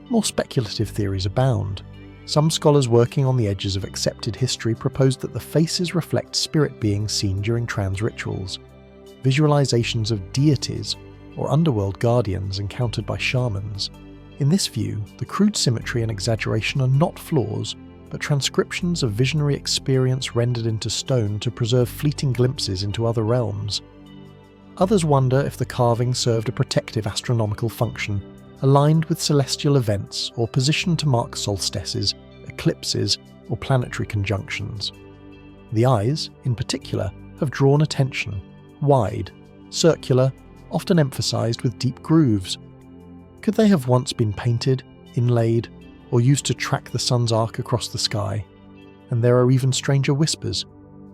More speculative theories abound. Some scholars working on the edges of accepted history propose that the faces reflect spirit beings seen during trans rituals, visualizations of deities or underworld guardians encountered by shamans. In this view, the crude symmetry and exaggeration are not flaws, but transcriptions of visionary experience rendered into stone to preserve fleeting glimpses into other realms. Others wonder if the carving served a protective astronomical function, aligned with celestial events or positioned to mark solstices, eclipses, or planetary conjunctions. The eyes, in particular, have drawn attention, wide, circular, often emphasized with deep grooves. Could they have once been painted, inlaid, or used to track the sun's arc across the sky? And there are even stranger whispers.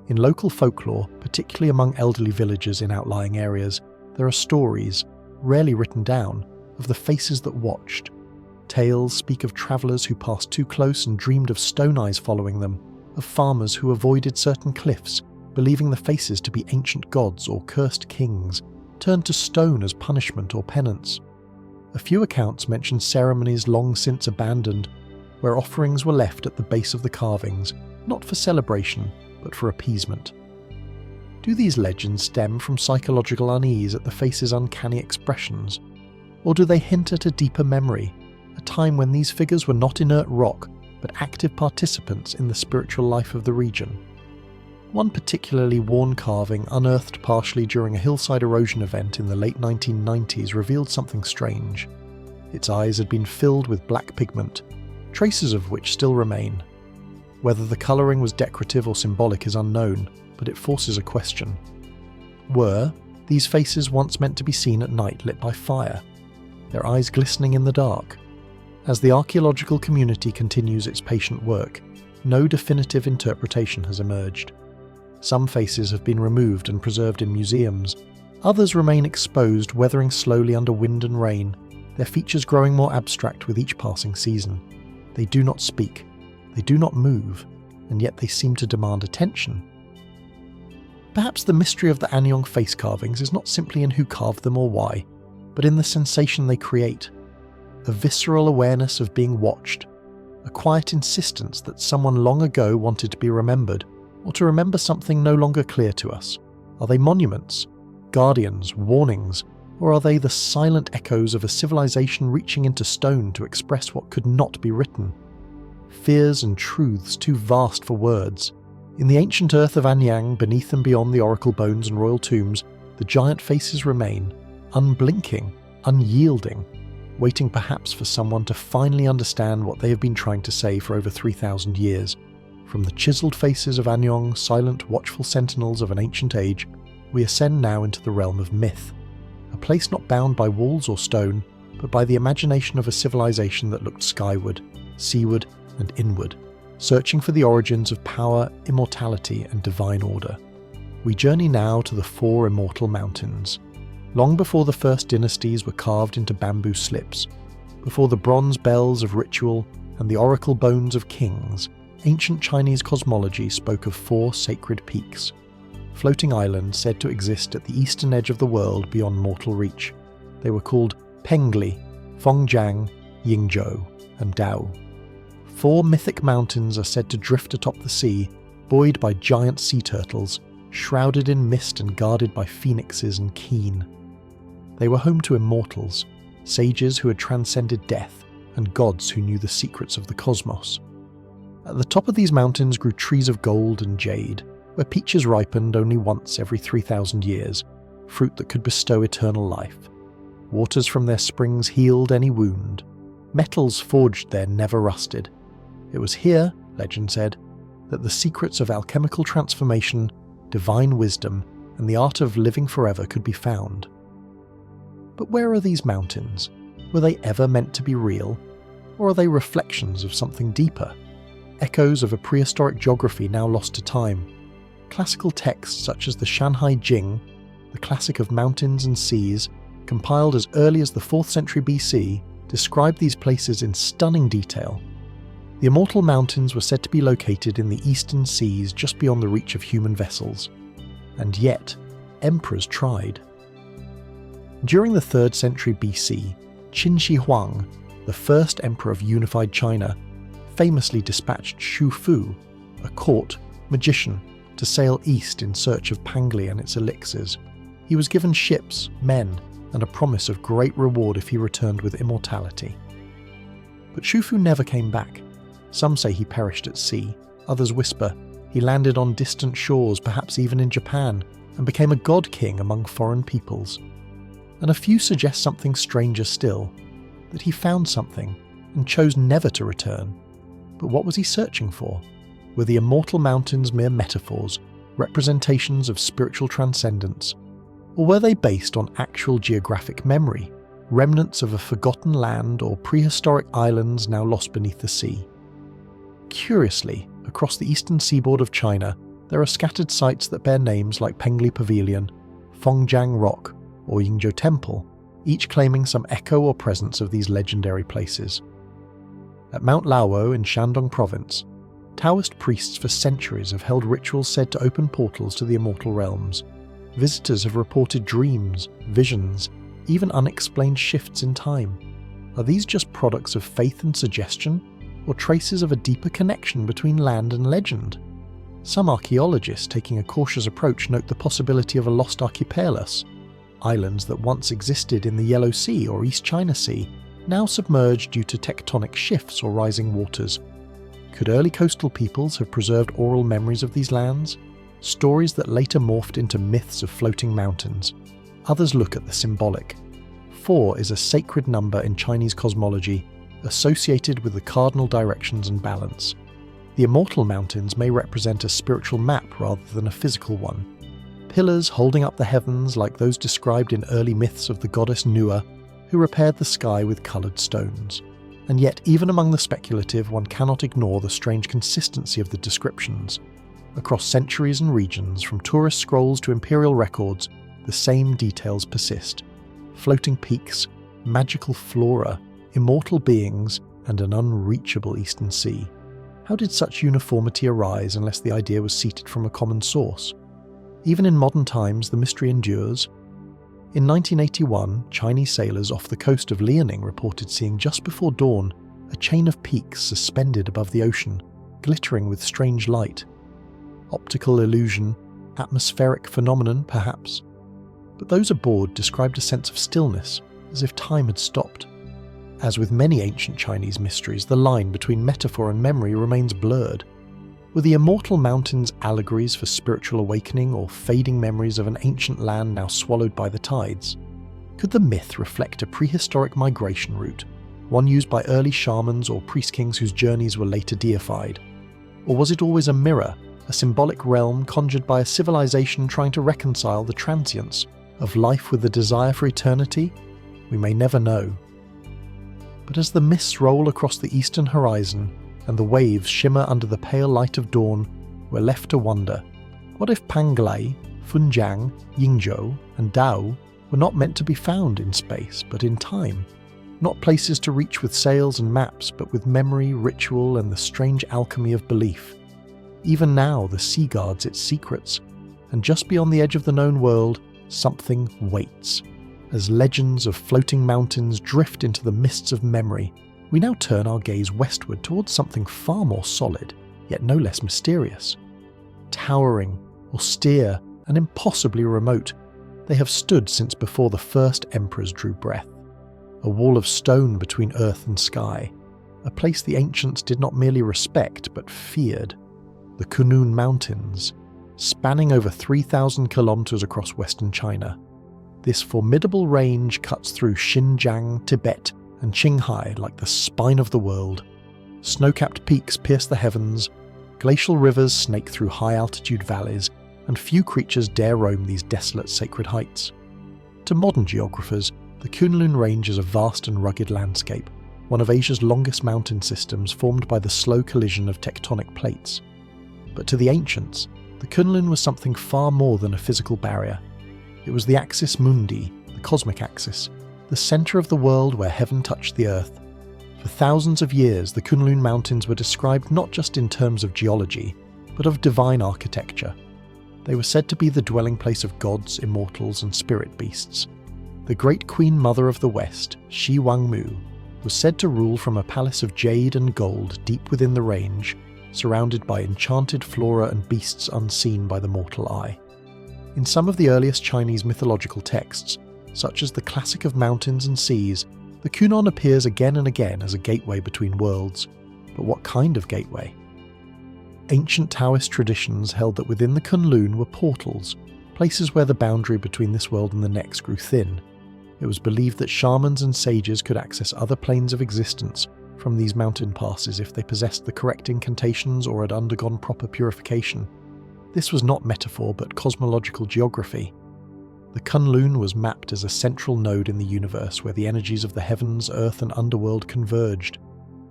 In local folklore, particularly among elderly villagers in outlying areas, there are stories, rarely written down, of the faces that watched. Tales speak of travellers who passed too close and dreamed of stone eyes following them, of farmers who avoided certain cliffs, believing the faces to be ancient gods or cursed kings, turned to stone as punishment or penance. A few accounts mention ceremonies long since abandoned, where offerings were left at the base of the carvings, not for celebration, but for appeasement. Do these legends stem from psychological unease at the face's uncanny expressions? Or do they hint at a deeper memory, a time when these figures were not inert rock, but active participants in the spiritual life of the region? One particularly worn carving, unearthed partially during a hillside erosion event in the late 1990s, revealed something strange. Its eyes had been filled with black pigment, traces of which still remain. Whether the colouring was decorative or symbolic is unknown, but it forces a question. Were these faces once meant to be seen at night lit by fire, their eyes glistening in the dark? As the archaeological community continues its patient work, no definitive interpretation has emerged. Some faces have been removed and preserved in museums. Others remain exposed, weathering slowly under wind and rain, their features growing more abstract with each passing season. They do not speak, they do not move, and yet they seem to demand attention. Perhaps the mystery of the Anyong face carvings is not simply in who carved them or why, but in the sensation they create. A visceral awareness of being watched, a quiet insistence that someone long ago wanted to be remembered, or to remember something no longer clear to us. Are they monuments, guardians, warnings, or are they the silent echoes of a civilization reaching into stone to express what could not be written? Fears and truths too vast for words. In the ancient earth of Anyang, beneath and beyond the oracle bones and royal tombs, the giant faces remain, unblinking, unyielding, waiting perhaps for someone to finally understand what they have been trying to say for over 3,000 years. From the chiseled faces of Anyong, silent, watchful sentinels of an ancient age, we ascend now into the realm of myth, a place not bound by walls or stone, but by the imagination of a civilization that looked skyward, seaward, and inward, searching for the origins of power, immortality, and divine order. We journey now to the 4 immortal mountains. Long before the first dynasties were carved into bamboo slips, before the bronze bells of ritual and the oracle bones of kings, ancient Chinese cosmology spoke of 4 sacred peaks, floating islands said to exist at the eastern edge of the world beyond mortal reach. They were called Pengli, Fengjiang, Yingzhou, and Dao. 4 mythic mountains are said to drift atop the sea, buoyed by giant sea turtles, shrouded in mist and guarded by phoenixes and keen. They were home to immortals, sages who had transcended death, and gods who knew the secrets of the cosmos. At the top of these mountains grew trees of gold and jade, where peaches ripened only once every 3,000 years, fruit that could bestow eternal life. Waters from their springs healed any wound. Metals forged there never rusted. It was here, legend said, that the secrets of alchemical transformation, divine wisdom, and the art of living forever could be found. But where are these mountains? Were they ever meant to be real? Or are they reflections of something deeper? Echoes of a prehistoric geography now lost to time. Classical texts such as the Shanhai Jing, the classic of mountains and seas, compiled as early as the 4th century BC, describe these places in stunning detail. The immortal mountains were said to be located in the eastern seas just beyond the reach of human vessels. And yet, emperors tried. During the 3rd century BC, Qin Shi Huang, the first emperor of unified China, famously dispatched Xu Fu, a court magician, to sail east in search of Pangli and its elixirs. He was given ships, men, and a promise of great reward if he returned with immortality. But Xu Fu never came back. Some say he perished at sea, others whisper he landed on distant shores, perhaps even in Japan, and became a god king among foreign peoples. And a few suggest something stranger still, that he found something and chose never to return. But what was he searching for? Were the immortal mountains mere metaphors, representations of spiritual transcendence? Or were they based on actual geographic memory, remnants of a forgotten land or prehistoric islands now lost beneath the sea? Curiously, across the eastern seaboard of China, there are scattered sites that bear names like Pengli Pavilion, Fengjiang Rock, or Yingzhou Temple, each claiming some echo or presence of these legendary places. At Mount Laowo in Shandong Province, Taoist priests for centuries have held rituals said to open portals to the immortal realms. Visitors have reported dreams, visions, even unexplained shifts in time. Are these just products of faith and suggestion, or traces of a deeper connection between land and legend? Some archaeologists taking a cautious approach note the possibility of a lost archipelagos, islands that once existed in the Yellow Sea or East China Sea, now submerged due to tectonic shifts or rising waters. Could early coastal peoples have preserved oral memories of these lands? Stories that later morphed into myths of floating mountains. Others look at the symbolic. 4 is a sacred number in Chinese cosmology, associated with the cardinal directions and balance. The immortal mountains may represent a spiritual map rather than a physical one. Pillars holding up the heavens like those described in early myths of the goddess Nua, who repaired the sky with coloured stones. And yet, even among the speculative, one cannot ignore the strange consistency of the descriptions. Across centuries and regions, from tourist scrolls to imperial records, the same details persist. Floating peaks, magical flora, immortal beings, and an unreachable eastern sea. How did such uniformity arise unless the idea was seated from a common source? Even in modern times, the mystery endures. In 1981, Chinese sailors off the coast of Liaoning reported seeing just before dawn a chain of peaks suspended above the ocean, glittering with strange light. Optical illusion, atmospheric phenomenon perhaps. But those aboard described a sense of stillness, as if time had stopped. As with many ancient Chinese mysteries, the line between metaphor and memory remains blurred. Were the immortal mountains allegories for spiritual awakening or fading memories of an ancient land now swallowed by the tides? Could the myth reflect a prehistoric migration route, one used by early shamans or priest-kings whose journeys were later deified? Or was it always a mirror, a symbolic realm conjured by a civilization trying to reconcile the transience of life with the desire for eternity? We may never know. But as the mists roll across the eastern horizon and the waves shimmer under the pale light of dawn, we're left to wonder, what if Panglai, Funjiang, Yingzhou, and Dao were not meant to be found in space, but in time? Not places to reach with sails and maps, but with memory, ritual, and the strange alchemy of belief. Even now, the sea guards its secrets, and just beyond the edge of the known world, something waits. As legends of floating mountains drift into the mists of memory, we now turn our gaze westward towards something far more solid, yet no less mysterious. Towering, austere, and impossibly remote, they have stood since before the first emperors drew breath. A wall of stone between earth and sky, a place the ancients did not merely respect but feared. The Kunlun Mountains, spanning over 3,000 kilometers across western China. This formidable range cuts through Xinjiang, Tibet, and Qinghai like the spine of the world. Snow-capped peaks pierce the heavens, glacial rivers snake through high-altitude valleys, and few creatures dare roam these desolate sacred heights. To modern geographers, the Kunlun Range is a vast and rugged landscape, one of Asia's longest mountain systems formed by the slow collision of tectonic plates. But to the ancients, the Kunlun was something far more than a physical barrier. It was the axis mundi, the cosmic axis, the centre of the world where heaven touched the earth. For thousands of years, the Kunlun Mountains were described not just in terms of geology, but of divine architecture. They were said to be the dwelling place of gods, immortals, and spirit beasts. The great Queen Mother of the West, Shi Wangmu, was said to rule from a palace of jade and gold deep within the range, surrounded by enchanted flora and beasts unseen by the mortal eye. In some of the earliest Chinese mythological texts, such as the Classic of Mountains and Seas, the Kunlun appears again and again as a gateway between worlds. But what kind of gateway? Ancient Taoist traditions held that within the Kunlun were portals, places where the boundary between this world and the next grew thin. It was believed that shamans and sages could access other planes of existence from these mountain passes if they possessed the correct incantations or had undergone proper purification. This was not metaphor but cosmological geography. The Kunlun was mapped as a central node in the universe where the energies of the heavens, earth, and underworld converged.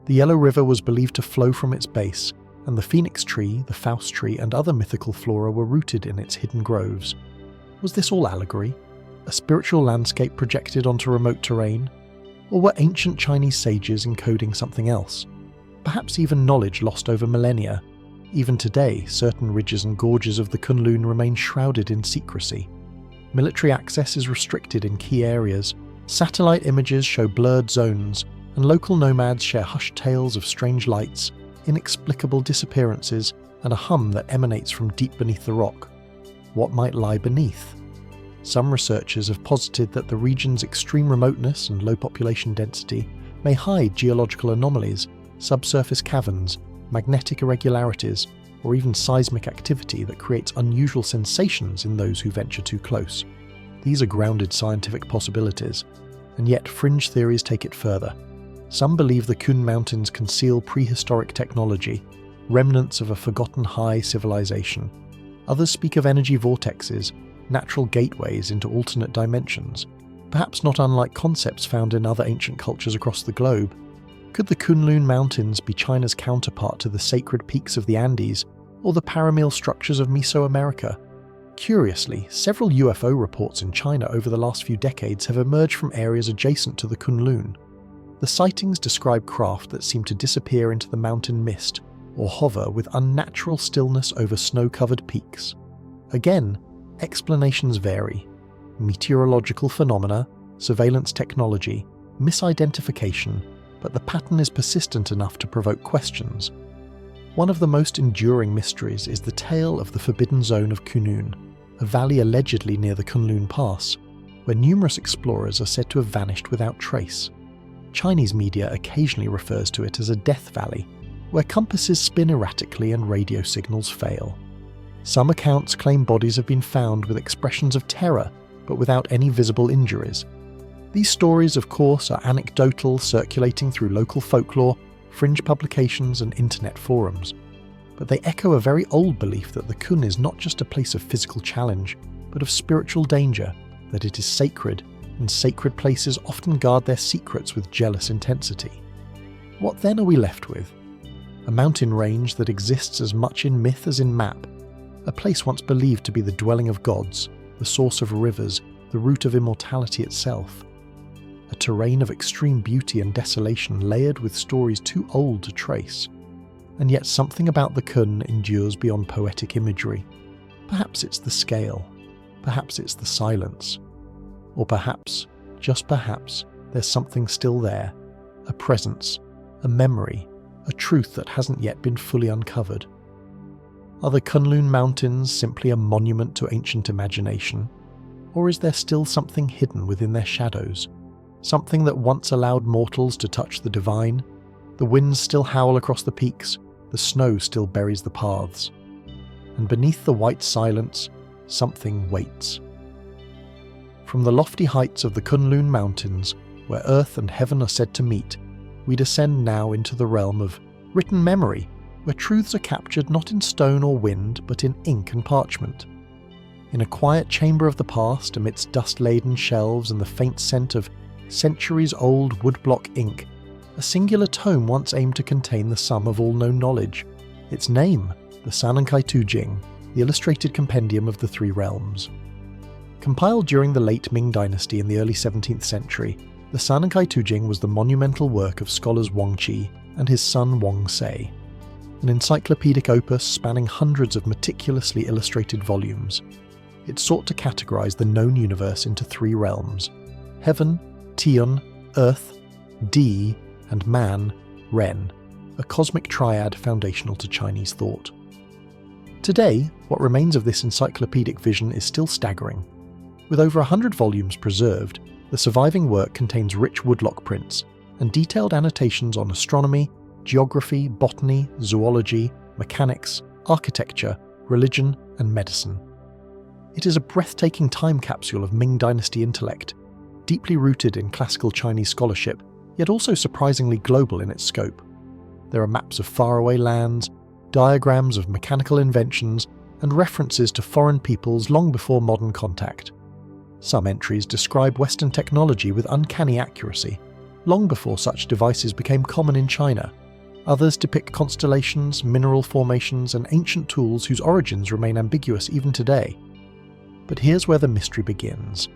The Yellow River was believed to flow from its base, and the phoenix tree, the Faust tree, and other mythical flora were rooted in its hidden groves. Was this all allegory? A spiritual landscape projected onto remote terrain? Or were ancient Chinese sages encoding something else? Perhaps even knowledge lost over millennia. Even today, certain ridges and gorges of the Kunlun remain shrouded in secrecy. Military access is restricted in key areas, satellite images show blurred zones, and local nomads share hushed tales of strange lights, inexplicable disappearances, and a hum that emanates from deep beneath the rock. What might lie beneath? Some researchers have posited that the region's extreme remoteness and low population density may hide geological anomalies, subsurface caverns, magnetic irregularities, or even seismic activity that creates unusual sensations in those who venture too close. These are grounded scientific possibilities, and yet fringe theories take it further. Some believe the Kun Mountains conceal prehistoric technology, remnants of a forgotten high civilization. Others speak of energy vortexes, natural gateways into alternate dimensions, perhaps not unlike concepts found in other ancient cultures across the globe. Could the Kunlun Mountains be China's counterpart to the sacred peaks of the Andes, or the pyramidal structures of Mesoamerica? Curiously, several UFO reports in China over the last few decades have emerged from areas adjacent to the Kunlun. The sightings describe craft that seem to disappear into the mountain mist, or hover with unnatural stillness over snow-covered peaks. Again, explanations vary. Meteorological phenomena, surveillance technology, misidentification, but the pattern is persistent enough to provoke questions. One of the most enduring mysteries is the tale of the Forbidden Zone of Kunlun, a valley allegedly near the Kunlun Pass, where numerous explorers are said to have vanished without trace. Chinese media occasionally refers to it as a death valley, where compasses spin erratically and radio signals fail. Some accounts claim bodies have been found with expressions of terror, but without any visible injuries. These stories, of course, are anecdotal, circulating through local folklore, fringe publications and internet forums. But they echo a very old belief that the Kun is not just a place of physical challenge, but of spiritual danger, that it is sacred, and sacred places often guard their secrets with jealous intensity. What then are we left with? A mountain range that exists as much in myth as in map, a place once believed to be the dwelling of gods, the source of rivers, the root of immortality itself. A terrain of extreme beauty and desolation layered with stories too old to trace. And yet something about the Kun endures beyond poetic imagery. Perhaps it's the scale, perhaps it's the silence, or perhaps, just perhaps, there's something still there, a presence, a memory, a truth that hasn't yet been fully uncovered. Are the Kunlun Mountains simply a monument to ancient imagination? Or is there still something hidden within their shadows? Something that once allowed mortals to touch the divine? The winds still howl across the peaks, the snow still buries the paths. And beneath the white silence, something waits. From the lofty heights of the Kunlun Mountains, where earth and heaven are said to meet, we descend now into the realm of written memory, where truths are captured not in stone or wind, but in ink and parchment. In a quiet chamber of the past, amidst dust-laden shelves and the faint scent of centuries-old woodblock ink, a singular tome once aimed to contain the sum of all known knowledge. Its name, the Sanxingdui, the illustrated compendium of the three realms. Compiled during the late Ming dynasty in the early 17th century, the Sanxingdui was the monumental work of scholars Wang Qi and his son Wang Sei, an encyclopedic opus spanning hundreds of meticulously illustrated volumes. It sought to categorize the known universe into three realms: heaven, Tian, earth, Di, and man, Ren, a cosmic triad foundational to Chinese thought. Today, what remains of this encyclopedic vision is still staggering. With over 100 volumes preserved, the surviving work contains rich woodblock prints and detailed annotations on astronomy, geography, botany, zoology, mechanics, architecture, religion, and medicine. It is a breathtaking time capsule of Ming Dynasty intellect, deeply rooted in classical Chinese scholarship, yet also surprisingly global in its scope. There are maps of faraway lands, diagrams of mechanical inventions, and references to foreign peoples long before modern contact. Some entries describe Western technology with uncanny accuracy, long before such devices became common in China. Others depict constellations, mineral formations, and ancient tools whose origins remain ambiguous even today. But here's where the mystery begins.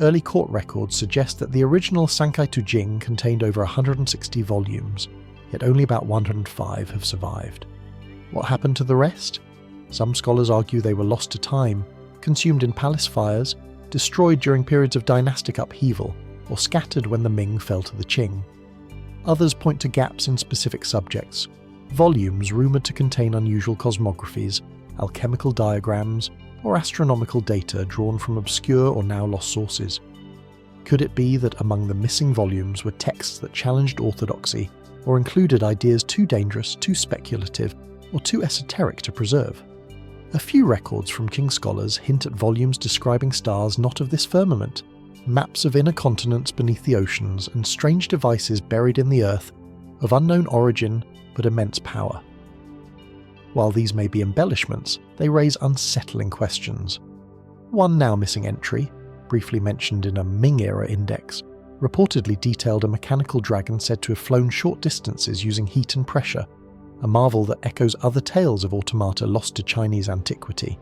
Early court records suggest that the original Sanxingdui contained over 160 volumes, yet only about 105 have survived. What happened to the rest? Some scholars argue they were lost to time, consumed in palace fires, destroyed during periods of dynastic upheaval, or scattered when the Ming fell to the Qing. Others point to gaps in specific subjects, volumes rumoured to contain unusual cosmographies, alchemical diagrams, or astronomical data drawn from obscure or now lost sources. Could it be that among the missing volumes were texts that challenged orthodoxy, or included ideas too dangerous, too speculative, or too esoteric to preserve? A few records from Qing scholars hint at volumes describing stars not of this firmament, maps of inner continents beneath the oceans, and strange devices buried in the earth, of unknown origin but immense power. While these may be embellishments, they raise unsettling questions. One now missing entry, briefly mentioned in a Ming-era index, reportedly detailed a mechanical dragon said to have flown short distances using heat and pressure, a marvel that echoes other tales of automata lost to Chinese antiquity.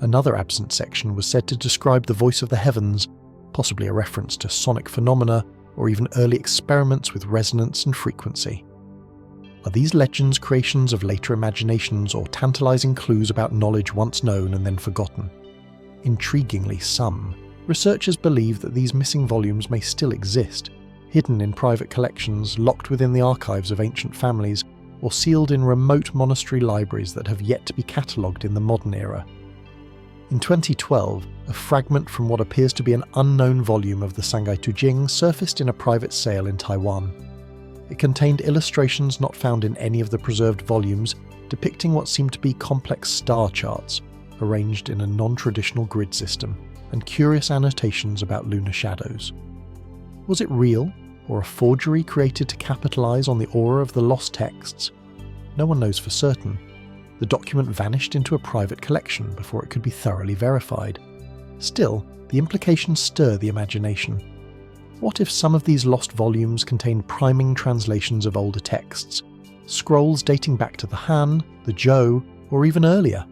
Another absent section was said to describe the voice of the heavens, possibly a reference to sonic phenomena or even early experiments with resonance and frequency. Are these legends creations of later imaginations or tantalizing clues about knowledge once known and then forgotten? Intriguingly, some researchers believe that these missing volumes may still exist, hidden in private collections, locked within the archives of ancient families, or sealed in remote monastery libraries that have yet to be catalogued in the modern era. In 2012, a fragment from what appears to be an unknown volume of the Sangai Tujing surfaced in a private sale in Taiwan. It contained illustrations not found in any of the preserved volumes, depicting what seemed to be complex star charts, arranged in a non-traditional grid system, and curious annotations about lunar shadows. Was it real, or a forgery created to capitalize on the aura of the lost texts? No one knows for certain. The document vanished into a private collection before it could be thoroughly verified. Still, the implications stir the imagination. What if some of these lost volumes contained priming translations of older texts, scrolls dating back to the Han, the Zhou, or even earlier?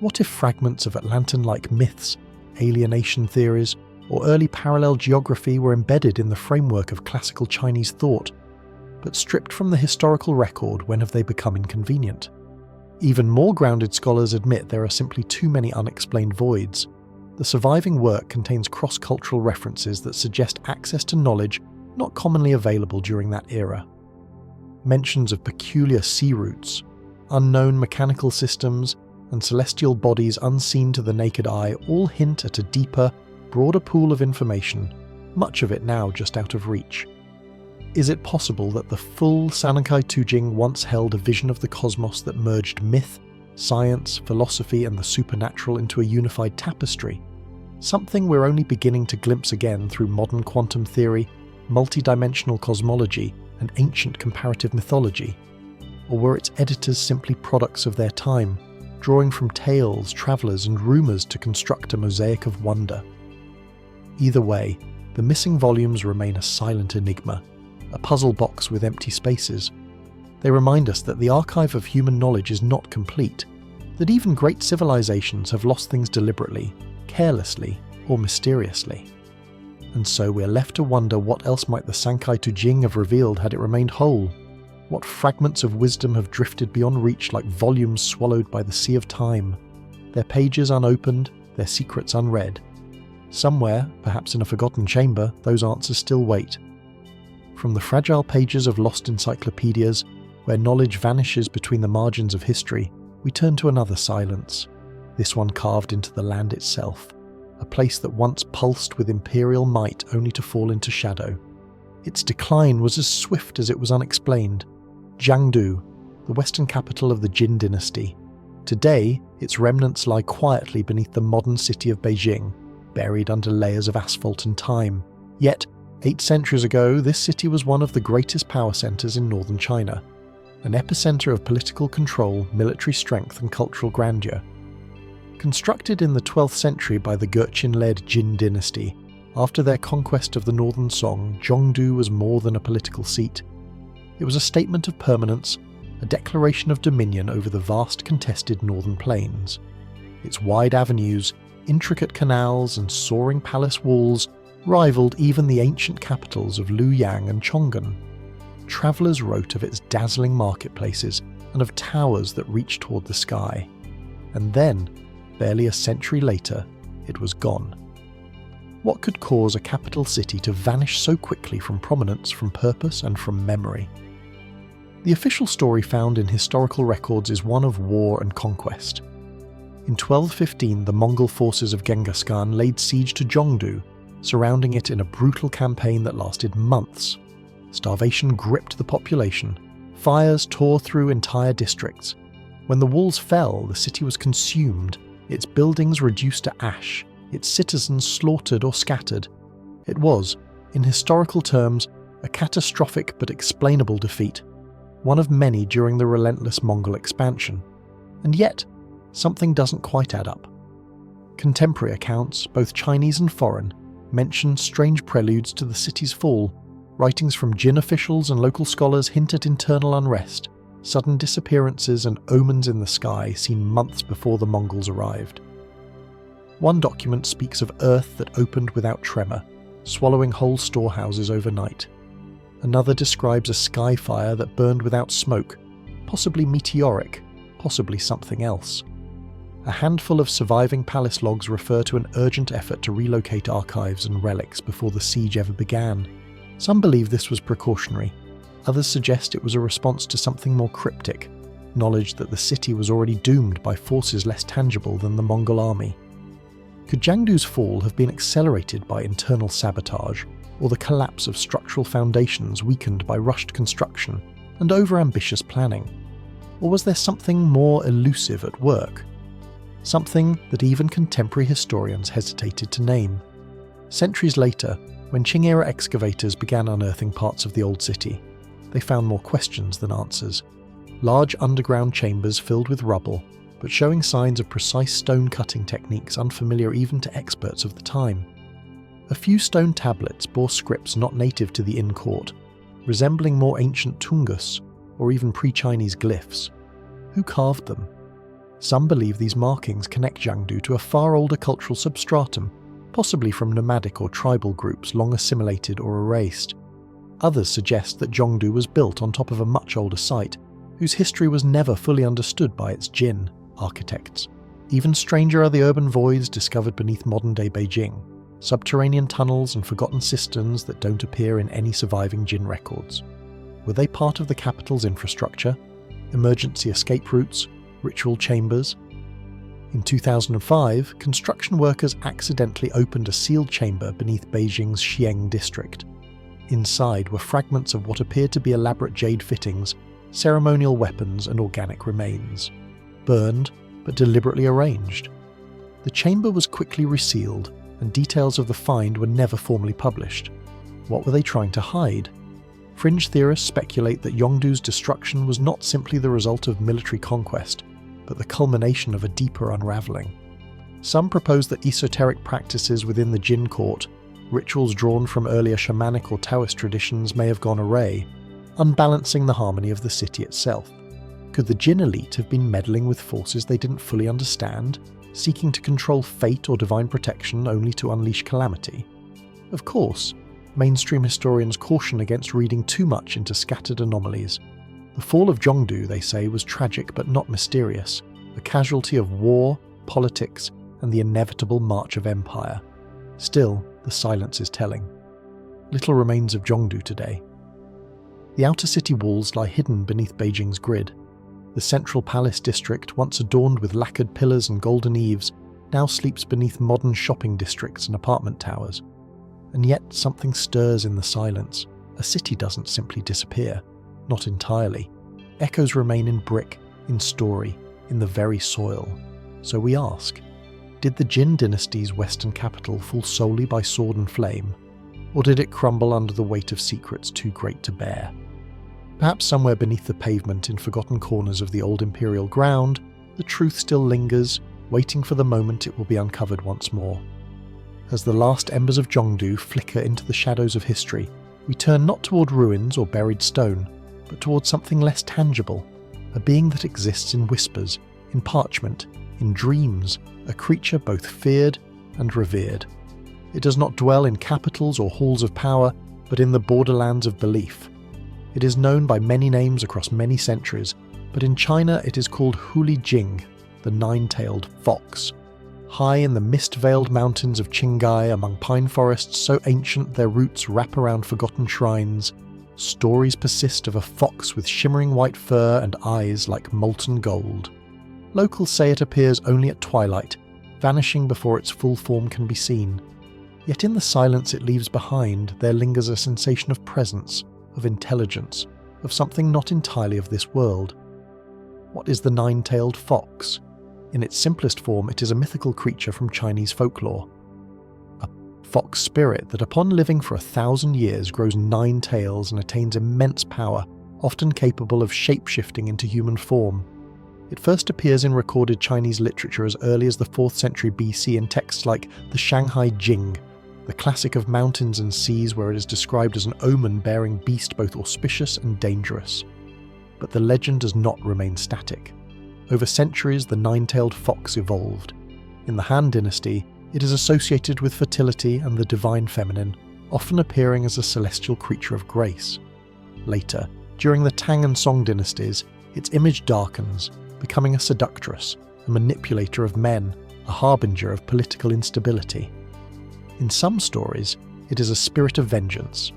What if fragments of Atlantan-like myths, alienation theories, or early parallel geography were embedded in the framework of classical Chinese thought, but stripped from the historical record? When have they become inconvenient? Even more grounded scholars admit there are simply too many unexplained voids. The surviving work contains cross-cultural references that suggest access to knowledge not commonly available during that era. Mentions of peculiar sea routes, unknown mechanical systems, and celestial bodies unseen to the naked eye all hint at a deeper, broader pool of information, much of it now just out of reach. Is it possible that the full Sankai Tujing once held a vision of the cosmos that merged myth, science, philosophy, and the supernatural into a unified tapestry? Something we're only beginning to glimpse again through modern quantum theory, multidimensional cosmology, and ancient comparative mythology? Or were its editors simply products of their time, drawing from tales, travellers, and rumours to construct a mosaic of wonder? Either way, the missing volumes remain a silent enigma, a puzzle box with empty spaces. They remind us that the archive of human knowledge is not complete, that even great civilizations have lost things deliberately, carelessly, or mysteriously. And so we're left to wonder what else might the Sankai Tujing have revealed had it remained whole. What fragments of wisdom have drifted beyond reach like volumes swallowed by the sea of time, their pages unopened, their secrets unread? Somewhere, perhaps in a forgotten chamber, those answers still wait. From the fragile pages of lost encyclopedias, where knowledge vanishes between the margins of history, we turn to another silence, this one carved into the land itself, a place that once pulsed with imperial might only to fall into shadow. Its decline was as swift as it was unexplained. Jiangdu, the western capital of the Jin dynasty. Today, its remnants lie quietly beneath the modern city of Beijing, buried under layers of asphalt and time. Yet, 8 centuries ago, this city was one of the greatest power centres in northern China, an epicenter of political control, military strength, and cultural grandeur. Constructed in the 12th century by the Gurchin-led Jin dynasty, after their conquest of the northern Song, Zhongdu was more than a political seat. It was a statement of permanence, a declaration of dominion over the vast contested northern plains. Its wide avenues, intricate canals, and soaring palace walls rivaled even the ancient capitals of Luoyang and Chong'an. Travellers wrote of its dazzling marketplaces and of towers that reached toward the sky. And then, barely a century later, it was gone. What could cause a capital city to vanish so quickly from prominence, from purpose, and from memory? The official story found in historical records is one of war and conquest. In 1215, the Mongol forces of Genghis Khan laid siege to Zhongdu, surrounding it in a brutal campaign that lasted months. Starvation gripped the population. Fires tore through entire districts. When the walls fell, the city was consumed, its buildings reduced to ash, its citizens slaughtered or scattered. It was, in historical terms, a catastrophic but explainable defeat. one of many during the relentless Mongol expansion. And yet, something doesn't quite add up. Contemporary accounts, both Chinese and foreign, mention strange preludes to the city's fall. Writings from Jin officials and local scholars hint at internal unrest, sudden disappearances and omens in the sky seen months before the Mongols arrived. One document speaks of earth that opened without tremor, swallowing whole storehouses overnight. Another describes a sky fire that burned without smoke, possibly meteoric, possibly something else. A handful of surviving palace logs refer to an urgent effort to relocate archives and relics before the siege ever began. Some believe this was precautionary, others suggest it was a response to something more cryptic, knowledge that the city was already doomed by forces less tangible than the Mongol army. Could Jiangdu's fall have been accelerated by internal sabotage, or the collapse of structural foundations weakened by rushed construction and over-ambitious planning? Or was there something more elusive at work? Something that even contemporary historians hesitated to name. Centuries later, when Qing-era excavators began unearthing parts of the old city, they found more questions than answers. Large underground chambers filled with rubble, but showing signs of precise stone-cutting techniques unfamiliar even to experts of the time. A few stone tablets bore scripts not native to the Inn court, resembling more ancient Tungus or even pre-Chinese glyphs. Who carved them? Some believe these markings connect Jiangdu to a far older cultural substratum, possibly from nomadic or tribal groups long assimilated or erased. Others suggest that Jiangdu was built on top of a much older site, whose history was never fully understood by its Jin architects. Even stranger are the urban voids discovered beneath modern-day Beijing, subterranean tunnels and forgotten cisterns that don't appear in any surviving Jin records. Were they part of the capital's infrastructure? Emergency escape routes? Ritual chambers? In 2005, construction workers accidentally opened a sealed chamber beneath Beijing's Xieng district. Inside were fragments of what appeared to be elaborate jade fittings, ceremonial weapons and organic remains. Burned, but deliberately arranged. The chamber was quickly resealed, and details of the find were never formally published. What were they trying to hide? Fringe theorists speculate that Yongdu's destruction was not simply the result of military conquest, but the culmination of a deeper unravelling. Some propose that esoteric practices within the Jin court, rituals drawn from earlier shamanic or Taoist traditions, may have gone awry, unbalancing the harmony of the city itself. Could the Jin elite have been meddling with forces they didn't fully understand, seeking to control fate or divine protection only to unleash calamity? Of course, mainstream historians caution against reading too much into scattered anomalies. The fall of Jiangdu, they say, was tragic but not mysterious, a casualty of war, politics, and the inevitable march of empire. Still, the silence is telling. Little remains of Jiangdu today. The outer city walls lie hidden beneath Beijing's grid. The central palace district, once adorned with lacquered pillars and golden eaves, now sleeps beneath modern shopping districts and apartment towers. And yet something stirs in the silence. A city doesn't simply disappear. Not entirely. Echoes remain in brick, in story, in the very soil. So we ask, did the Jin dynasty's western capital fall solely by sword and flame? Or did it crumble under the weight of secrets too great to bear? Perhaps somewhere beneath the pavement in forgotten corners of the old imperial ground, the truth still lingers, waiting for the moment it will be uncovered once more. As the last embers of Jiangdu flicker into the shadows of history, we turn not toward ruins or buried stone, but towards something less tangible, a being that exists in whispers, in parchment, in dreams, a creature both feared and revered. It does not dwell in capitals or halls of power, but in the borderlands of belief. It is known by many names across many centuries, but in China it is called Huli Jing, the nine-tailed fox. High in the mist-veiled mountains of Qinghai among pine forests so ancient their roots wrap around forgotten shrines, stories persist of a fox with shimmering white fur and eyes like molten gold. Locals say it appears only at twilight, vanishing before its full form can be seen. Yet in the silence it leaves behind, there lingers a sensation of presence, of intelligence, of something not entirely of this world. What is the nine-tailed fox? In its simplest form, it is a mythical creature from Chinese folklore. A fox spirit that upon living for 1,000 years grows 9 tails and attains immense power, often capable of shape-shifting into human form. It first appears in recorded Chinese literature as early as the 4th century BC in texts like the Shanghai Jing, the classic of mountains and seas where it is described as an omen bearing beast both auspicious and dangerous. But the legend does not remain static. Over centuries, the nine-tailed fox evolved. In the Han Dynasty, it is associated with fertility and the divine feminine, often appearing as a celestial creature of grace. Later, during the Tang and Song dynasties, its image darkens, becoming a seductress, a manipulator of men, a harbinger of political instability. In some stories, it is a spirit of vengeance.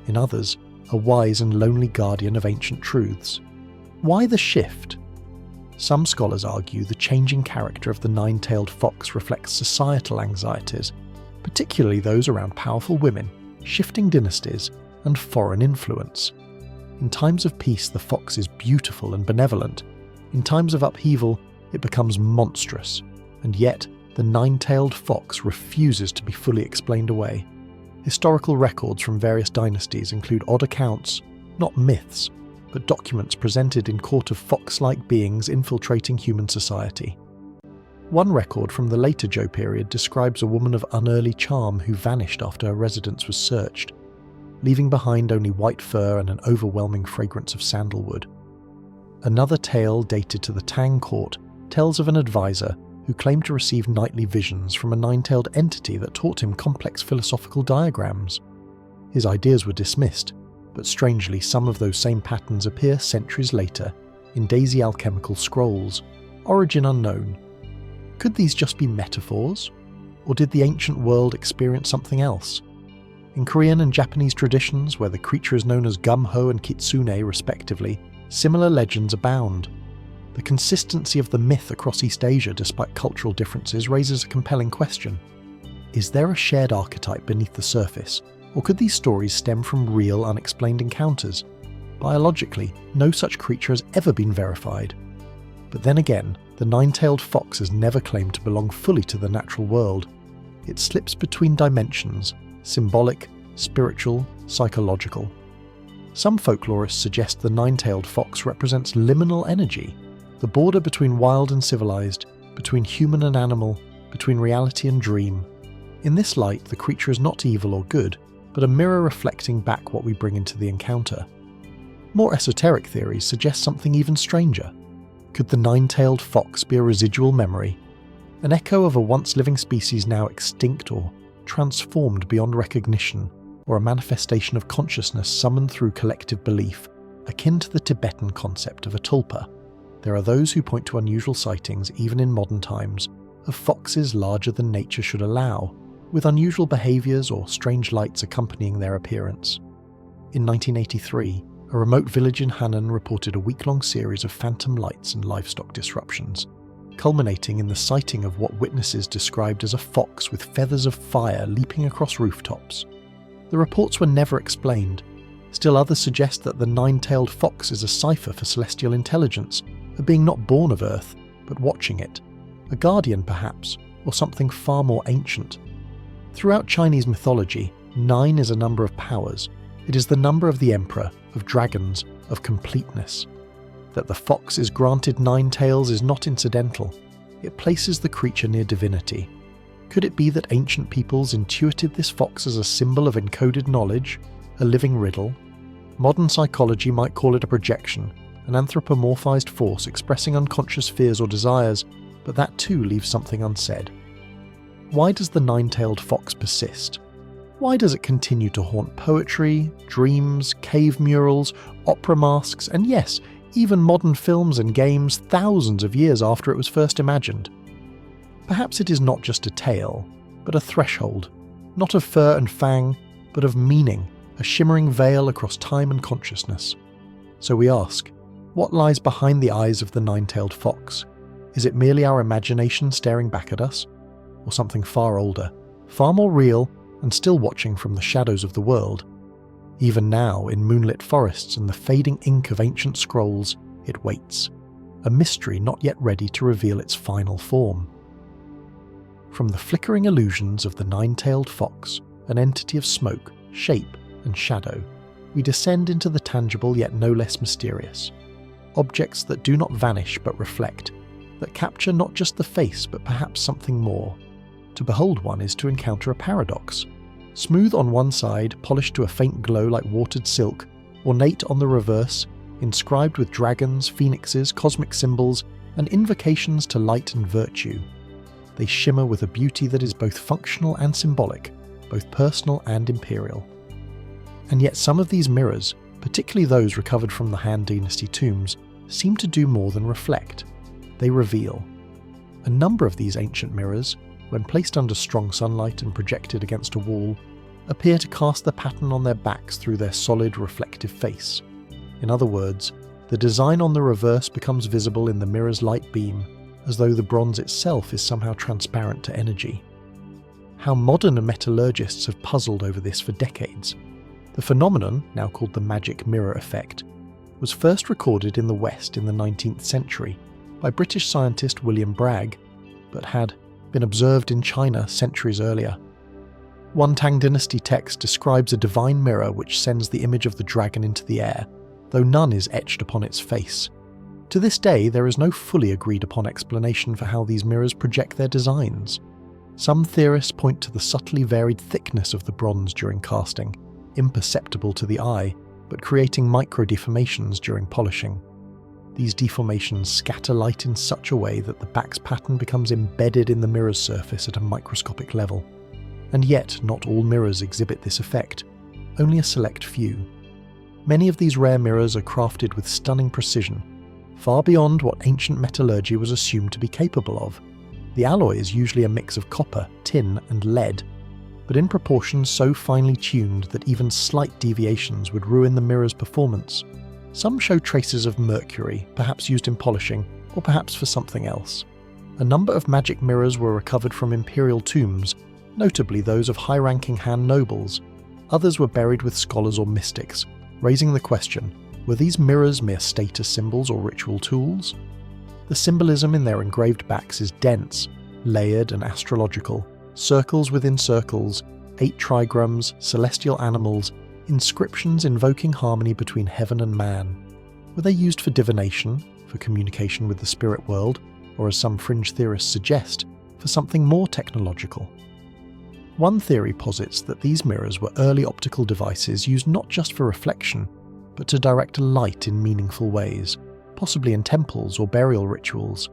In others, a wise and lonely guardian of ancient truths. Why the shift? Some scholars argue the changing character of the nine-tailed fox reflects societal anxieties, particularly those around powerful women, shifting dynasties, and foreign influence. In times of peace, the fox is beautiful and benevolent. In times of upheaval, it becomes monstrous, and yet the nine-tailed fox refuses to be fully explained away. Historical records from various dynasties include odd accounts, not myths, but documents presented in court of fox-like beings infiltrating human society. One record from the later Zhou period describes a woman of unearthly charm who vanished after her residence was searched, leaving behind only white fur and an overwhelming fragrance of sandalwood. Another tale dated to the Tang court tells of an advisor who claimed to receive nightly visions from a nine-tailed entity that taught him complex philosophical diagrams. His ideas were dismissed, but strangely some of those same patterns appear centuries later in Daisy alchemical scrolls, origin unknown. Could these just be metaphors? Or did the ancient world experience something else? In Korean and Japanese traditions, where the creature is known as Gumho and Kitsune respectively, similar legends abound. The consistency of the myth across East Asia despite cultural differences raises a compelling question. Is there a shared archetype beneath the surface, or could these stories stem from real, unexplained encounters? Biologically, no such creature has ever been verified. But then again, the nine-tailed fox has never claimed to belong fully to the natural world. It slips between dimensions, symbolic, spiritual, psychological. Some folklorists suggest the nine-tailed fox represents liminal energy, the border between wild and civilized, between human and animal, between reality and dream. In this light, the creature is not evil or good, but a mirror reflecting back what we bring into the encounter. More esoteric theories suggest something even stranger. Could the nine-tailed fox be a residual memory? An echo of a once-living species now extinct or transformed beyond recognition, or a manifestation of consciousness summoned through collective belief, akin to the Tibetan concept of a tulpa. There are those who point to unusual sightings, even in modern times, of foxes larger than nature should allow, with unusual behaviours or strange lights accompanying their appearance. In 1983, a remote village in Hannan reported a week-long series of phantom lights and livestock disruptions, culminating in the sighting of what witnesses described as a fox with feathers of fire leaping across rooftops. The reports were never explained. Still others suggest that the nine-tailed fox is a cipher for celestial intelligence, a being not born of Earth, but watching it. A guardian, perhaps, or something far more ancient. Throughout Chinese mythology, 9 is a number of powers. It is the number of the emperor, of dragons, of completeness. That the fox is granted 9 tails is not incidental. It places the creature near divinity. Could it be that ancient peoples intuited this fox as a symbol of encoded knowledge, a living riddle? Modern psychology might call it a projection, an anthropomorphized force expressing unconscious fears or desires, but that too leaves something unsaid. Why does the nine-tailed fox persist? Why does it continue to haunt poetry, dreams, cave murals, opera masks, and yes, even modern films and games thousands of years after it was first imagined? Perhaps it is not just a tale, but a threshold, not of fur and fang, but of meaning, a shimmering veil across time and consciousness. So we ask, what lies behind the eyes of the nine-tailed fox? Is it merely our imagination staring back at us? Or something far older, far more real, and still watching from the shadows of the world? Even now, in moonlit forests and the fading ink of ancient scrolls, it waits, a mystery not yet ready to reveal its final form. From the flickering illusions of the nine-tailed fox, an entity of smoke, shape, and shadow, we descend into the tangible yet no less mysterious. Objects that do not vanish but reflect, that capture not just the face but perhaps something more. To behold one is to encounter a paradox. Smooth on one side, polished to a faint glow like watered silk, ornate on the reverse, inscribed with dragons, phoenixes, cosmic symbols, and invocations to light and virtue. They shimmer with a beauty that is both functional and symbolic, both personal and imperial. And yet some of these mirrors, particularly those recovered from the Han Dynasty tombs, seem to do more than reflect. They reveal. A number of these ancient mirrors, when placed under strong sunlight and projected against a wall, appear to cast the pattern on their backs through their solid, reflective face. In other words, the design on the reverse becomes visible in the mirror's light beam, as though the bronze itself is somehow transparent to energy. How modern metallurgists have puzzled over this for decades. The phenomenon, now called the magic mirror effect, was first recorded in the West in the 19th century by British scientist William Bragg, but had been observed in China centuries earlier. One Tang Dynasty text describes a divine mirror which sends the image of the dragon into the air, though none is etched upon its face. To this day, there is no fully agreed upon explanation for how these mirrors project their designs. Some theorists point to the subtly varied thickness of the bronze during casting, imperceptible to the eye, but creating micro-deformations during polishing. These deformations scatter light in such a way that the back's pattern becomes embedded in the mirror's surface at a microscopic level. And yet, not all mirrors exhibit this effect, only a select few. Many of these rare mirrors are crafted with stunning precision, far beyond what ancient metallurgy was assumed to be capable of. The alloy is usually a mix of copper, tin, and lead, but in proportions so finely tuned that even slight deviations would ruin the mirror's performance. Some show traces of mercury, perhaps used in polishing, or perhaps for something else. A number of magic mirrors were recovered from imperial tombs, notably those of high-ranking Han nobles. Others were buried with scholars or mystics, raising the question, were these mirrors mere status symbols or ritual tools? The symbolism in their engraved backs is dense, layered and astrological. Circles within circles, 8 trigrams, celestial animals, inscriptions invoking harmony between heaven and man. Were they used for divination, for communication with the spirit world, or as some fringe theorists suggest, for something more technological? One theory posits that these mirrors were early optical devices used not just for reflection, but to direct light in meaningful ways, possibly in temples or burial rituals.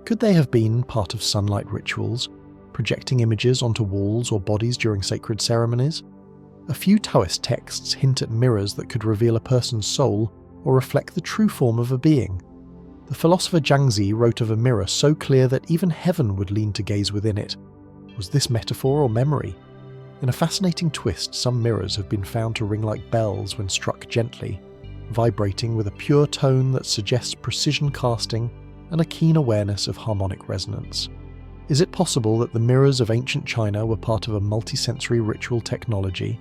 Could they have been part of sunlight rituals, projecting images onto walls or bodies during sacred ceremonies? A few Taoist texts hint at mirrors that could reveal a person's soul or reflect the true form of a being. The philosopher Zhangzi wrote of a mirror so clear that even heaven would lean to gaze within it. Was this metaphor or memory? In a fascinating twist, some mirrors have been found to ring like bells when struck gently, vibrating with a pure tone that suggests precision casting and a keen awareness of harmonic resonance. Is it possible that the mirrors of ancient China were part of a multisensory ritual technology?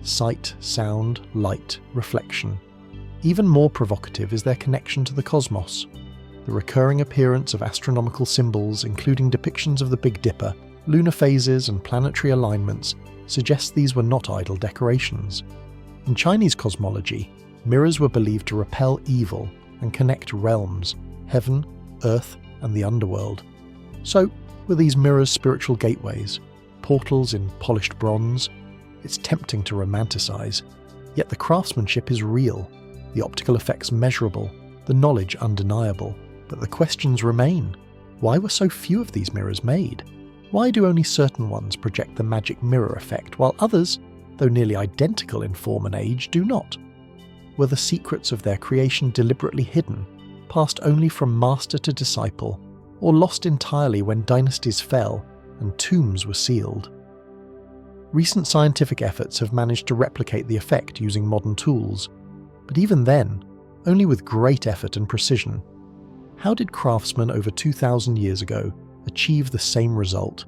Sight, sound, light, reflection. Even more provocative is their connection to the cosmos. The recurring appearance of astronomical symbols, including depictions of the Big Dipper, lunar phases and planetary alignments, suggests these were not idle decorations. In Chinese cosmology, mirrors were believed to repel evil and connect realms, heaven, earth, and the underworld. So, were these mirrors spiritual gateways, portals in polished bronze? It's tempting to romanticize, yet the craftsmanship is real, the optical effects measurable, the knowledge undeniable. But the questions remain. Why were so few of these mirrors made? Why do only certain ones project the magic mirror effect, while others, though nearly identical in form and age, do not? Were the secrets of their creation deliberately hidden, passed only from master to disciple, or lost entirely when dynasties fell and tombs were sealed? Recent scientific efforts have managed to replicate the effect using modern tools, but even then, only with great effort and precision. How did craftsmen over 2,000 years ago achieve the same result?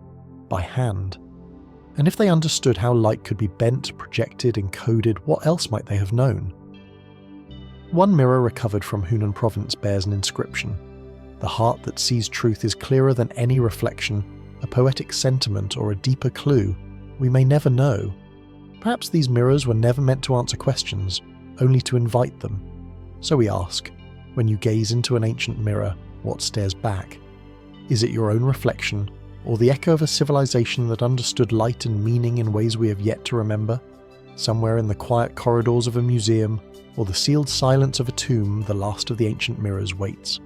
By hand. And if they understood how light could be bent, projected, encoded, what else might they have known? One mirror recovered from Hunan province bears an inscription. The heart that sees truth is clearer than any reflection, a poetic sentiment or a deeper clue. We may never know. Perhaps these mirrors were never meant to answer questions, only to invite them. So we ask, when you gaze into an ancient mirror, what stares back? Is it your own reflection, or the echo of a civilization that understood light and meaning in ways we have yet to remember? Somewhere in the quiet corridors of a museum, or the sealed silence of a tomb, the last of the ancient mirrors waits.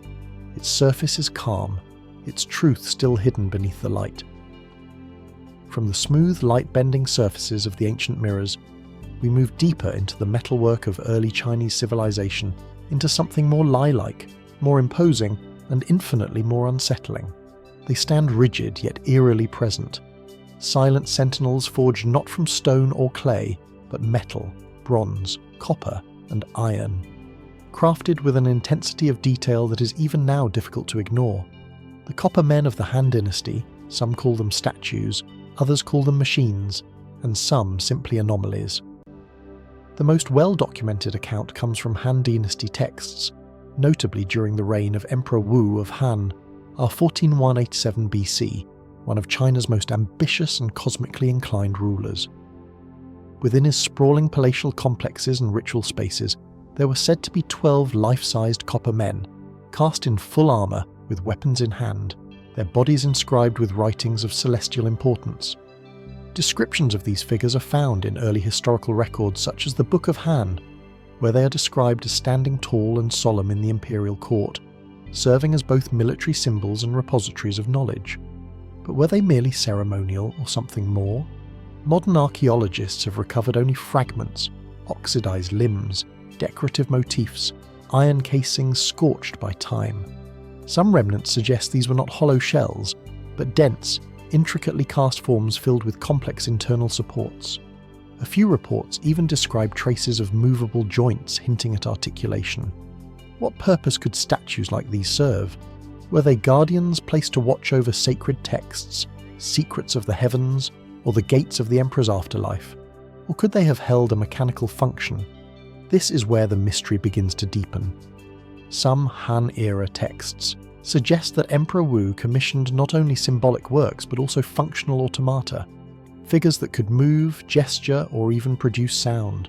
Its surface is calm, its truth still hidden beneath the light. From the smooth, light-bending surfaces of the ancient mirrors, we move deeper into the metalwork of early Chinese civilization, into something more lie-like, more imposing, and infinitely more unsettling. They stand rigid yet eerily present, silent sentinels forged not from stone or clay, but metal, bronze, copper, and iron, crafted with an intensity of detail that is even now difficult to ignore. The copper men of the Han Dynasty, some call them statues, others call them machines, and some simply anomalies. The most well-documented account comes from Han Dynasty texts, notably during the reign of Emperor Wu of Han, our 14187 BC, one of China's most ambitious and cosmically inclined rulers. Within his sprawling palatial complexes and ritual spaces, there were said to be 12 life-sized copper men, cast in full armour with weapons in hand, their bodies inscribed with writings of celestial importance. Descriptions of these figures are found in early historical records such as the Book of Han, where they are described as standing tall and solemn in the imperial court, serving as both military symbols and repositories of knowledge. But were they merely ceremonial or something more? Modern archaeologists have recovered only fragments, oxidized limbs, decorative motifs, iron casings scorched by time. Some remnants suggest these were not hollow shells, but dense, intricately cast forms filled with complex internal supports. A few reports even describe traces of movable joints hinting at articulation. What purpose could statues like these serve? Were they guardians placed to watch over sacred texts, secrets of the heavens, or the gates of the emperor's afterlife? Or could they have held a mechanical function? This is where the mystery begins to deepen. Some Han-era texts suggest that Emperor Wu commissioned not only symbolic works but also functional automata, figures that could move, gesture, or even produce sound.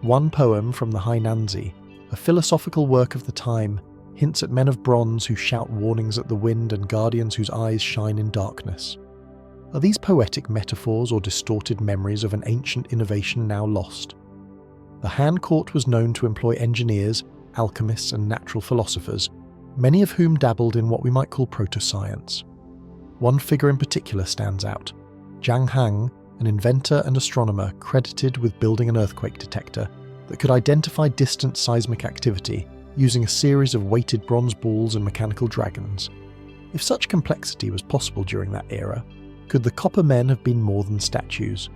One poem from the Hainanzi, a philosophical work of the time, hints at men of bronze who shout warnings at the wind and guardians whose eyes shine in darkness. Are these poetic metaphors or distorted memories of an ancient innovation now lost? The Han court was known to employ engineers, alchemists, and natural philosophers, many of whom dabbled in what we might call proto-science. One figure in particular stands out: Zhang Hang, an inventor and astronomer credited with building an earthquake detector that could identify distant seismic activity using a series of weighted bronze balls and mechanical dragons. If such complexity was possible during that era, could the copper men have been more than statues?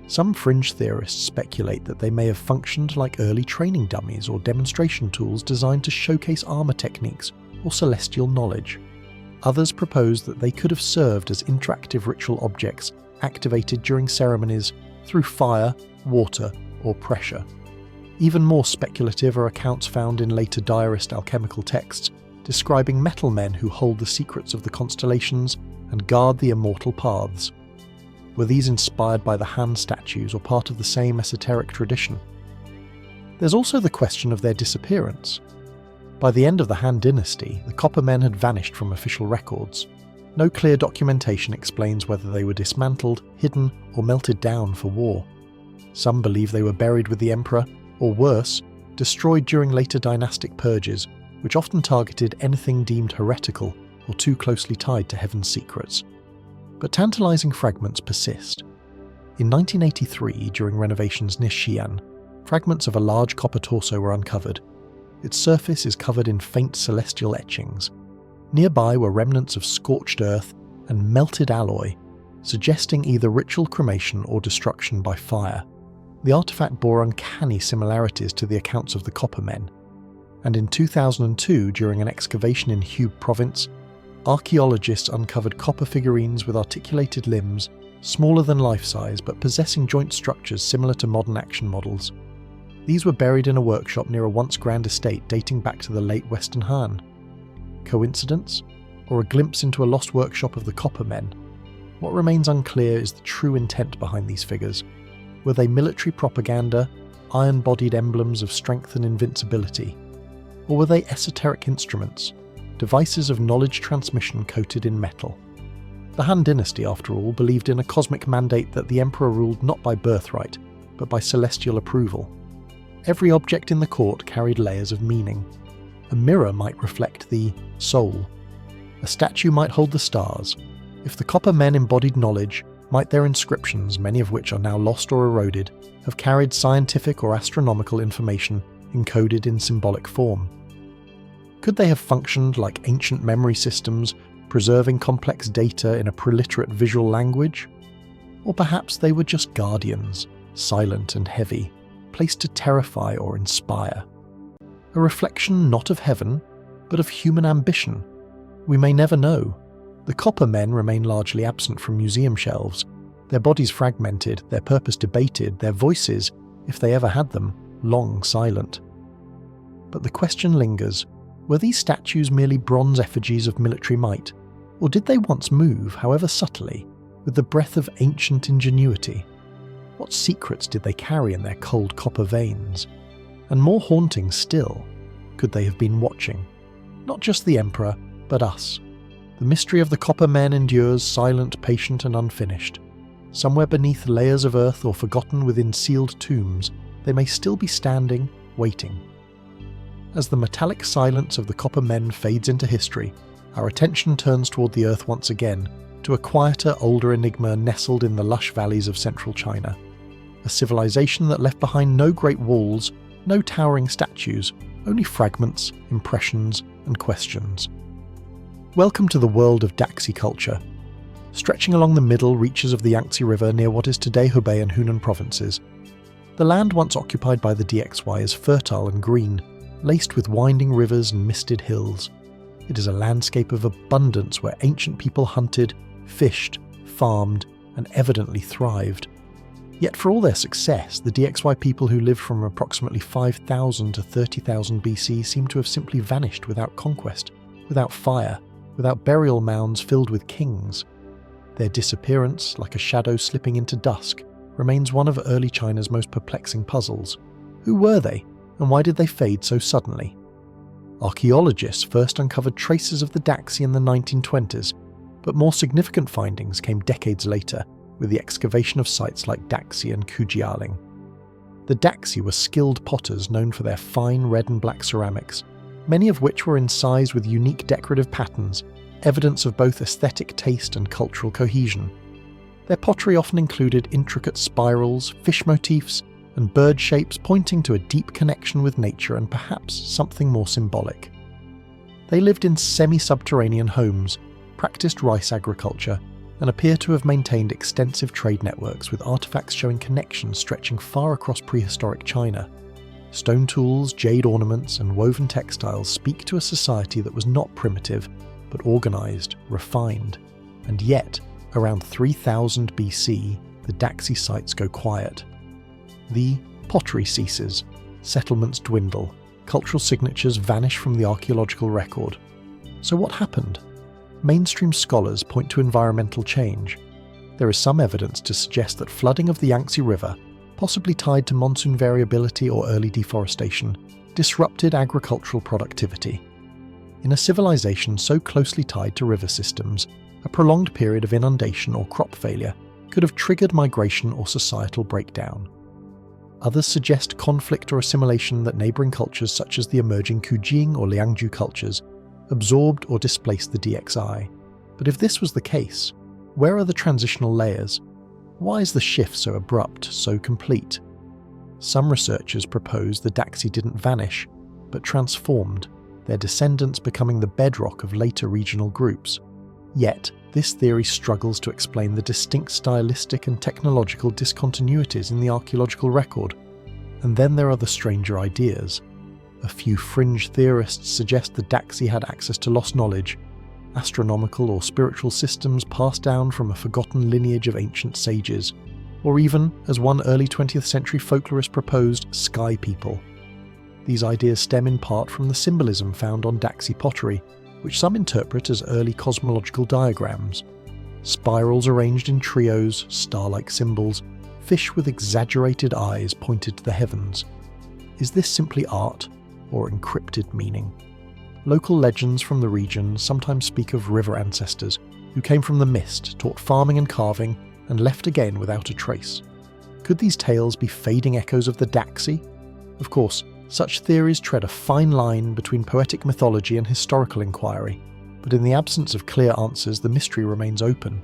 Some fringe theorists speculate that they may have functioned like early training dummies or demonstration tools designed to showcase armor techniques or celestial knowledge. Others propose that they could have served as interactive ritual objects activated during ceremonies through fire, water, or pressure. Even more speculative are accounts found in later diarist alchemical texts describing metal men who hold the secrets of the constellations and guard the immortal paths. Were these inspired by the Han statues or part of the same esoteric tradition? There's also the question of their disappearance. By the end of the Han Dynasty, the copper men had vanished from official records. No clear documentation explains whether they were dismantled, hidden, or melted down for war. Some believe they were buried with the emperor, or worse, destroyed during later dynastic purges, which often targeted anything deemed heretical or too closely tied to heaven's secrets. But tantalizing fragments persist. In 1983, during renovations near Xi'an, fragments of a large copper torso were uncovered. Its surface is covered in faint celestial etchings. Nearby were remnants of scorched earth and melted alloy, suggesting either ritual cremation or destruction by fire. The artifact bore uncanny similarities to the accounts of the copper men. And in 2002, during an excavation in Hubei province, archaeologists uncovered copper figurines with articulated limbs, smaller than life-size but possessing joint structures similar to modern action models. These were buried in a workshop near a once grand estate dating back to the late Western Han. Coincidence? Or a glimpse into a lost workshop of the copper men? What remains unclear is the true intent behind these figures. Were they military propaganda, iron-bodied emblems of strength and invincibility? Or were they esoteric instruments, devices of knowledge transmission coated in metal? The Han Dynasty, after all, believed in a cosmic mandate that the emperor ruled not by birthright, but by celestial approval. Every object in the court carried layers of meaning. A mirror might reflect the soul. A statue might hold the stars. If the copper men embodied knowledge, might their inscriptions, many of which are now lost or eroded, have carried scientific or astronomical information encoded in symbolic form? Could they have functioned like ancient memory systems, preserving complex data in a preliterate visual language? Or perhaps they were just guardians, silent and heavy, placed to terrify or inspire. A reflection not of heaven, but of human ambition. We may never know. The copper men remain largely absent from museum shelves, their bodies fragmented, their purpose debated, their voices, if they ever had them, long silent. But the question lingers, were these statues merely bronze effigies of military might, or did they once move, however subtly, with the breath of ancient ingenuity? What secrets did they carry in their cold copper veins? And more haunting still, could they have been watching? Not just the emperor, but us. The mystery of the copper men endures silent, patient and unfinished. Somewhere beneath layers of earth or forgotten within sealed tombs, they may still be standing, waiting. As the metallic silence of the copper men fades into history, our attention turns toward the earth once again, to a quieter, older enigma nestled in the lush valleys of central China. A civilization that left behind no great walls, no towering statues, only fragments, impressions and questions. Welcome to the world of Daxi culture. Stretching along the middle reaches of the Yangtze River near what is today Hubei and Hunan provinces, the land once occupied by the DXY is fertile and green, laced with winding rivers and misted hills. It is a landscape of abundance where ancient people hunted, fished, farmed, and evidently thrived. Yet for all their success, the DXY people who lived from approximately 5,000 to 30,000 BC seem to have simply vanished without conquest, without fire, without burial mounds filled with kings. Their disappearance, like a shadow slipping into dusk, remains one of early China's most perplexing puzzles. Who were they, and why did they fade so suddenly? Archaeologists first uncovered traces of the Daxi in the 1920s, but more significant findings came decades later, with the excavation of sites like Daxi and Kujialing. The Daxi were skilled potters known for their fine red and black ceramics, many of which were incised with unique decorative patterns, evidence of both aesthetic taste and cultural cohesion. Their pottery often included intricate spirals, fish motifs, and bird shapes pointing to a deep connection with nature and perhaps something more symbolic. They lived in semi-subterranean homes, practiced rice agriculture, and appear to have maintained extensive trade networks with artifacts showing connections stretching far across prehistoric China. Stone tools, jade ornaments, and woven textiles speak to a society that was not primitive, but organized, refined. And yet, around 3000 BC, the Daxi sites go quiet. The pottery ceases, settlements dwindle, cultural signatures vanish from the archaeological record. So what happened? Mainstream scholars point to environmental change. There is some evidence to suggest that flooding of the Yangtze River, possibly tied to monsoon variability or early deforestation, disrupted agricultural productivity. In a civilization so closely tied to river systems, a prolonged period of inundation or crop failure could have triggered migration or societal breakdown. Others suggest conflict or assimilation that neighbouring cultures such as the emerging Kujing or Liangju cultures absorbed or displaced the DXI. But if this was the case, where are the transitional layers? Why is the shift so abrupt, so complete? Some researchers propose the Daxi didn't vanish, but transformed, their descendants becoming the bedrock of later regional groups. Yet, this theory struggles to explain the distinct stylistic and technological discontinuities in the archaeological record. And then there are the stranger ideas. A few fringe theorists suggest the Daxi had access to lost knowledge, astronomical or spiritual systems passed down from a forgotten lineage of ancient sages, or even, as one early 20th century folklorist proposed, sky people. These ideas stem in part from the symbolism found on Daxi pottery, which some interpret as early cosmological diagrams. Spirals arranged in trios, star-like symbols, fish with exaggerated eyes pointed to the heavens. Is this simply art or encrypted meaning? Local legends from the region sometimes speak of river ancestors who came from the mist, taught farming and carving, and left again without a trace. Could these tales be fading echoes of the Daxi? Of course, such theories tread a fine line between poetic mythology and historical inquiry, but in the absence of clear answers, the mystery remains open.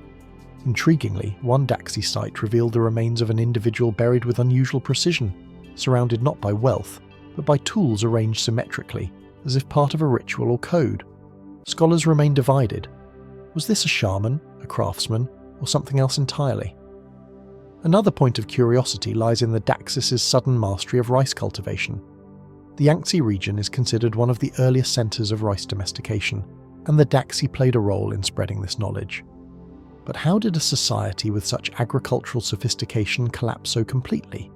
Intriguingly, one Daxi site revealed the remains of an individual buried with unusual precision, surrounded not by wealth, but by tools arranged symmetrically, as if part of a ritual or code. Scholars remain divided. Was this a shaman, a craftsman, or something else entirely? Another point of curiosity lies in the Daxis' sudden mastery of rice cultivation. The Yangtze region is considered one of the earliest centres of rice domestication, and the Daxi played a role in spreading this knowledge. But how did a society with such agricultural sophistication collapse so completely,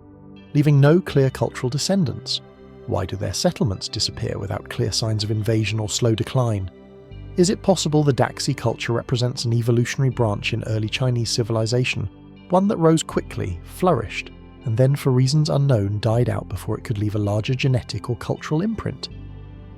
leaving no clear cultural descendants? Why do their settlements disappear without clear signs of invasion or slow decline? Is it possible the Daxi culture represents an evolutionary branch in early Chinese civilization, one that rose quickly, flourished, and then for reasons unknown died out before it could leave a larger genetic or cultural imprint?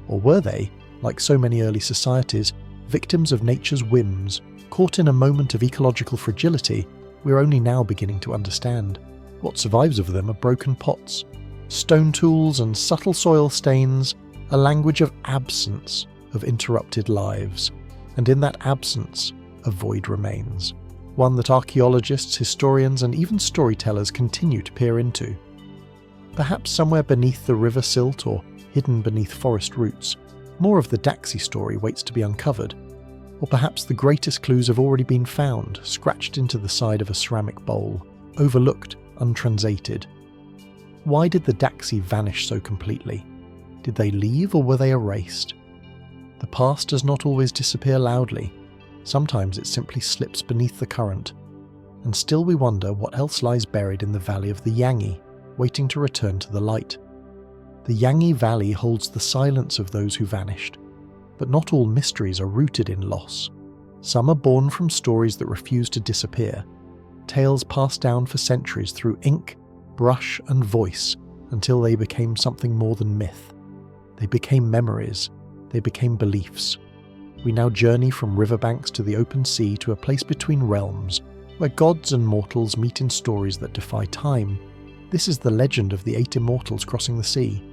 Or were they, like so many early societies, victims of nature's whims, caught in a moment of ecological fragility we're only now beginning to understand? What survives of them are broken pots, stone tools and subtle soil stains, a language of absence, of interrupted lives. And in that absence, a void remains, one that archaeologists, historians and even storytellers continue to peer into. Perhaps somewhere beneath the river silt or hidden beneath forest roots, more of the Daxi story waits to be uncovered. Or perhaps the greatest clues have already been found, scratched into the side of a ceramic bowl, overlooked, untranslated. Why did the Daxi vanish so completely? Did they leave or were they erased? The past does not always disappear loudly. Sometimes it simply slips beneath the current. And still we wonder what else lies buried in the valley of the Yangtze, waiting to return to the light. The Yangtze Valley holds the silence of those who vanished. But not all mysteries are rooted in loss. Some are born from stories that refuse to disappear, tales passed down for centuries through ink, brush and voice until they became something more than myth. They became memories, they became beliefs. We now journey from riverbanks to the open sea to a place between realms, where gods and mortals meet in stories that defy time. This is the legend of the 8 immortals crossing the sea.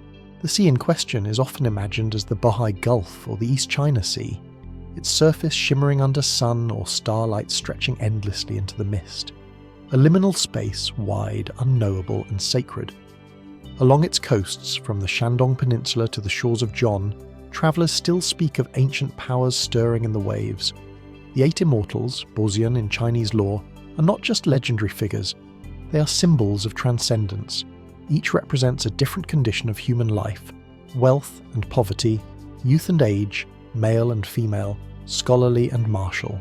The sea in question is often imagined as the Bohai Gulf or the East China Sea, its surface shimmering under sun or starlight stretching endlessly into the mist. A liminal space, wide, unknowable and sacred. Along its coasts, from the Shandong Peninsula to the shores of John, travellers still speak of ancient powers stirring in the waves. The 8 immortals, Bozian in Chinese lore, are not just legendary figures, they are symbols of transcendence. Each represents a different condition of human life: wealth and poverty, youth and age, male and female, scholarly and martial.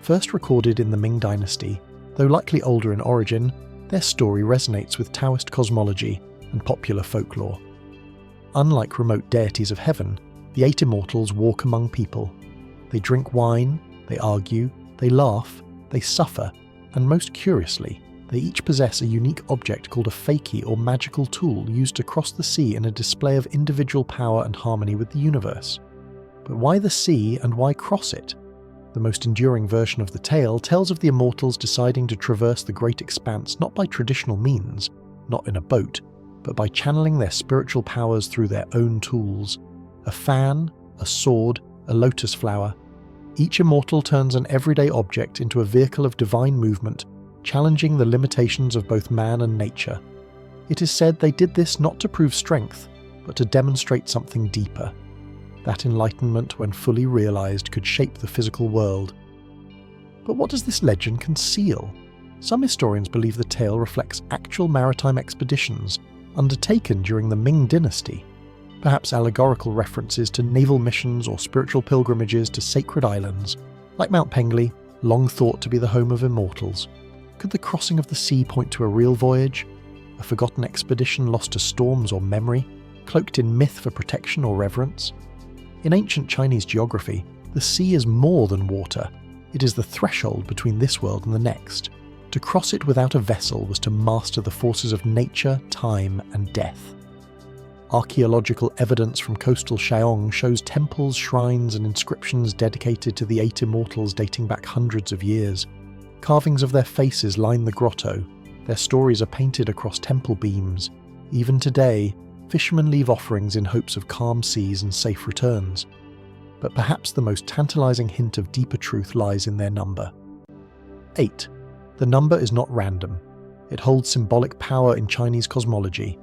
First recorded in the Ming Dynasty, though likely older in origin, their story resonates with Taoist cosmology and popular folklore. Unlike remote deities of heaven, the 8 immortals walk among people. They drink wine, they argue, they laugh, they suffer, and most curiously, they each possess a unique object called a fakie or magical tool used to cross the sea in a display of individual power and harmony with the universe. But why the sea and why cross it? The most enduring version of the tale tells of the immortals deciding to traverse the great expanse not by traditional means, not in a boat, but by channeling their spiritual powers through their own tools. A fan, a sword, a lotus flower. Each immortal turns an everyday object into a vehicle of divine movement, challenging the limitations of both man and nature. It is said they did this not to prove strength, but to demonstrate something deeper. That enlightenment, when fully realized, could shape the physical world. But what does this legend conceal? Some historians believe the tale reflects actual maritime expeditions undertaken during the Ming dynasty, perhaps allegorical references to naval missions or spiritual pilgrimages to sacred islands, like Mount Pengli, long thought to be the home of immortals. Could the crossing of the sea point to a real voyage? A forgotten expedition lost to storms or memory, cloaked in myth for protection or reverence? In ancient Chinese geography, the sea is more than water. It is the threshold between this world and the next. To cross it without a vessel was to master the forces of nature, time, and death. Archaeological evidence from coastal Shaong shows temples, shrines, and inscriptions dedicated to the 8 immortals dating back hundreds of years. Carvings of their faces line the grotto. Their stories are painted across temple beams. Even today, fishermen leave offerings in hopes of calm seas and safe returns. But perhaps the most tantalizing hint of deeper truth lies in their number. 8. The number is not random. It holds symbolic power in Chinese cosmology.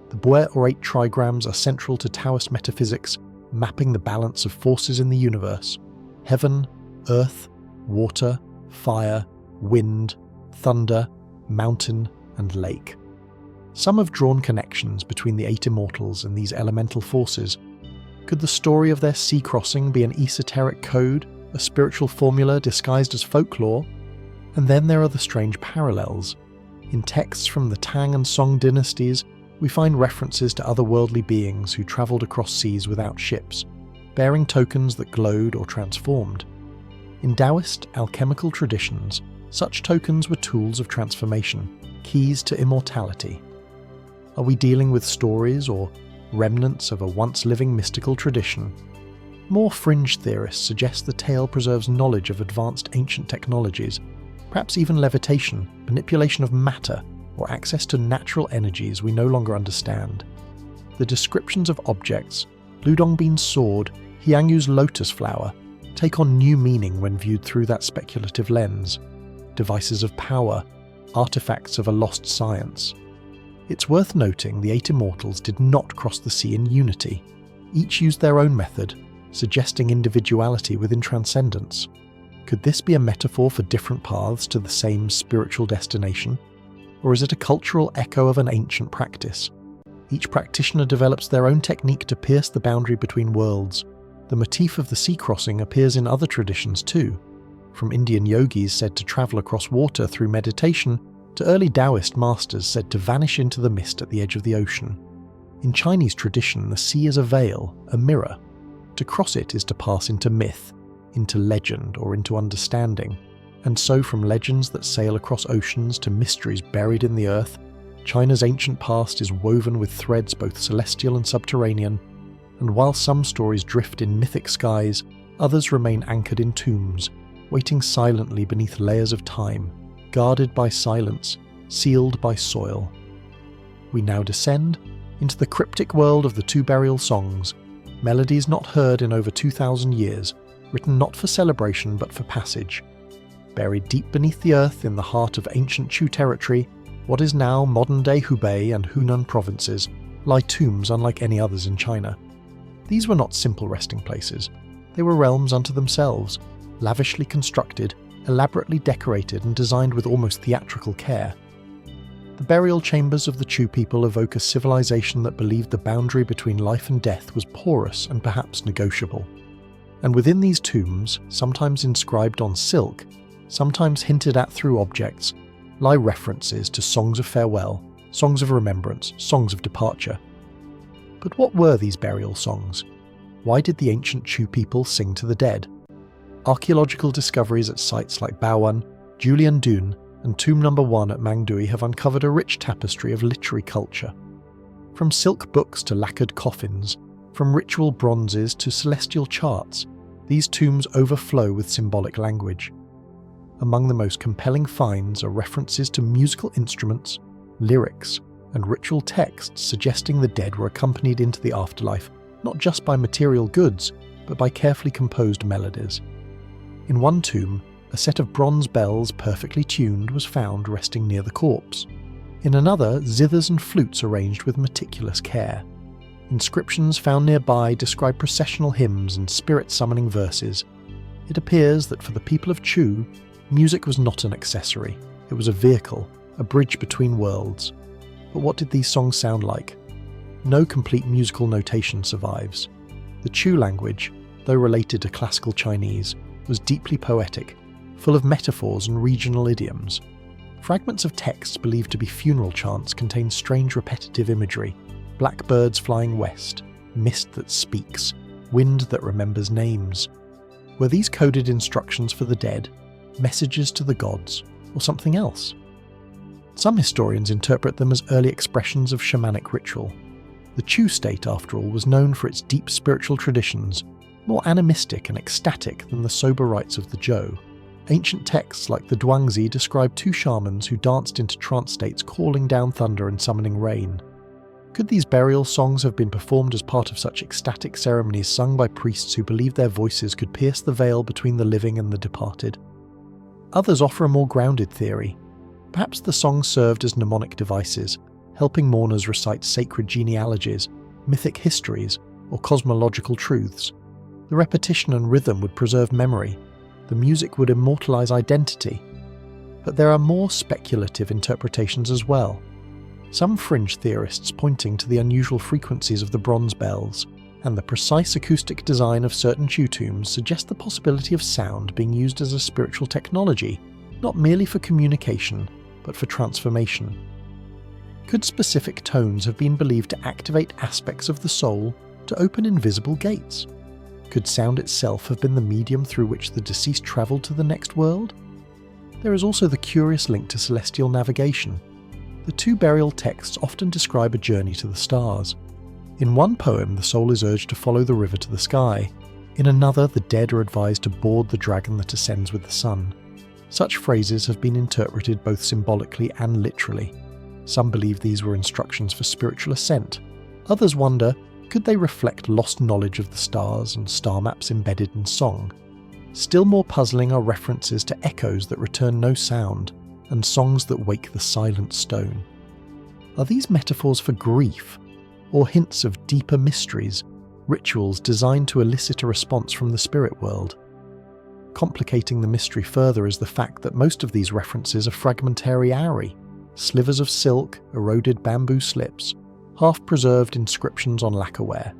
The Bue or 8 trigrams are central to Taoist metaphysics, mapping the balance of forces in the universe: heaven, earth, water, fire, wind, thunder, mountain, and lake. Some have drawn connections between the 8 immortals and these elemental forces. Could the story of their sea crossing be an esoteric code, a spiritual formula disguised as folklore? And then there are the strange parallels. In texts from the Tang and Song dynasties, we find references to otherworldly beings who travelled across seas without ships, bearing tokens that glowed or transformed. In Taoist alchemical traditions, such tokens were tools of transformation, keys to immortality. Are we dealing with stories or remnants of a once-living mystical tradition? More fringe theorists suggest the tale preserves knowledge of advanced ancient technologies, perhaps even levitation, manipulation of matter, or access to natural energies we no longer understand. The descriptions of objects, Ludongbin's sword, Hyang-Yu's lotus flower, take on new meaning when viewed through that speculative lens. Devices of power, artifacts of a lost science. It's worth noting the 8 immortals did not cross the sea in unity. Each used their own method, suggesting individuality within transcendence. Could this be a metaphor for different paths to the same spiritual destination? Or is it a cultural echo of an ancient practice? Each practitioner develops their own technique to pierce the boundary between worlds. The motif of the sea crossing appears in other traditions too, from Indian yogis said to travel across water through meditation, to early Taoist masters said to vanish into the mist at the edge of the ocean. In Chinese tradition, the sea is a veil, a mirror. To cross it is to pass into myth, into legend, or into understanding. And so from legends that sail across oceans to mysteries buried in the earth, China's ancient past is woven with threads both celestial and subterranean, and while some stories drift in mythic skies, others remain anchored in tombs, waiting silently beneath layers of time, guarded by silence, sealed by soil. We now descend into the cryptic world of the 2 burial songs, melodies not heard in over 2,000 years, written not for celebration but for passage. Buried deep beneath the earth in the heart of ancient Chu territory, what is now modern-day Hubei and Hunan provinces, lie tombs unlike any others in China. These were not simple resting places. They were realms unto themselves, lavishly constructed, elaborately decorated and designed with almost theatrical care. The burial chambers of the Chu people evoke a civilization that believed the boundary between life and death was porous and perhaps negotiable. And within these tombs, sometimes inscribed on silk, sometimes hinted at through objects, lie references to songs of farewell, songs of remembrance, songs of departure. But what were these burial songs? Why did the ancient Chu people sing to the dead? Archaeological discoveries at sites like Baoan, Julian-Dun, and Tomb No. 1 at Mangdui have uncovered a rich tapestry of literary culture. From silk books to lacquered coffins, from ritual bronzes to celestial charts, these tombs overflow with symbolic language. Among the most compelling finds are references to musical instruments, lyrics, and ritual texts suggesting the dead were accompanied into the afterlife not just by material goods, but by carefully composed melodies. In one tomb, a set of bronze bells perfectly tuned was found resting near the corpse. In another, zithers and flutes arranged with meticulous care. Inscriptions found nearby describe processional hymns and spirit-summoning verses. It appears that for the people of Chu, music was not an accessory, it was a vehicle, a bridge between worlds. But what did these songs sound like? No complete musical notation survives. The Chu language, though related to classical Chinese, was deeply poetic, full of metaphors and regional idioms. Fragments of texts believed to be funeral chants contain strange repetitive imagery: blackbirds flying west, mist that speaks, wind that remembers names. Were these coded instructions for the dead, messages to the gods, or something else? Some historians interpret them as early expressions of shamanic ritual. The Chu state, after all, was known for its deep spiritual traditions, more animistic and ecstatic than the sober rites of the Zhou. Ancient texts like the Duangzi describe two shamans who danced into trance states, calling down thunder and summoning rain. Could these burial songs have been performed as part of such ecstatic ceremonies sung by priests who believed their voices could pierce the veil between the living and the departed? Others offer a more grounded theory. Perhaps the songs served as mnemonic devices, helping mourners recite sacred genealogies, mythic histories, or cosmological truths. The repetition and rhythm would preserve memory. The music would immortalize identity. But there are more speculative interpretations as well. Some fringe theorists pointing to the unusual frequencies of the bronze bells and the precise acoustic design of certain Chu tombs suggest the possibility of sound being used as a spiritual technology, not merely for communication, but for transformation. Could specific tones have been believed to activate aspects of the soul to open invisible gates? Could sound itself have been the medium through which the deceased travelled to the next world? There is also the curious link to celestial navigation. The two burial texts often describe a journey to the stars. In one poem, the soul is urged to follow the river to the sky. In another, the dead are advised to board the dragon that ascends with the sun. Such phrases have been interpreted both symbolically and literally. Some believe these were instructions for spiritual ascent. Others wonder, could they reflect lost knowledge of the stars and star maps embedded in song? Still more puzzling are references to echoes that return no sound, and songs that wake the silent stone. Are these metaphors for grief, or hints of deeper mysteries, rituals designed to elicit a response from the spirit world? Complicating the mystery further is the fact that most of these references are fragmentary auri, slivers of silk, eroded bamboo slips, half-preserved inscriptions on lacquerware.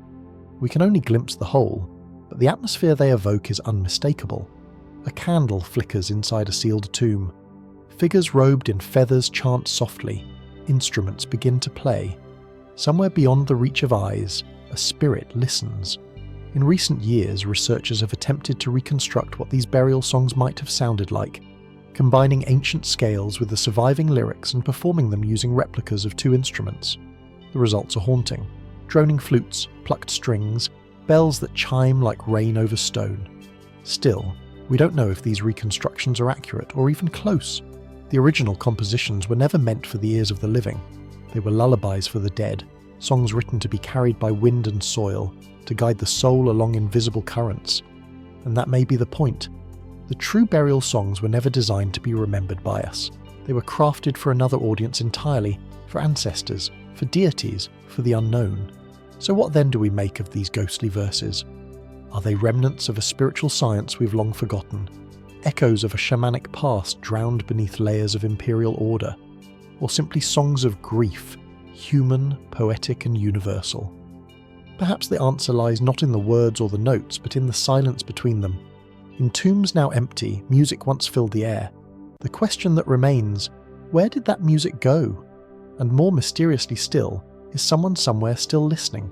We can only glimpse the whole, but the atmosphere they evoke is unmistakable. A candle flickers inside a sealed tomb. Figures robed in feathers chant softly. Instruments begin to play. Somewhere beyond the reach of eyes, a spirit listens. In recent years, researchers have attempted to reconstruct what these burial songs might have sounded like, combining ancient scales with the surviving lyrics and performing them using replicas of two instruments. The results are haunting. Droning flutes, plucked strings, bells that chime like rain over stone. Still, we don't know if these reconstructions are accurate or even close. The original compositions were never meant for the ears of the living. They were lullabies for the dead, songs written to be carried by wind and soil, to guide the soul along invisible currents. And that may be the point. The true burial songs were never designed to be remembered by us. They were crafted for another audience entirely, for ancestors, for deities, for the unknown. So what then do we make of these ghostly verses? Are they remnants of a spiritual science we've long forgotten? Echoes of a shamanic past drowned beneath layers of imperial order? Or simply songs of grief, human, poetic and universal? Perhaps the answer lies not in the words or the notes, but in the silence between them. In tombs now empty, music once filled the air. The question that remains, where did that music go? And more mysteriously still, is someone somewhere still listening?